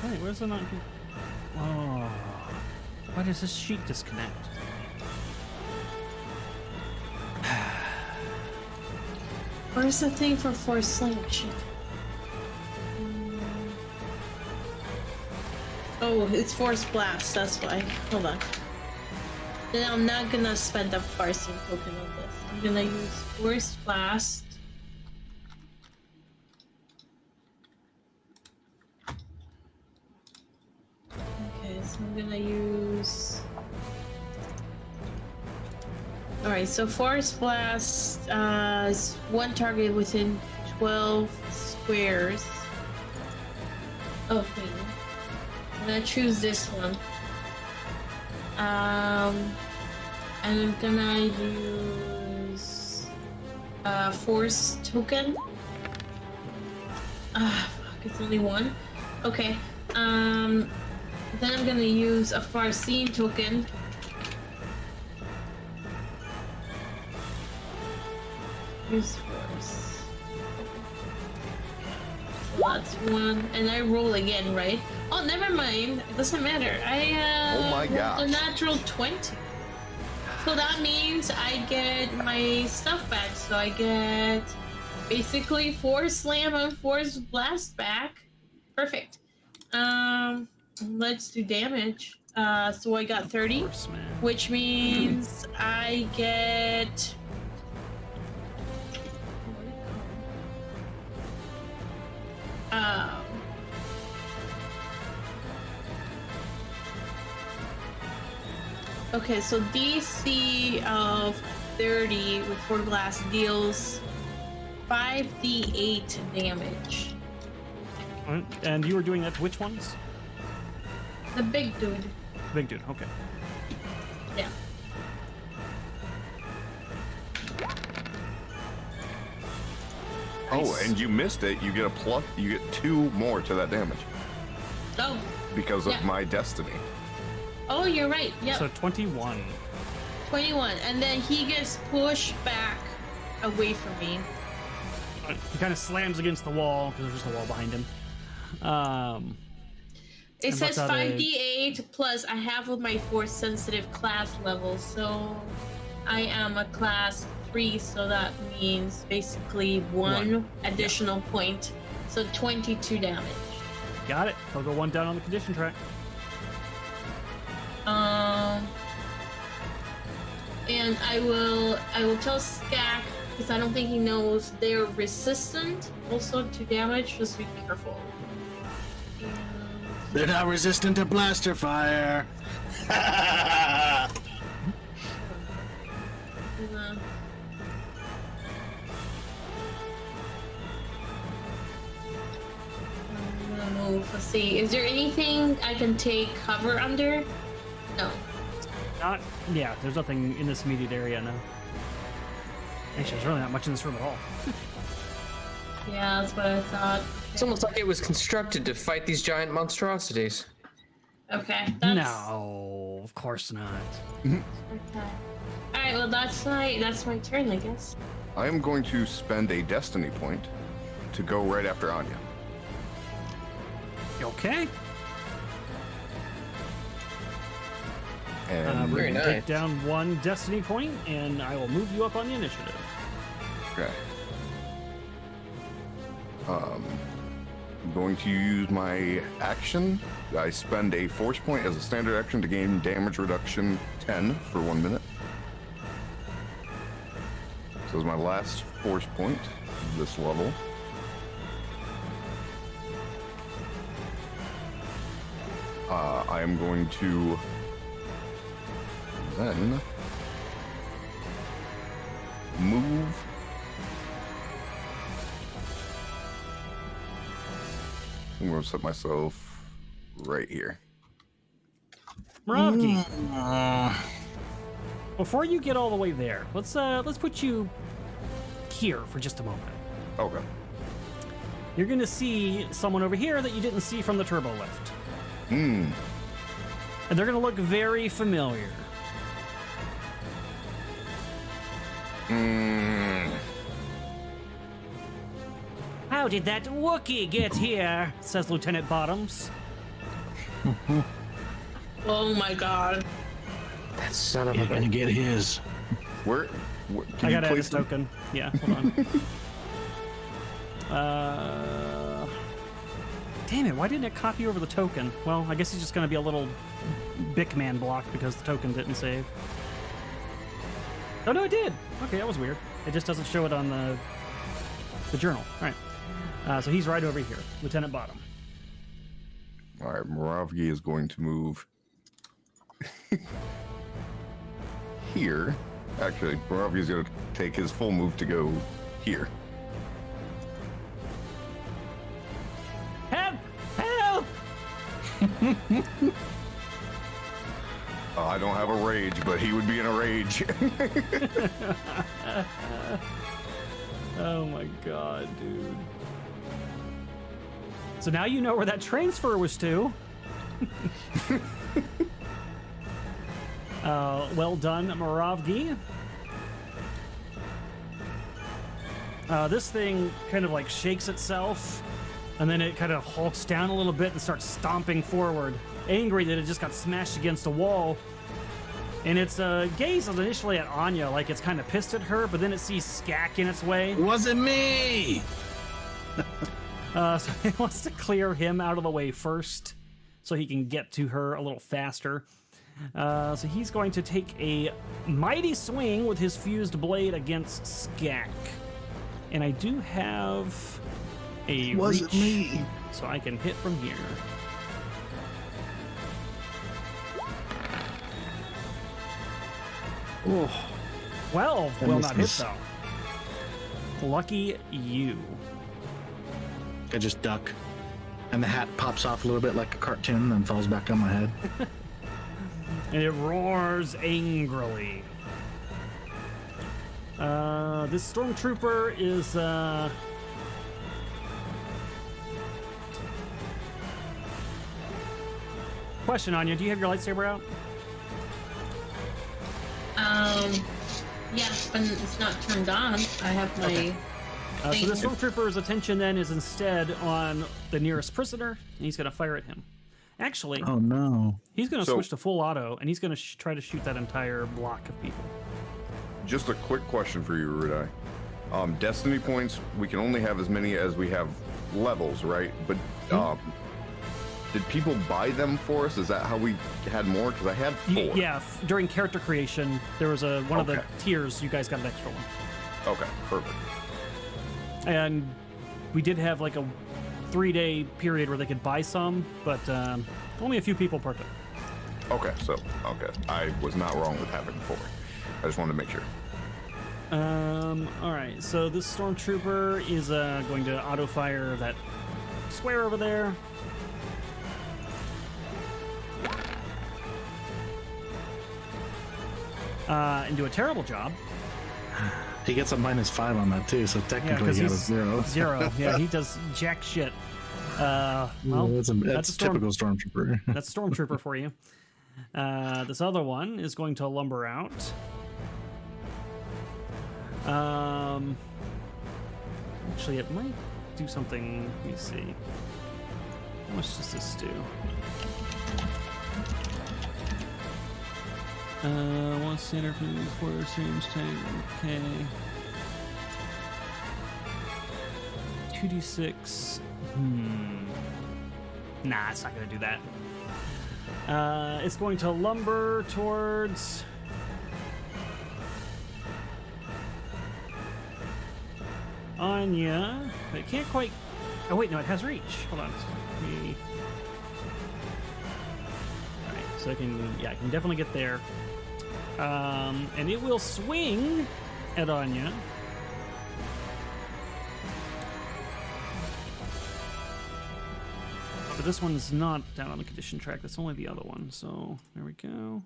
Hey, where's the not? Oh, why does this sheet disconnect? Where's the thing for 4 slam? Shit. Oh, it's Force Blast, that's why. Hold on. Then I'm not gonna spend a Farseeing token on this. I'm gonna use Force Blast. Okay, so I'm gonna use. Alright, so Force Blast is one target within 12 squares of me. I'm gonna choose this one. And I'm gonna use Force token. Fuck, it's only one. Okay. Then I'm gonna use a Farseeing token. Use Force. So that's one, and I roll again, right? Oh, never mind. It doesn't matter. I Oh my rolled gosh. a natural 20. So that means I get my stuff back. So I get basically 4 slam and 4 blast back. Perfect. Let's do damage. So I got 30, Force, man. which means I get. Okay, so DC of 30 with 4 blast deals 5d8 damage. Alright, and you were doing that to which ones? The big dude. Big dude. Okay. Yeah. Oh, and you missed it. You get a plus. You get 2 more to that damage Oh. because of Yeah. my destiny. Oh, you're right. Yep. So 21. 21, and then he gets pushed back away from me. He kind of slams against the wall because there's just a wall behind him. It And says what's that, 5d8 plus I have with my force sensitive class level, so I am a class 3, so that means basically one additional point, so 22 damage. Got it. He'll go 1 down on the condition track. And I will tell Skak, because I don't think he knows, they're resistant also to damage. Just be careful. They're not resistant to blaster fire. Let's see. Is there anything I can take cover under? No. Yeah, there's nothing in this immediate area, no. Actually, there's really not much in this room at all. Yeah, that's what I thought. It's almost like it was constructed to fight these giant monstrosities. Okay. No, of course not. Okay. All right. Well, that's my turn, I guess. I am going to spend a destiny point to go right after Anya. You okay? And We're Very gonna nice. take down 1 destiny point, and I will move you up on the initiative. okay. I'm going to use my action. I spend a force point as a standard action to gain damage reduction 10 for 1 minute. So it's my last force point this level. I am going to then move. I'm going to set myself right here. Ravgi, before you get all the way there, let's put you here for just a moment. Okay. You're gonna see someone over here that you didn't see from the turbo lift. And they're gonna look very familiar. How did that Wookiee get here? Says Lieutenant Bottoms. Oh my god. That son of a You're gonna get his. Where can I you gotta add a place them? token. Yeah, hold on. Damn it, why didn't it copy over the token? Well, I guess it's just gonna be a little Bic Man block because the token didn't save. Oh no, it did! Okay, that was weird. It just doesn't show it on the journal. Alright. So he's right over here, Lieutenant Bottom. All right, Moravgi is going to move here. Actually, Moravgi is going to take his full move to go here. Help! Help! I don't have a rage, but he would be in a rage. Oh my god, dude. So now you know where that transfer was to. Well done, Moravgi. This thing kind of like shakes itself, and then it kind of hulks down a little bit and starts stomping forward, angry that it just got smashed against a wall. And its gaze is initially at Anya, like it's kind of pissed at her, but then it sees Skak in its way. Wasn't me. So it wants to clear him out of the way first so he can get to her a little faster. So he's going to take a mighty swing with his fused blade against Skak. And I do have a Wasn't reach, me. so I can hit from here. Oh, 12 That will not hit misses. though. Lucky you. I just duck, and the hat pops off a little bit like a cartoon, then falls back on my head. And it roars angrily. This stormtrooper is Question, Anya, do you have your lightsaber out? Yes, but it's not turned on. I have my. Okay. So the thing. stormtrooper's attention then is instead on the nearest prisoner, and he's going to fire at him. Actually, Oh no. he's going to So- switch to full auto, and he's going to try to shoot that entire block of people. Just a quick question for you, Erudi. Destiny points, we can only have as many as we have levels, right? But did people buy them for us? Is that how we had more? Because I had 4. Yeah, during character creation, there was one of the Okay. tiers, you guys got an extra one. Okay, perfect. And we did have like a 3-day period where they could buy some, but only a few people per time. Okay, I was not wrong with having 4. I just wanted to make sure. All right, so this stormtrooper is going to auto fire that square over there. and do a terrible job. He gets a -5 on that too, so technically 'cause he got a he's 0. 0. Yeah, he does jack shit. Well, that's typical stormtrooper. That's a stormtrooper for you. This other one is going to lumber out. Actually, it might do something. Let me see. How much does this do? One standard for streams tank. Okay. 2d6. Nah, it's not going to do that. It's going to lumber towards. Anya, but it can't quite. Oh wait, no, it has reach. Hold on. Alright, so I can definitely get there. And it will swing at Anya. But this one's not down on the condition track. That's only the other one. So there we go.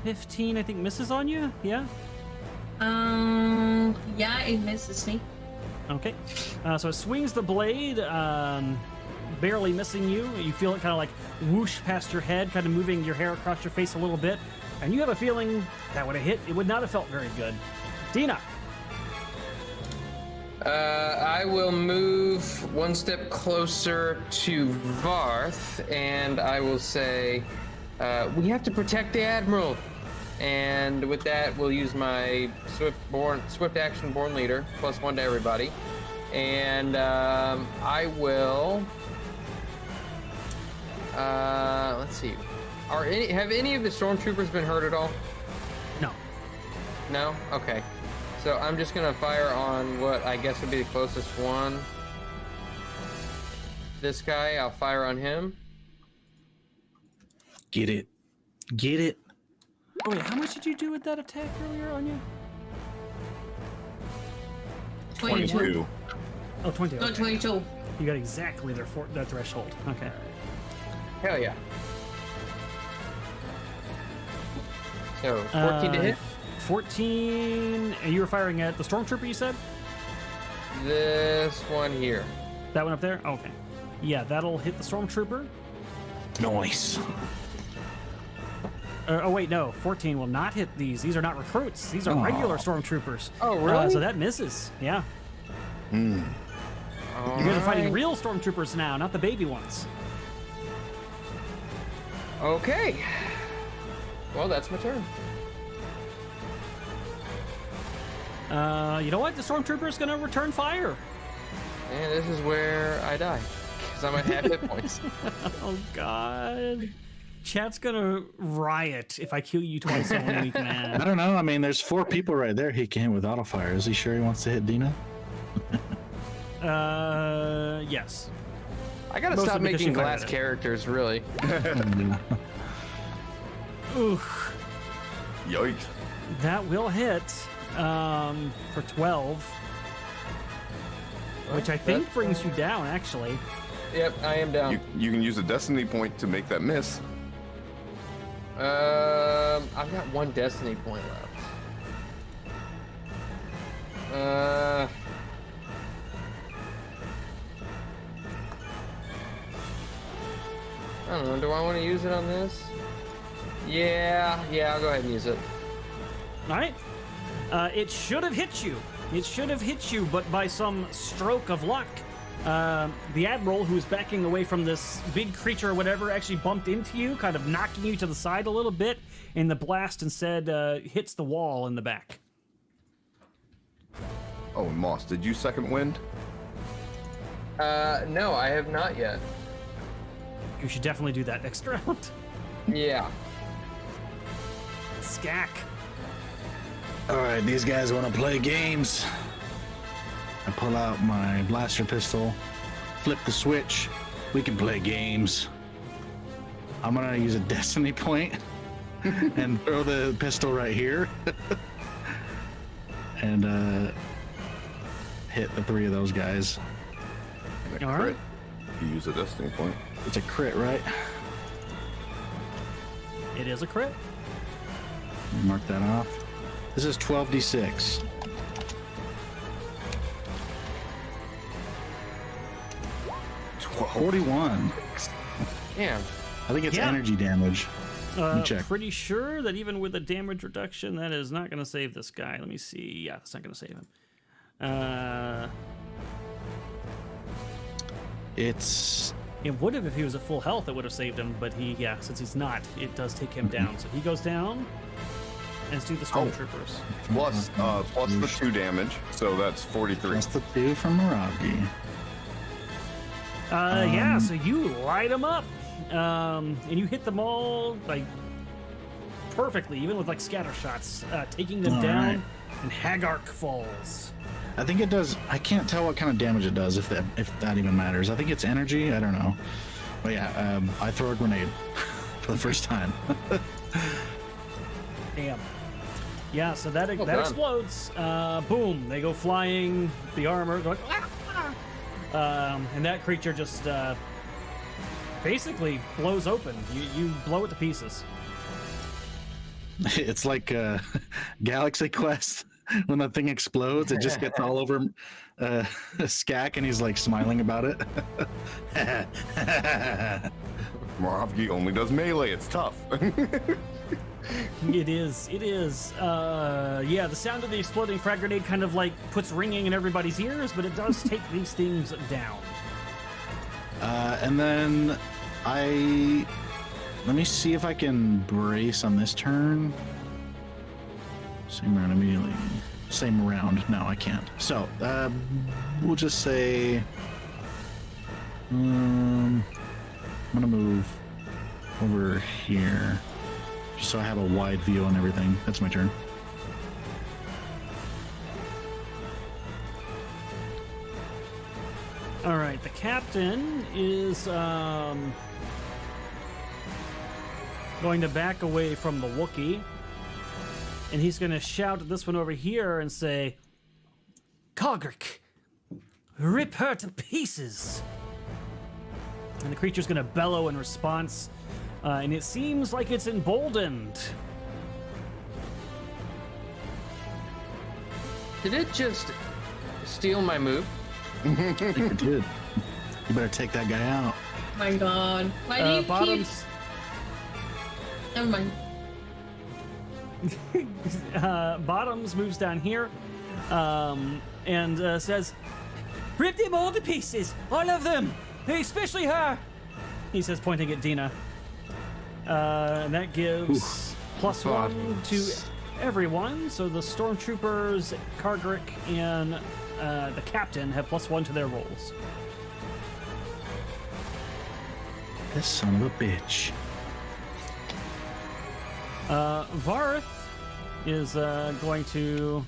15, I think, misses on you. Yeah. Yeah, it misses me. Okay. So it swings the blade, barely missing you. You feel it kind of like whoosh past your head, kind of moving your hair across your face a little bit, and you have a feeling that would have hit. It would not have felt very good. Dina. I will move one step closer to Varth, and I will say, we have to protect the Admiral. And with that, we'll use my swift action born leader, +1 to everybody. And I will, let's see. Have any of the stormtroopers been hurt at all? No. No? Okay. So I'm just gonna fire on what I guess would be the closest one. This guy, I'll fire on him. Get it. Get it. Oh wait, how much did you do with that attack earlier, Anya? 22. Oh, 20. No, Okay. 22. You got exactly their threshold. Okay. Hell yeah. So 14 to hit. 14. And you were firing at the stormtrooper, you said? This one here. That one up there? Okay. Yeah, that'll hit the stormtrooper. Nice. Oh wait, no. 14 will not hit these. These are not recruits. These are regular stormtroopers. Oh, really? So that misses. Yeah. You guys are fighting real stormtroopers now, not the baby ones. Okay. Well, that's my turn. You know what? The stormtrooper is going to return fire. And this is where I die. Because I'm at half hit points. Oh, God. Chat's going to riot if I kill you twice in 1 week, man. I don't know. I mean, there's 4 people right there he can hit with auto fire. Is he sure he wants to hit Dina? Yes. I gotta Mostly stop because making she fired glass it. characters, really. Oof. Yikes. That will hit for 12, which I think brings you down, actually. Yep, I am down. You can use a destiny point to make that miss. I've got 1 destiny point left. I don't know, do I want to use it on this? Yeah, I'll go ahead and use it. All right. It should have hit you. It should have hit you, but by some stroke of luck, the Admiral, who's backing away from this big creature or whatever, actually bumped into you, kind of knocking you to the side a little bit, and the blast instead hits the wall in the back. Oh, Moss, did you second wind? No, I have not yet. You should definitely do that next round. Yeah. Skack. All right, these guys want to play games. I pull out my blaster pistol, flip the switch. We can play games. I'm gonna use a destiny point and throw the pistol right here, and hit the 3 of those guys. And a All crit. right. You use a destiny point. It's a crit, right? It is a crit. Mark that off. This is 12d6. Twelve. 41. Damn. I think it's Yeah. energy damage. Let me check. Pretty sure that even with a damage reduction, that is not going to save this guy. Let me see. Yeah, that's not going to save him. It's It would have if he was at full health. It would have saved him, but since he's not, it does take him down. So he goes down. And let's do the stormtroopers. Plus the 2 damage, so that's 43. plus the 2 from Miragi. Yeah, so you light them up, and you hit them all like perfectly, even with like scatter shots, taking them All down. right. And Hagark falls. I think it does. I can't tell what kind of damage it does, if that even matters. I think it's energy. I don't know. But yeah, I throw a grenade for the first time. Damn. Yeah, so that Well done. explodes. Boom! They go flying. The armor going. And that creature just basically blows open. You blow it to pieces. It's like Galaxy Quest. When the thing explodes, it just gets all over Skak, and he's like smiling about it. Moravgi only does melee. It's tough. It is. Yeah, the sound of the exploding frag grenade kind of like puts ringing in everybody's ears, but it does take these things down. And then let me see if I can brace on this turn. Same round immediately. Same round. No, I can't. So, we'll just say... I'm gonna move over here. Just so I have a wide view on everything. That's my turn. All right, the captain is going to back away from the Wookiee. And he's going to shout at this one over here and say, Kogrik, rip her to pieces. And the creature's going to bellow in response. And it seems like it's emboldened. Did it just steal my move? I think it did. You better take that guy out. Oh my god. Why do you Bottoms, keep... Never mind. Bottoms moves down here and says, rip them all to pieces, all of them, especially her, he says, pointing at Dina. And that gives +1 to everyone, so the stormtroopers, Kargrik, and the captain have +1 to their rolls. This son of a bitch. Varth is going to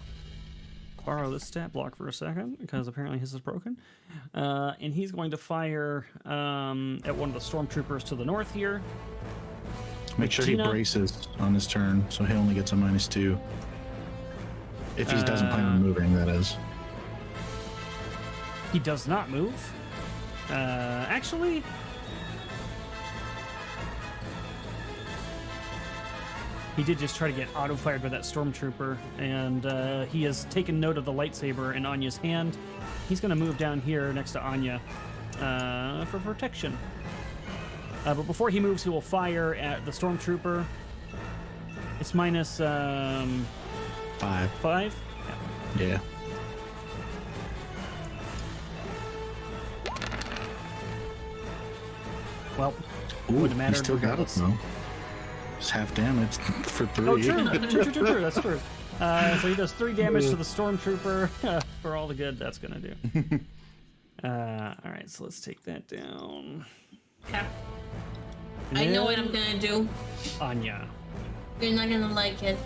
borrow this stat block for a second because apparently his is broken. And he's going to fire at one of the stormtroopers to the north here. Make sure Gina? he braces on his turn, so he only gets a -2. If he doesn't plan on moving, that is. He does not move. Actually, he did just try to get auto-fired by that stormtrooper, and he has taken note of the lightsaber in Anya's hand. He's going to move down here next to Anya for protection. But before he moves, he will fire at the stormtrooper. It's minus 5. 5. Yeah. Well, Ooh, wouldn't he matter still got it regardless. though. It's half damage for 3. Oh, true. That's true. So he does 3 damage to the stormtrooper for all the good that's gonna do. All right, so let's take that down. Okay. And I know what then I'm gonna do. Anya. You're not gonna like it.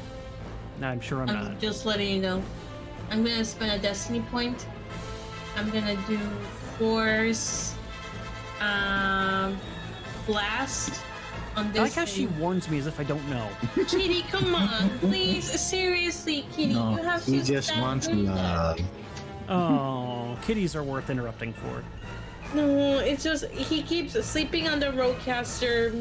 I'm sure I'm I'm not. just letting you know. I'm gonna spend a destiny point. I'm gonna do Force Blast on this. I like how she thing. warns me as if I don't know. Kitty, come on, please, seriously, Kitty, No, you have he to just stop wants doing that. love. Oh, kitties are worth interrupting for. No, it's just he keeps sleeping on the roadcaster,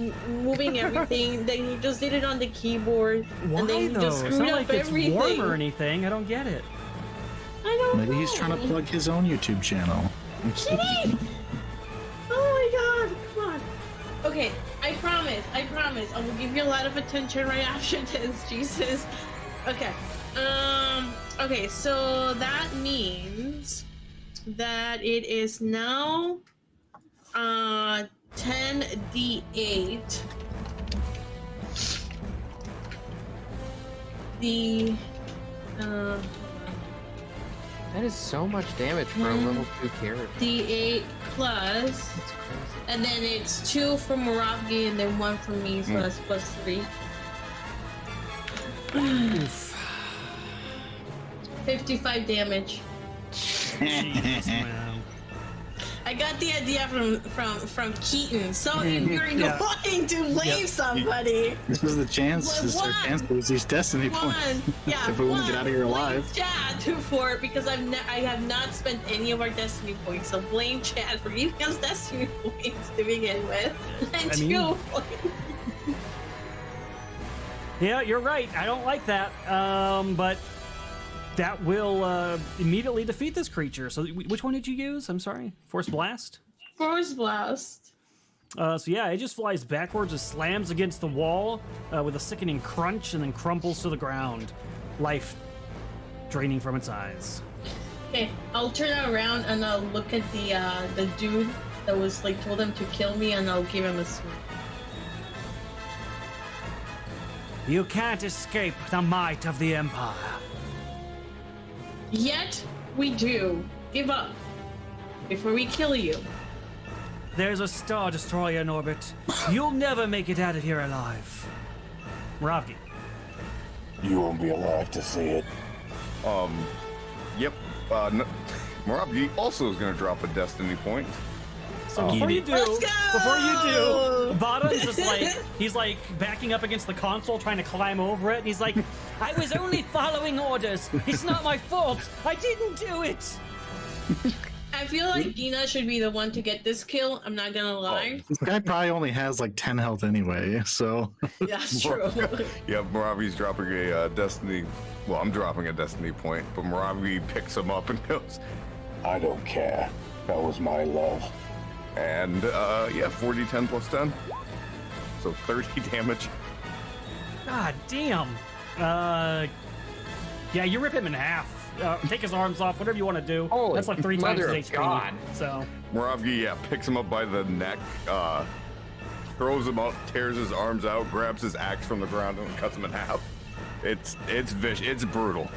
moving everything. Then he just did it on the keyboard, Why and then he though? just It's screwed not up like it's everything. warm or anything. I don't get it. I don't Maybe know. he's trying to plug his own YouTube channel. Kitty! Oh my god, come on. Okay, I promise. I will give you a lot of attention right after this, Jesus. Okay. Okay, so that means that it is now 10d8. The That is so much damage for a level 2 character. d8 plus, That's crazy. and then it's 2 from Moravgi and then 1 from me, so that's plus 3. Oof. 55 damage. Jeez, man. I got the idea from Keaton. So if you're Yeah. going to blame somebody, This is the chance. This is our chance to lose these destiny points. If we want to get out of here alive. Blame Chad for it because I have not spent any of our destiny points. So blame Chad for giving us destiny points to begin with. And I mean- 2 points. Yeah, you're right. I don't like that. But that will immediately defeat this creature. So which one did you use? I'm sorry. Force Blast? Force Blast. So yeah, it just flies backwards and slams against the wall with a sickening crunch and then crumples to the ground. Life draining from its eyes. Okay, I'll turn around and I'll look at the dude that was like told him to kill me, and I'll give him a swing. You can't escape the might of the Empire. Yet we do. Give up before we kill you. There's a Star Destroyer in orbit. You'll never make it out of here alive. Moravgi. You won't be alive to see it. Yep. No, Moravgi also is going to drop a destiny point. So before you do, Let's go! Bottom's just like, he's like backing up against the console trying to climb over it, and he's like, I was only following orders. It's not my fault. I didn't do it. I feel like Dina should be the one to get this kill. I'm not gonna lie. This guy probably only has like 10 health anyway, so. That's true. Yep, Moravgi's dropping a destiny. Well, I'm dropping a destiny point, but Moravgi picks him up and goes, I don't care. That was my love. and yeah, 40, 10 plus 10. So 30 damage. God damn. Yeah, you rip him in half. Take his arms off, whatever you want to do. Holy That's like 3 times mother his of HP. God. So, Moravgi, yeah, picks him up by the neck, throws him up, tears his arms out, grabs his axe from the ground, and cuts him in half. It's vicious. It's brutal.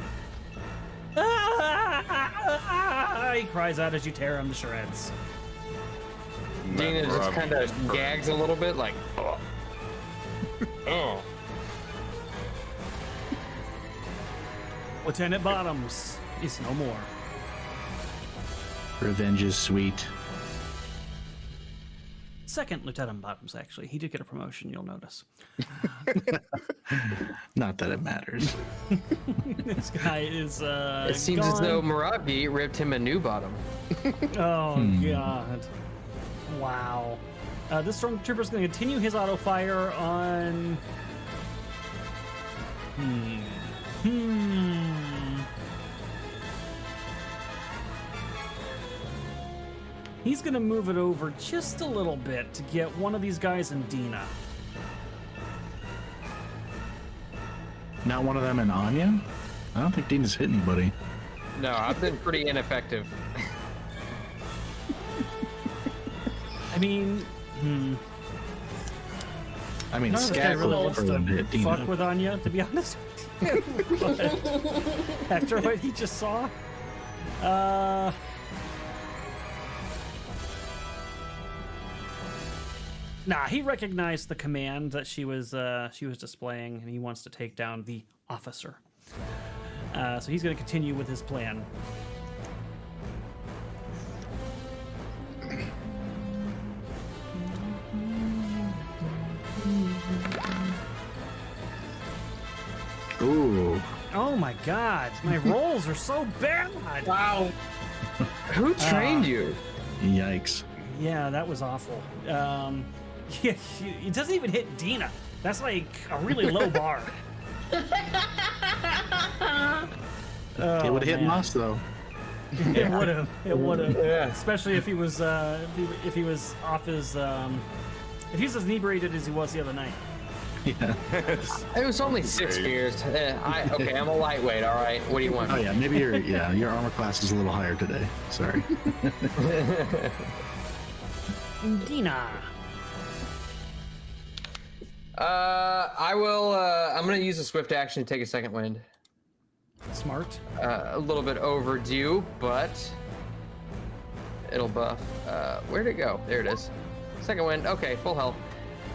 he cries out as you tear him to shreds. And Dina then just Moravgi kind of just burns. gags a little bit, like, oh. Oh. Lieutenant Bottoms is no more. Revenge is sweet. Second Lieutenant Bottoms, actually. He did get a promotion, you'll notice. Not that it matters. This guy is, It seems as though Moravgi ripped him a new bottom. Oh, God. Wow. This Stormtrooper is going to continue his auto fire on... He's going to move it over just a little bit to get one of these guys in Dina. Not one of them in Anya? I don't think Dina's hit anybody. No, I've been pretty ineffective. I mean, I mean, none of this guy Scat really will wants never to hit Dina. fuck with Anya, to be honest with you. But after what he just saw. Nah, he recognized the command that she was displaying, and he wants to take down the officer. So he's going to continue with his plan. Ooh. Oh my God, my rolls are so bad. Wow. Who trained you? Yikes. Yeah, that was awful. Yeah, it doesn't even hit Dina. That's like a really low bar. It would have hit man. Moss though. It would have. It would have. Yeah. Especially if he was if he was off his if he's as inebriated as he was the other night. Yeah. It was only 6 beers. Okay, I'm a lightweight. All right. What do you want? Oh yeah, maybe your armor class is a little higher today. Sorry. Dina. I will. I'm gonna use a swift action to take a second wind. Smart. A little bit overdue, but it'll buff. Where'd it go? There it is. Second wind. Okay, full health.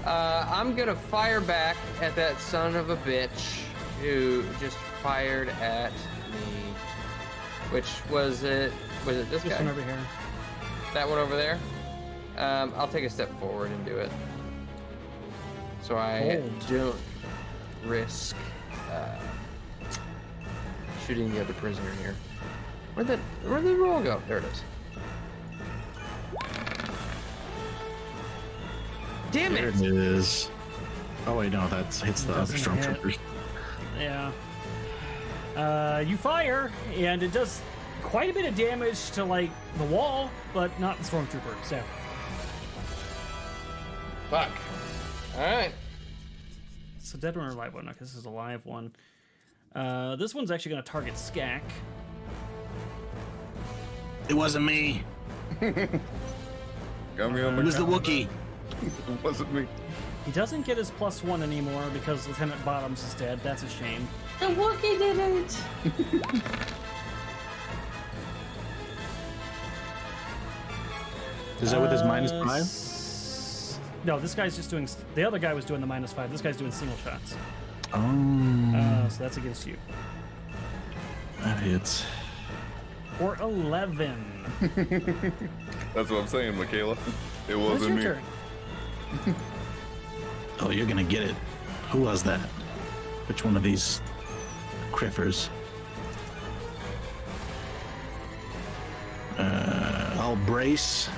I'm gonna fire back at that son of a bitch who just fired at me. Which was it? Was it this This guy? one over here. That one over there? I'll take a step forward and do it. So I Hold. don't risk shooting the other prisoner here. Where'd the roll go? There it is. Damn There it! it is. Oh wait, no, that hits the other Doesn't hit. stormtroopers. Yeah. You fire, and it does quite a bit of damage to like the wall, but not the stormtrooper. So Fuck. Alright. it's a dead one or live one. Okay, this is a live one. This one's actually going to target Skak. It wasn't me. Got me on It my was the couch. Wookiee. It wasn't me. He doesn't get his +1 anymore because Lieutenant Bottoms is dead. That's a shame. The Wookiee did it. Is that with his -5? No, this guy's just doing. The other guy was doing the -5. This guy's doing single shots. Oh, So that's against you. that hits. Or 11. That's what I'm saying, Michaela. It What's wasn't your me. turn? Oh, you're gonna get it. Who was that? Which one of these criffers? I'll brace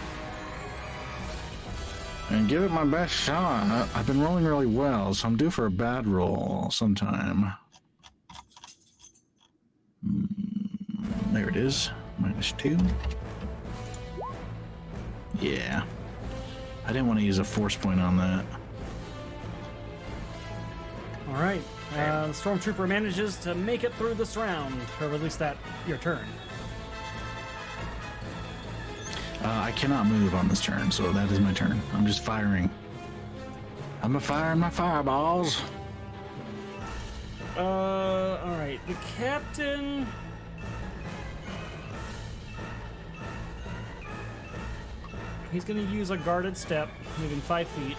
and give it my best shot. I've been rolling really well, so I'm due for a bad roll sometime. There it is. -2. Yeah. I didn't want to use a force point on that. All right. The stormtrooper manages to make it through this round, or at least that your turn. I cannot move on this turn, so that is my turn. I'm just firing. I'm firing my fireballs. All right. The captain. He's going to use a guarded step, moving 5 feet.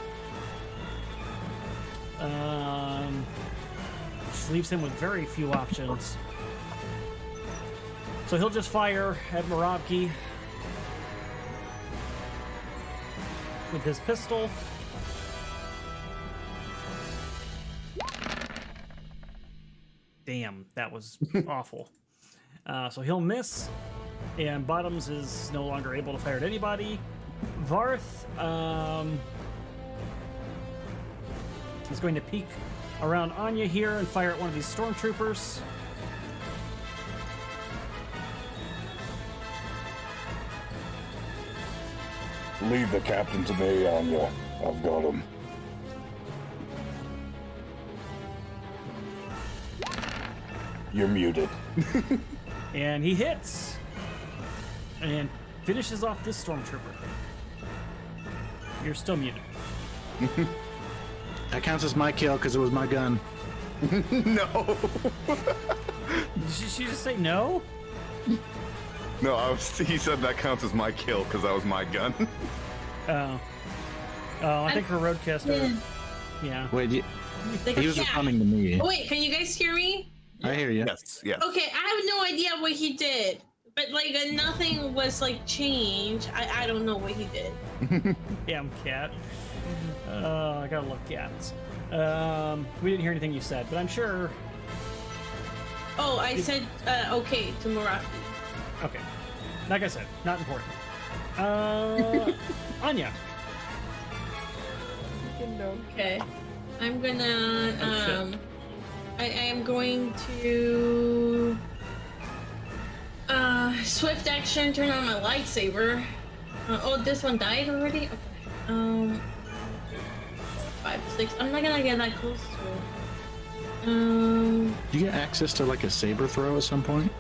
Which leaves him with very few options. So he'll just fire at Moravki with his pistol. Damn, that was awful. So he'll miss, and Bottoms is no longer able to fire at anybody. Varth is going to peek around Anya here and fire at one of these stormtroopers. Leave the captain to me, Anya. I've got him. You're muted. And he hits and finishes off this stormtrooper. You're still muted. That counts as my kill because it was my gun. No. Did she just say no? No, he said that counts as my kill because that was my gun. Oh. Oh, I think her roadcaster. Yeah. Wait, Like he a was cat. responding to me. Oh, wait, can you guys hear me? I hear you. Yes, yes. Okay, I have no idea what he did. But like nothing was like changed. I don't know what he did. Damn cat. I gotta look cats. We didn't hear anything you said, but I'm sure. Oh, I said okay to Morathi. Okay. Like I said, not important. Anya. Okay. I'm gonna Oh, I am going to swift action, turn on my lightsaber. Oh, this one died already? Okay. 5, 6. I'm not gonna get that close to it. Do you get access to like a saber throw at some point?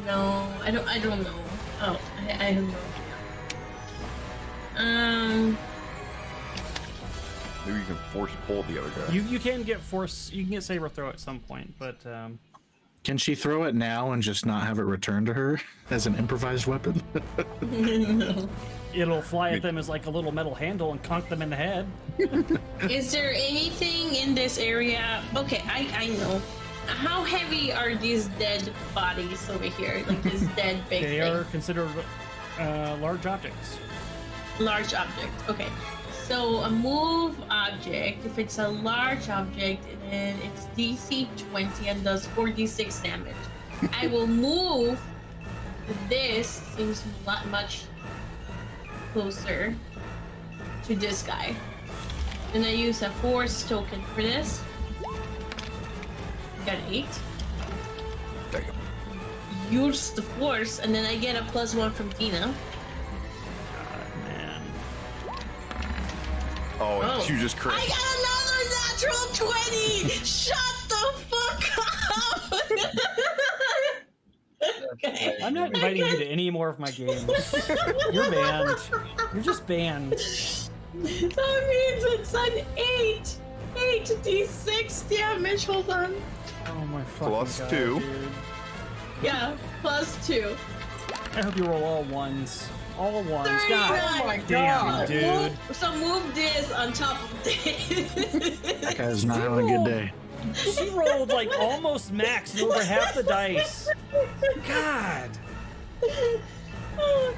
No, I don't know. Oh, I don't know. Maybe you can force pull the other guy. You can get saber throw at some point, but Can she throw it now and just not have it returned to her as an improvised weapon? No. it'll fly at them as like a little metal handle and conk them in the head. Is there anything in this area? Okay, I know. How heavy are these dead bodies over here? Like this dead big They thing? are considered large objects. Large object. Okay. So a move object, if it's a large object, then it's DC 20 and does 4d6 damage. I will move this, seems much closer to this guy. And I use a force token for this. Got 8. There you go. Use the force, and then I get a +1 from Tina. Man. Oh, Oh. you just crit. I got another natural 20! Shut the fuck up! Okay. I'm not inviting you to any more of my games. You're banned. You're just banned. That means it's an 8d6 damage. Hold on. Oh my fucking Plus God, 2. dude. Yeah, +2. I hope you roll all ones. All ones. 39. God. Oh my Damn, dude. So move this on top of this. That guy's not having a good day. She rolled like almost max and over half the dice. God. Oh,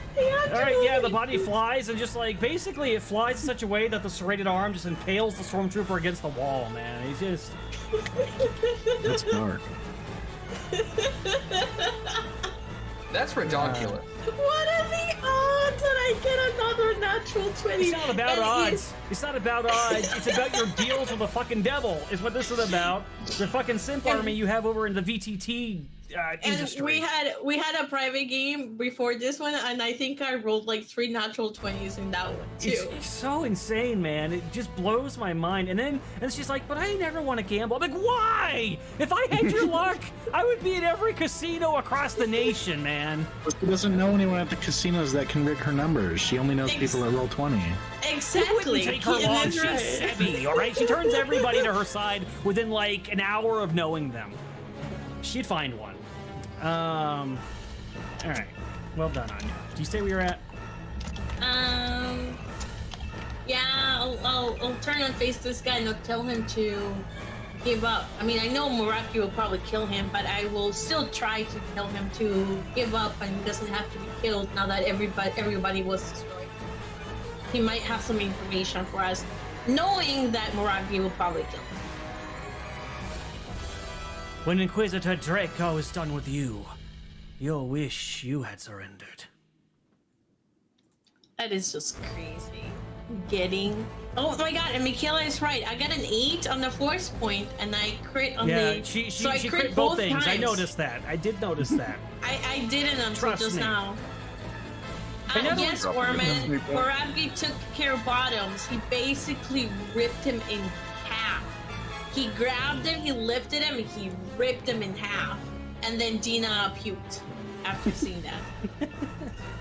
All right, yeah, the body flies and just like basically it flies in such a way that the serrated arm just impales the stormtrooper against the wall, man. He's just That's dark. That's ridiculous. What are the odds that I get another natural 20? It's not about And odds. It's not about odds. It's about your deals with the fucking devil. Is what this is about. The fucking simp army you have over in the VTT industry. And we had a private game before this one, and I think I rolled like 3 natural 20s in that one too. It's so insane, man. It just blows my mind. And she's like, but I never want to gamble. I'm like, why? If I had your luck, I would be in every casino across the nation, man. She doesn't know anyone at the casinos that can rig her numbers. She only knows people at roll 20. Exactly. It wouldn't take her long. She's Sevvy, all right? She turns everybody to her side within like an hour of knowing them. She'd find one. All right. Well done, Anya. Do you stay where you're at? Yeah, I'll turn and face this guy and I'll tell him to give up. I mean, I know Muraki will probably kill him, but I will still try to tell him to give up and he doesn't have to be killed now that everybody was destroyed. He might have some information for us, knowing that Muraki will probably kill him. When Inquisitor Draco is done with you, you'll wish you had surrendered. That is just crazy. Oh my god, and Michaela is right. I got an 8 on the force point and I crit on the... she so I crit both things. times. I noticed that. I did notice that. I didn't until Trust just me. now. I never- Yes, Orman. Muraki took care of bottoms. He basically ripped him in half. He grabbed him, he lifted him, and he ripped him in half. And then Dina puked after seeing that.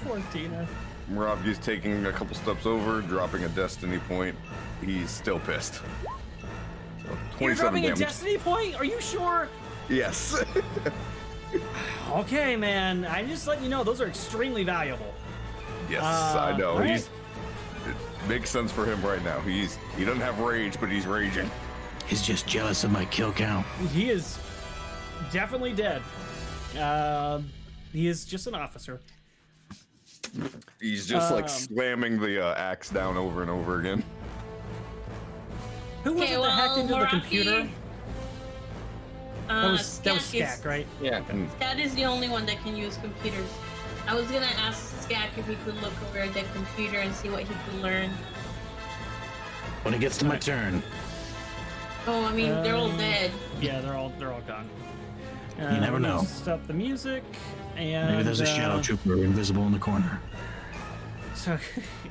Poor Tina. Muravgi's taking a couple steps over, dropping a destiny point. He's still pissed. So, You're 27 dropping a damage. destiny point? Are you sure? Yes. Okay, man. I'm just letting you know those are extremely valuable. Yes, I know. all right. It makes sense for him right now. He doesn't have rage, but he's raging. He's just jealous of my kill count. He is definitely dead. He is just an officer. He's just like slamming the axe down over and over again. Who was Okay, it that hacked well, into the Muraki, computer? That was Skak Skak, right? Yeah. That is the only one that can use computers. I was gonna ask Skak if he could look over at the computer and see what he could learn. When it gets to my turn, Oh, I mean, they're all dead. Yeah, they're all gone. You never know. Stop the music, and maybe there's a shadow trooper invisible in the corner. So,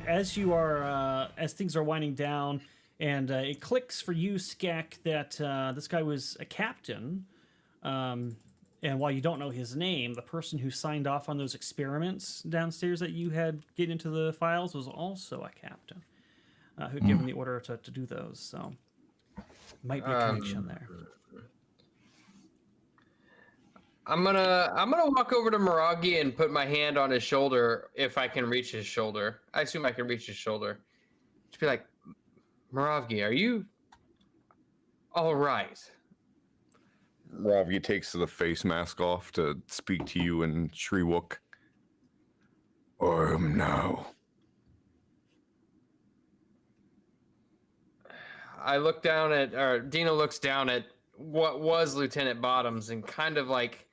as things are winding down, and it clicks for you, Skak, that this guy was a captain. And while you don't know his name, the person who signed off on those experiments downstairs that you had get into the files was also a captain who'd given the order to do those. So, might be a connection there. I'm gonna walk over to Miragi and put my hand on his shoulder if I can reach his shoulder. I assume I can reach his shoulder. Just be like, Miragi, are you all right? Ravgi takes the face mask off to speak to you in Shriwook. I am now. I look down at, or Dina looks down at what was Lieutenant Bottoms and kind of like,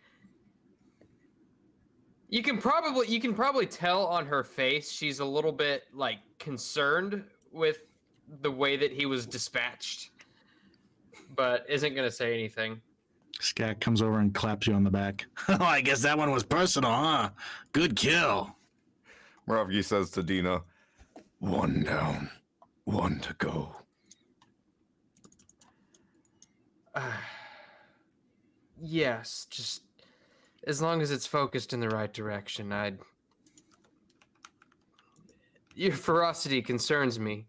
you can probably tell on her face she's a little bit like concerned with the way that he was dispatched, but isn't gonna say anything. Skak comes over and claps you on the back. Oh, I guess that one was personal, huh? Good kill. Ravgi says to Dina, 1 down, 1 to go. Yes, just as long as it's focused in the right direction. Your ferocity concerns me,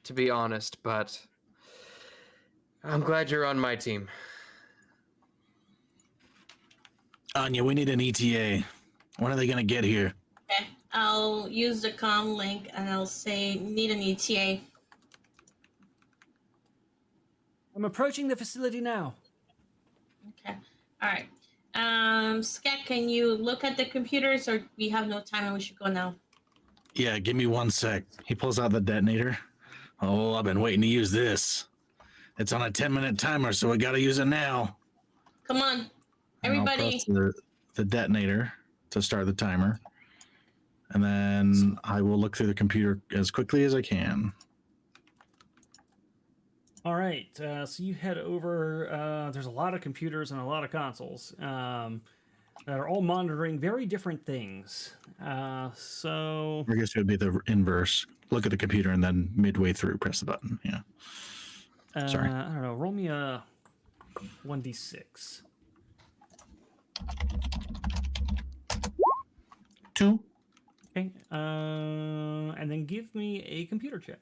to be honest, but I'm glad you're on my team. Anya, we need an ETA. When are they gonna get here? Okay, I'll use the comm link and I'll say need an ETA. I'm approaching the facility now. Okay, all right. Skak, can you look at the computers, or we have no time and we should go now? Yeah, give me 1 sec. He pulls out the detonator. Oh, I've been waiting to use this. It's on a 10-minute timer, so we gotta use it now. Come on, And I'll everybody. press the detonator to start the timer. And then I will look through the computer as quickly as I can. All right, so you head over. There's a lot of computers and a lot of consoles that are all monitoring very different things. So I guess it would be the inverse. Look at the computer and then midway through, press the button. Yeah. Sorry. I don't know. Roll me a 1d6. 2. Okay, and then give me a computer check.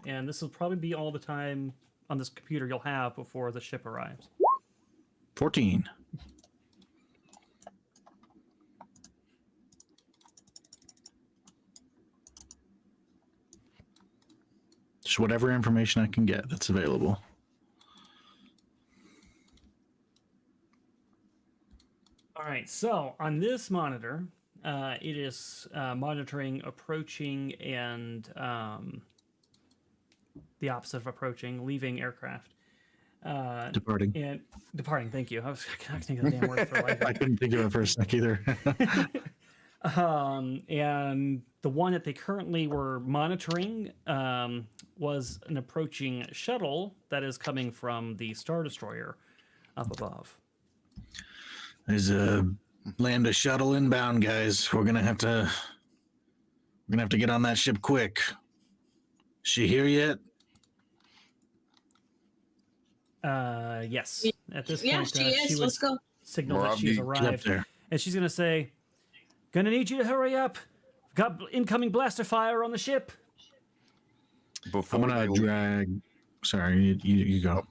And this will probably be all the time on this computer you'll have before the ship arrives. 14. Just whatever information I can get that's available. All right, so on this monitor, it is monitoring approaching and the opposite of approaching, leaving aircraft. Departing. And departing, thank you. I cannot think of the damn word for life. I couldn't think of it for a sec either. And the one that they currently were monitoring was an approaching shuttle that is coming from the Star Destroyer up above. There's a land a shuttle inbound, guys. We're gonna have to get on that ship quick. She here yet? Yes. At this Yeah, point, she is. she Let's would go. signal that she's Moravi, She's up arrived. there. And she's going to say, "Gonna need you to hurry up. Got incoming blaster fire on the ship." Before I'm gonna they drag. Sorry, you go.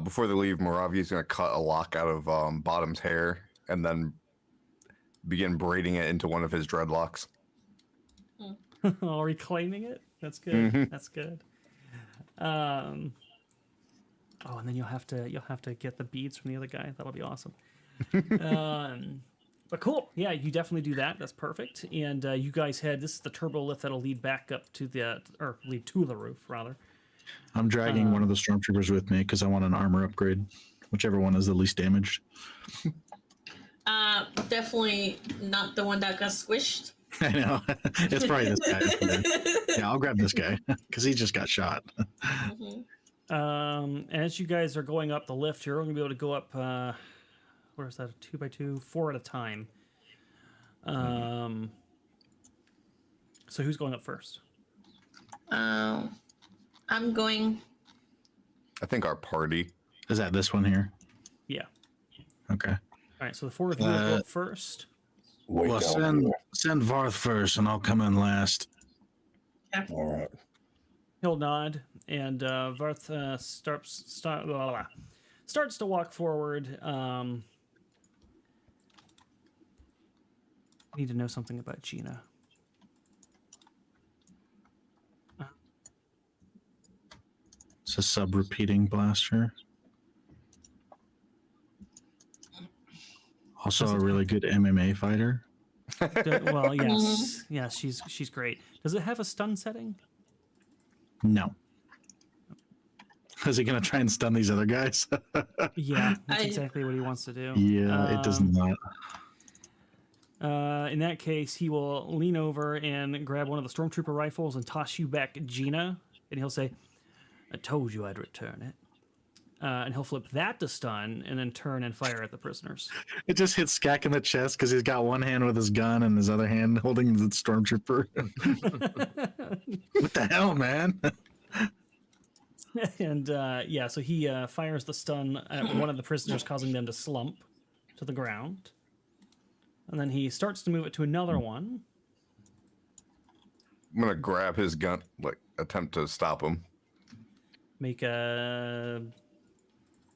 before they leave, Moravi's going to cut a lock out of Bottom's hair and then begin braiding it into one of his dreadlocks. Oh, reclaiming it. That's good. That's good. Oh, and then you'll have to get the beads from the other guy. That'll be awesome. But cool. Yeah, you definitely do that. That's perfect. And you guys head. This is the turbo lift that'll lead back up to lead to the roof rather. I'm dragging one of the stormtroopers with me because I want an armor upgrade, whichever one is the least damaged. Definitely not the one that got squished. I know. It's probably this guy. Yeah, I'll grab this guy because he just got shot. As you guys are going up the lift, you're only going to be able to go up, where is that, 2x2, 4 at a time. So who's going up first? I'm going. I think our party. Is that this one here? Yeah. Okay. All right, so the 4 of you will go up first. Wait Well, down send Varth first, and I'll come in last. here. All right. He'll nod, and Varth starts to walk forward. Need to know something about Gina. It's a sub-repeating blaster. Also a really good MMA fighter. Well, yes, she's great. Does it have a stun setting? No. Is he gonna try and stun these other guys? Yeah, that's exactly what he wants to do. Yeah, it does not. In that case, he will lean over and grab one of the stormtrooper rifles and toss you back Gina, and he'll say, "I told you I'd return it." And he'll flip that to stun, and then turn and fire at the prisoners. It just hits Skak in the chest because he's got one hand with his gun and his other hand holding the stormtrooper. What the hell, man? And so he fires the stun at one of the prisoners, causing them to slump to the ground. And then he starts to move it to another one. I'm gonna grab his gun, like attempt to stop him. Make a,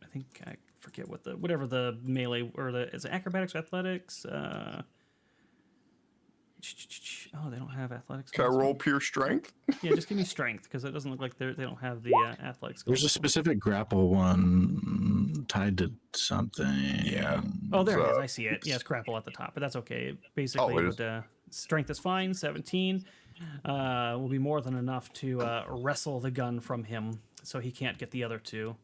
I think I forget whatever the melee or is it acrobatics, athletics? Oh, they don't have athletics. Can I roll pure strength? Yeah, just give me strength because it doesn't look like they don't have the athletics. There's a specific grapple one tied to something. Yeah. Oh, there it is. I see it. Yeah, it's grapple at the top, but that's okay. Basically, it is. Strength is fine. 17 will be more than enough to wrestle the gun from him, so he can't get the other two.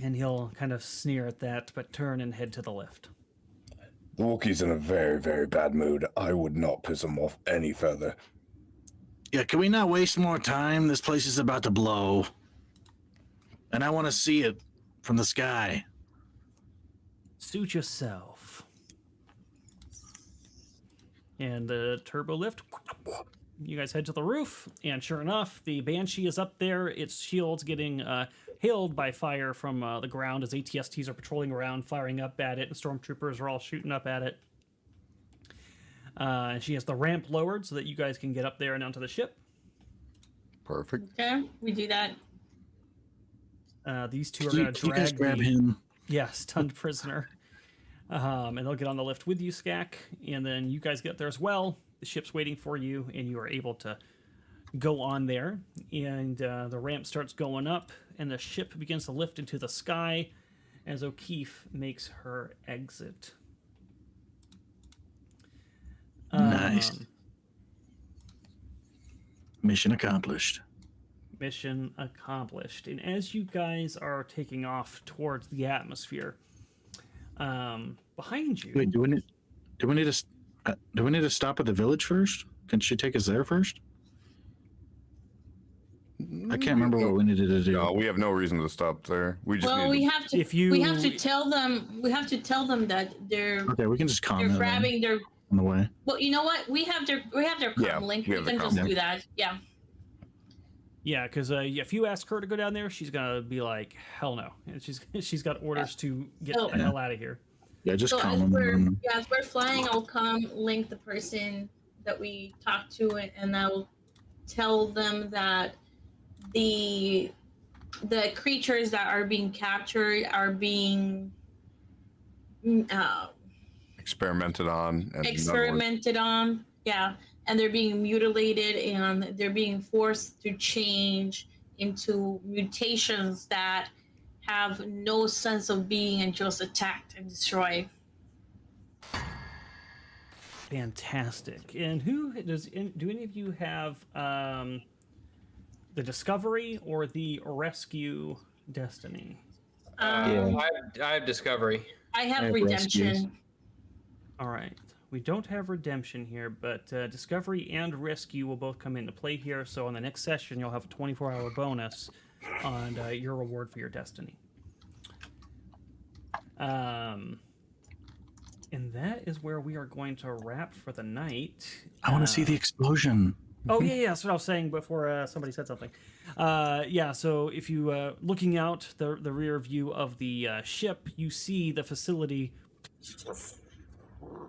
And he'll kind of sneer at that, but turn and head to the lift. The Wookiee's in a very, very bad mood. I would not piss him off any further. Yeah, can we not waste more time? This place is about to blow. And I want to see it from the sky. Suit yourself. And the turbo lift. You guys head to the roof, and sure enough, the Banshee is up there. Its shield's getting hailed by fire from the ground as ATSTs are patrolling around, firing up at it, and stormtroopers are all shooting up at it. She has the ramp lowered so that you guys can get up there and onto the ship. Perfect. Okay, we do that. These two are Can going to you guys drag grab him? Yeah, stunned prisoner. And they'll get on the lift with you, Skak, and then you guys get up there as well. The ship's waiting for you, and you are able to go on there. And the ramp starts going up, and the ship begins to lift into the sky as O'Keefe makes her exit. Nice. Mission accomplished. Mission accomplished. And as you guys are taking off towards the atmosphere, behind you... Wait, do we need to stop at the village first? Can she take us there first? I can't remember what we needed to do. No, we have no reason to stop there. We just Well, need we to... have to. If you- We have to tell them. We have to tell them that they're. Okay, we can just They're comment grabbing their. on the way. Well, you know what? We have their. Yeah, comm link. we We have the can comm just link. do that. Yeah. Yeah, because if you ask her to go down there, she's gonna be like, "Hell no!" And she's got orders to get Oh. the hell out of here. Yeah, just So as comment. we're flying, I'll link the person that we talked to, and I'll tell them that the creatures that are being captured are being experimented on. And experimented on. Yeah, and they're being mutilated, and they're being forced to change into mutations that have no sense of being and just attack and destroy. Fantastic. And do any of you have the Discovery or the Rescue Destiny? I have Discovery. I have have redemption. rescues. All right. We don't have redemption here, but discovery and rescue will both come into play here. So on the next session, you'll have a 24-hour bonus on your reward for your destiny. And that is where we are going to wrap for the night. I want to see the explosion. Oh yeah, that's what I was saying before somebody said something. Yeah, so if you looking out the rear view of the ship, you see the facility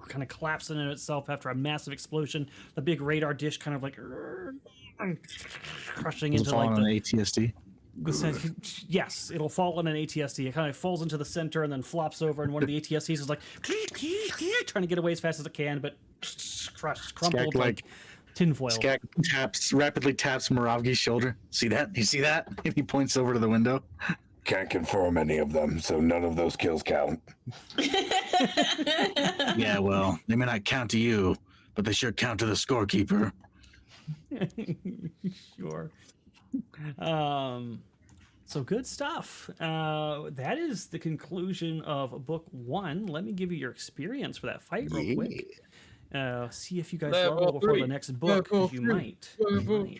kind of collapsing in itself after a massive explosion. The big radar dish kind of like crushing into like an the ATSD. yes, it'll fall in an ATSD. It kind of falls into the center and then flops over, and one of the ATSDs is like trying to get away as fast as it can, but crumpled like tinfoil. Skag rapidly taps Moravgi's shoulder. See that? You see that? And he points over to the window. Can't confirm any of them, so none of those kills count. Yeah, well, they may not count to you, but they sure count to the scorekeeper. Sure. So good stuff. That is the conclusion of book 1. Let me give you your experience for that fight real quick. See if you guys level before the next book. 'Cause you might.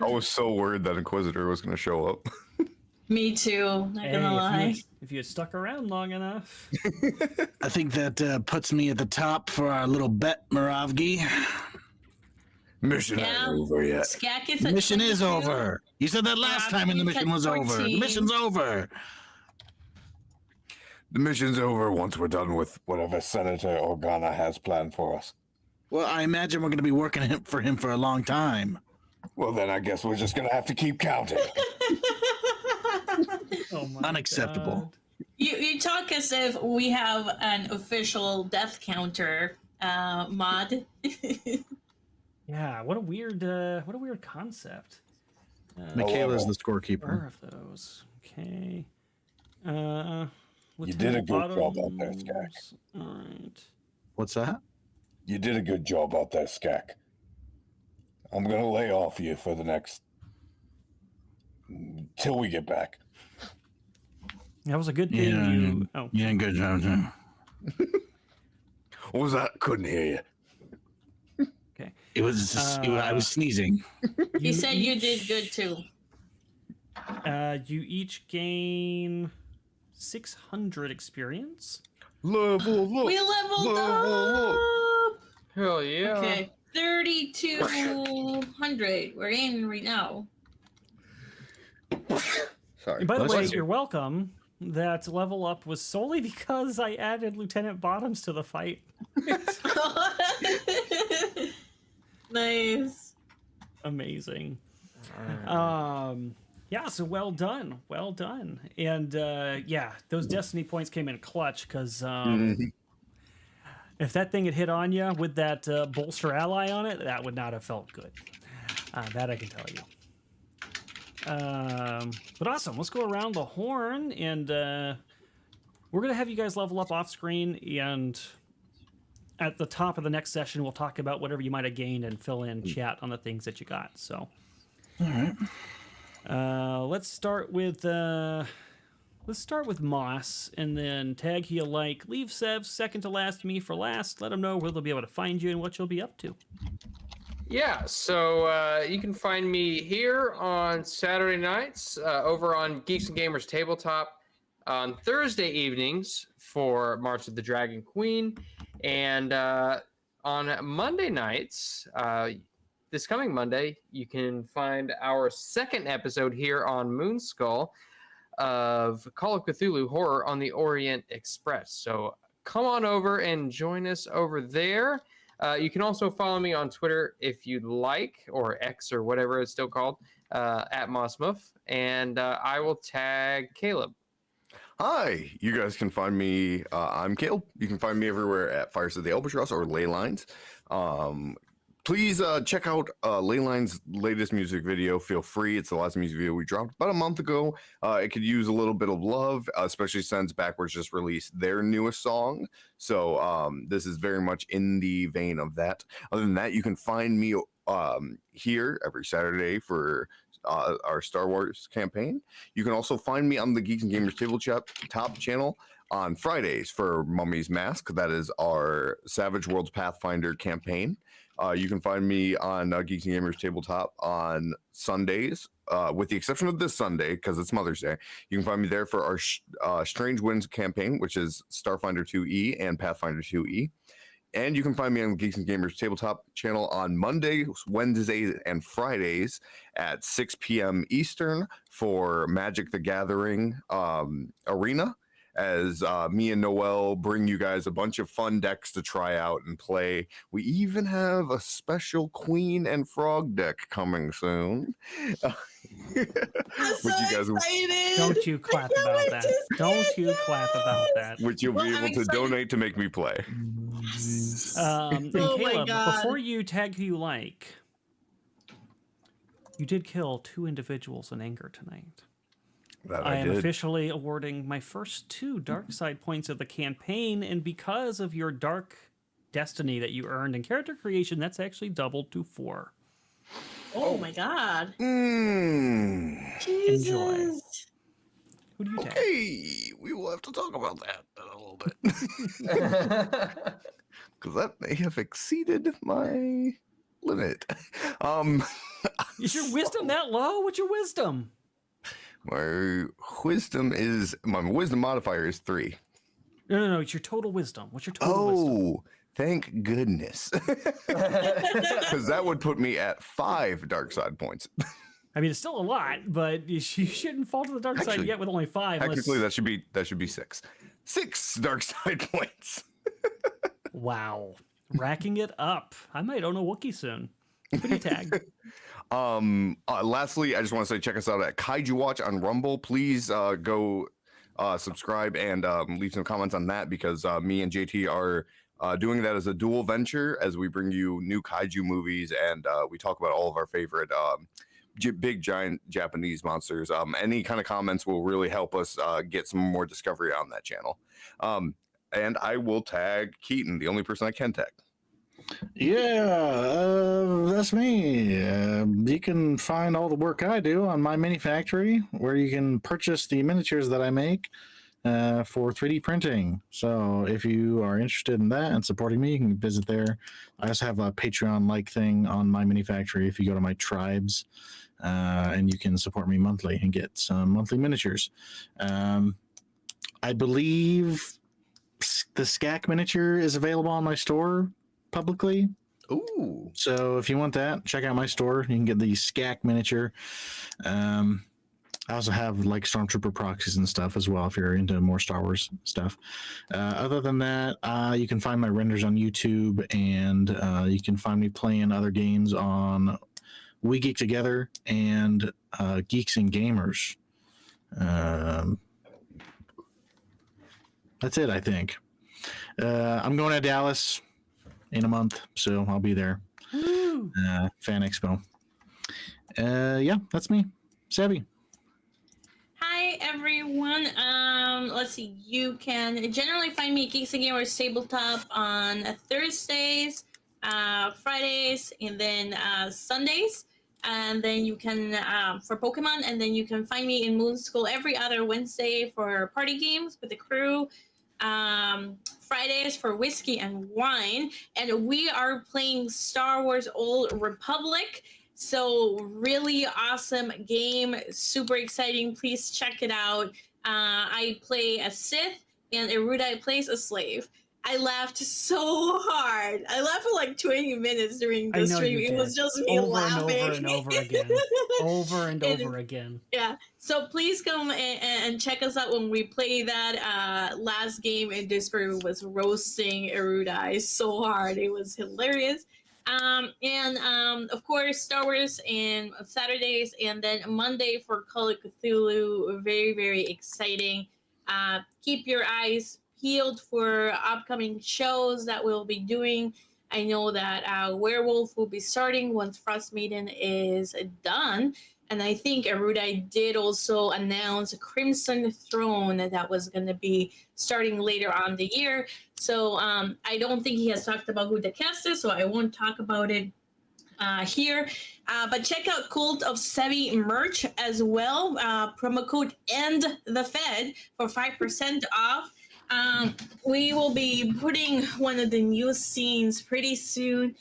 I was so worried that Inquisitor was going to show up. Me too. Not gonna lie. If you had stuck around long enough. I think that puts me at the top for our little bet, Moravgi. Mission ain't over yet. Skak is The at mission is 22. over. You said that last time, and the Moravgi's mission at was over. The 14. mission's over. The mission's over once we're done with whatever Senator Organa has planned for us. Well, I imagine we're going to be working for him for a long time. Well, then I guess we're just gonna have to keep counting. Oh my Unacceptable. God. You talk as if we have an official death counter mod. Yeah, what a weird concept. Michaela's the Where scorekeeper. are those? Okay. You did a good job out there, Skak. Bottoms. All right. What's that? You did a good job out there, Skak. I'm gonna lay off you for the next till we get back. That was a good thing. Yeah, good job, Jim. What was that? Couldn't hear you. Okay. It was just, I was sneezing. He said you did good too. You each gain 600 experience. Level up. We leveled Level up. Hell yeah. Okay, 3,200. We're in right now. Sorry. And by the Bless way, you. you're welcome. That level up was solely because I added Lieutenant Bottoms to the fight. Nice. Amazing. Yeah, so well done. Well done. And yeah, those destiny points came in clutch because if that thing had hit on you with that bolster ally on it, that would not have felt good. That I can tell you. But awesome. Let's go around the horn, and we're going to have you guys level up off screen, and at the top of the next session, we'll talk about whatever you might have gained and fill in chat on the things that you got. So, All right. let's start with Moss, and then tag who you like. Leave Sev second to last, me for last. Let them know where they'll be able to find you and what you'll be up to. Yeah, so you can find me here on Saturday nights over on Geeks and Gamers Tabletop, on Thursday evenings for March of the Dragon Queen, and on Monday nights, this coming Monday, you can find our second episode here on Moonskull of Call of Cthulhu Horror on the Orient Express. So come on over and join us over there. You can also follow me on Twitter if you'd like, or X or whatever it's still called, at Mossmuff, and I will tag Caleb. Hi, you guys can find me. I'm Caleb. You can find me everywhere at Fires of the Albatross or Laylines. Please check out Laylines' latest music video. Feel free. It's the last music video we dropped about a month ago. It could use a little bit of love, especially since Backwards just released their newest song. So this is very much in the vein of that. Other than that, you can find me here every Saturday for our Star Wars campaign. You can also find me on the Geeks and Gamers Tabletop channel on Fridays for Mummy's Mask. That is our Savage Worlds Pathfinder campaign. You can find me on Geeks and Gamers Tabletop on Sundays, with the exception of this Sunday, because it's Mother's Day. You can find me there for our Strange Winds campaign, which is Starfinder 2E and Pathfinder 2E. And you can find me on the Geeks and Gamers Tabletop channel on Mondays, Wednesdays, and Fridays at 6 p.m. Eastern for Magic the Gathering Arena, as me and Noel bring you guys a bunch of fun decks to try out and play. We even have a special Queen and Frog deck coming soon. I'm so excited. Don't you clap about that. Don't you clap about that. Which you'll be able to donate to make me play. And Oh my Caleb, God. before you tag who you like, you did kill 2 individuals in anger tonight. That I am did. officially awarding my first 2 dark side points of the campaign, and because of your dark destiny that you earned in character creation, that's actually doubled to 4. Oh my God. Mm. Jesus. Enjoy. Who do you tag? Okay, we will have to talk about that in a little bit. Because that may have exceeded my limit. Is your wisdom that low? What's your wisdom? My wisdom modifier is 3. No, it's your total wisdom. What's your total wisdom? Oh, thank goodness. Because that would put me at 5 dark side points. I mean, it's still a lot, but you shouldn't fall to the dark side Actually- yet with only 5. unless- Technically, that should be 6. 6 dark side points. Wow. Racking it up. I might own a Wookiee soon. Who do you tag? Lastly, I just want to say, check us out at Kaiju Watch on Rumble. Please go subscribe and leave some comments on that, because me and JT are doing that as a dual venture as we bring you new kaiju movies, and we talk about all of our favorite big giant Japanese monsters. Any kind of comments will really help us get some more discovery on that channel. And I will tag Keaton, the only person I can tag. Yeah, that's me. You can find all the work I do on my mini factory, where you can purchase the miniatures that I make for 3D printing. So if you are interested in that and supporting me, you can visit there. I also have a Patreon-like thing on my mini factory if you go to my tribes, and you can support me monthly and get some monthly miniatures. I believe the SCAC miniature is available on my store publicly. Ooh. So if you want that, check out my store. You can get the SCAC miniature. I also have like Stormtrooper proxies and stuff as well if you're into more Star Wars stuff. Other than that, you can find my renders on YouTube, and you can find me playing other games on We Geek Together and Geeks and Gamers. That's it, I think. I'm going to Dallas in a month, so I'll be there. Fan Expo. Yeah, that's me. Sevvy. Hi everyone. Let's see. You can generally find me at Geeks and Gamers Tabletop on Thursdays, Fridays, and then Sundays. And then you can for Pokemon, and then you can find me in Moonskull every other Wednesday for party games with the crew. Fridays for whiskey and wine, and we are playing Star Wars Old Republic. So really awesome game, super exciting. Please check it out. I play a Sith, and Erudi plays a slave. I laughed so hard. I laughed for like 20 minutes during the stream. It was just me laughing. Over and over again. Over and over again. Yeah. So please come and check us out when we play that. Last game in Discord was roasting Erudi so hard. It was hilarious. Of course, Star Wars and Saturdays, and then Monday for Call of Cthulhu. Very, very exciting. Keep your eyes peeled for upcoming shows that we'll be doing. I know that Werewolf will be starting once Frost Maiden is done. And I think Erudi did also announce Crimson Throne that was going to be starting later on the year. So I don't think he has talked about who the cast is, so I won't talk about it. here. But check out Cult of Sevvy merch as well. Promo code END_THE_FED for 5% off. We will be putting one of the new scenes pretty soon.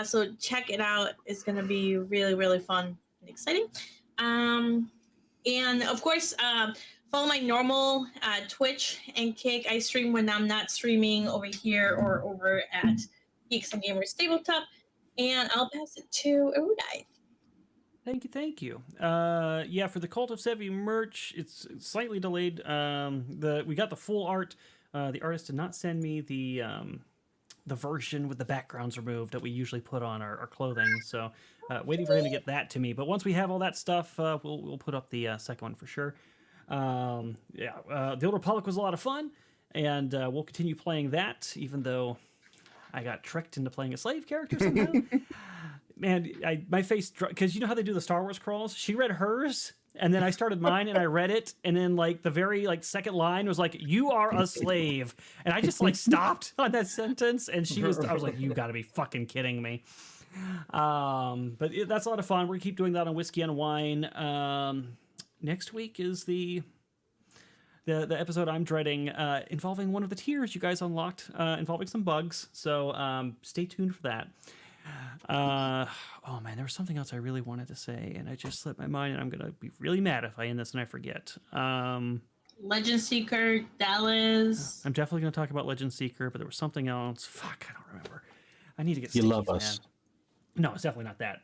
So check it out. It's going to be really, really fun and exciting. And of course, follow my normal Twitch and Kick. I stream when I'm not streaming over here or over at Geeks and Gamers Tabletop. And I'll pass it to Erudi. Thank you. Yeah, for the Cult of Sevvy merch, it's slightly delayed. We got the full art. The artist did not send me the version with the backgrounds removed that we usually put on our clothing. So waiting for him to get that to me. But once we have all that stuff, we'll put up the second one for sure. The Old Republic was a lot of fun, and we'll continue playing that, even though I got tricked into playing a slave character somehow. Man, my face, because you know how they do the Star Wars crawls? She read hers, and then I started mine, and I read it, and then like the very second line was like, "You are a slave," and I just stopped on that sentence, and I was like, "You got to be fucking kidding me." But that's a lot of fun. We're gonna keep doing that on Whiskey and Wine. Next week is the episode I'm dreading, involving one of the tiers you guys unlocked, involving some bugs. So stay tuned for that. Oh man, there was something else I really wanted to say, and I just slipped my mind, and I'm gonna be really mad if I end this and I forget. Legend Seeker, Dallas. I'm definitely gonna talk about Legend Seeker, but there was something else. Fuck, I don't remember. I need to get. You stickies, love us. Man. No, it's definitely not that.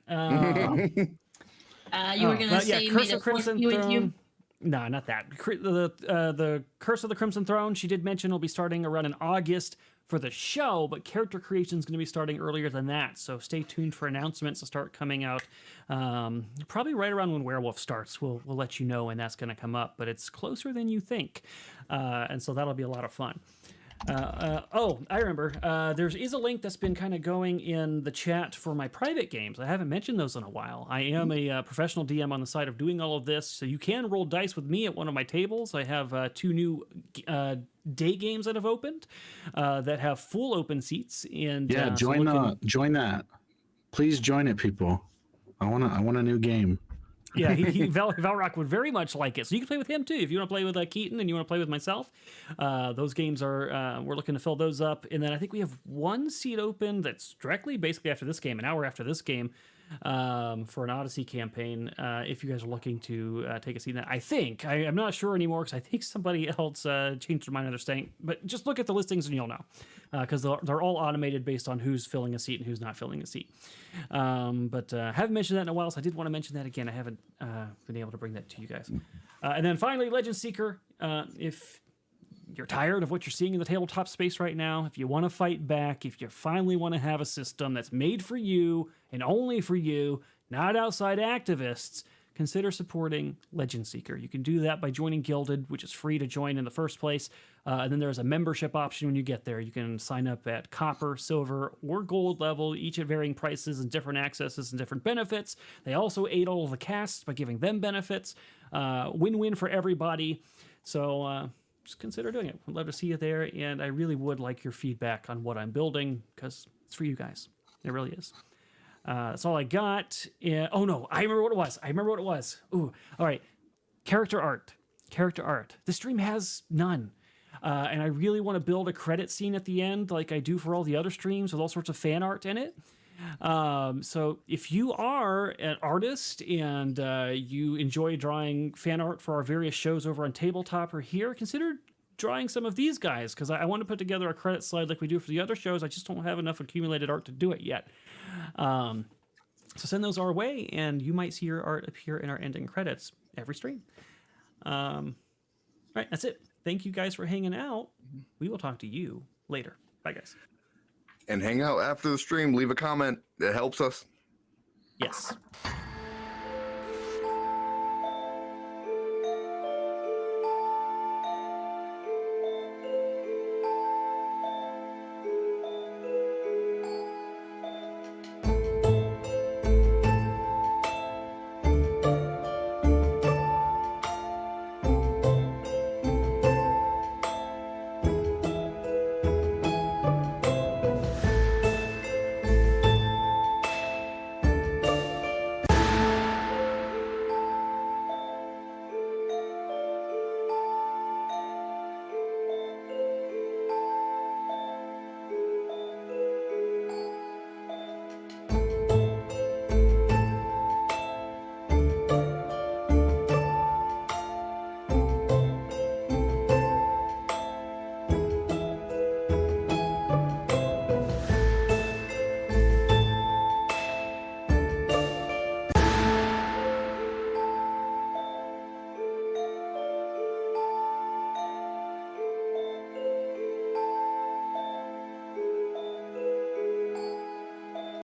You were gonna say Curse May of the Crimson Fourth be with you. Throne. No, not that. The Curse of the Crimson Throne, she did mention, will be starting around in August for the show, but character creation is going to be starting earlier than that. So stay tuned for announcements to start coming out. Probably right around when Werewolf starts. We'll let you know when that's going to come up, but it's closer than you think. And so that'll be a lot of fun. I remember. There is a link that's been kind of going in the chat for my private games. I haven't mentioned those in a while. I am a professional DM on the side of doing all of this, so you can roll dice with me at one of my tables. I have 2 new day games that have opened that have full open seats. And join that. Please join it, people. I want a new game. Yeah, Velrock would very much like it. So you can play with him too. If you want to play with Keaton and you want to play with myself, those games are, we're looking to fill those up. And then I think we have 1 seat open that's directly basically after this game, an hour after this game, for an Odyssey campaign. If you guys are looking to take a seat in that, I think, I'm not sure anymore because I think somebody else changed their mind on their staying. But just look at the listings and you'll know, because they're all automated based on who's filling a seat and who's not filling a seat. But haven't mentioned that in a while, so I did want to mention that again. I haven't been able to bring that to you guys. And then finally, Legend Seeker. If you're tired of what you're seeing in the tabletop space right now, if you want to fight back, if you finally want to have a system that's made for you and only for you, not outside activists, consider supporting Legend Seeker. You can do that by joining Gilded, which is free to join in the first place. And then there's a membership option when you get there. You can sign up at copper, silver, or gold level, each at varying prices and different accesses and different benefits. They also aid all of the casts by giving them benefits. Win-win for everybody. So just consider doing it. I'd love to see you there, and I really would like your feedback on what I'm building, because it's for you guys. It really is. That's all I got. Oh no, I remember what it was. Ooh, all right. Character art. This stream has none. And I really want to build a credit scene at the end like I do for all the other streams with all sorts of fan art in it. So if you are an artist and you enjoy drawing fan art for our various shows over on Tabletop or here, consider drawing some of these guys, because I want to put together a credit slide like we do for the other shows. I just don't have enough accumulated art to do it yet. So send those our way, and you might see your art appear in our ending credits every stream. All right, that's it. Thank you guys for hanging out. We will talk to you later. Bye, guys. And hang out after the stream. Leave a comment. It helps us. Yes.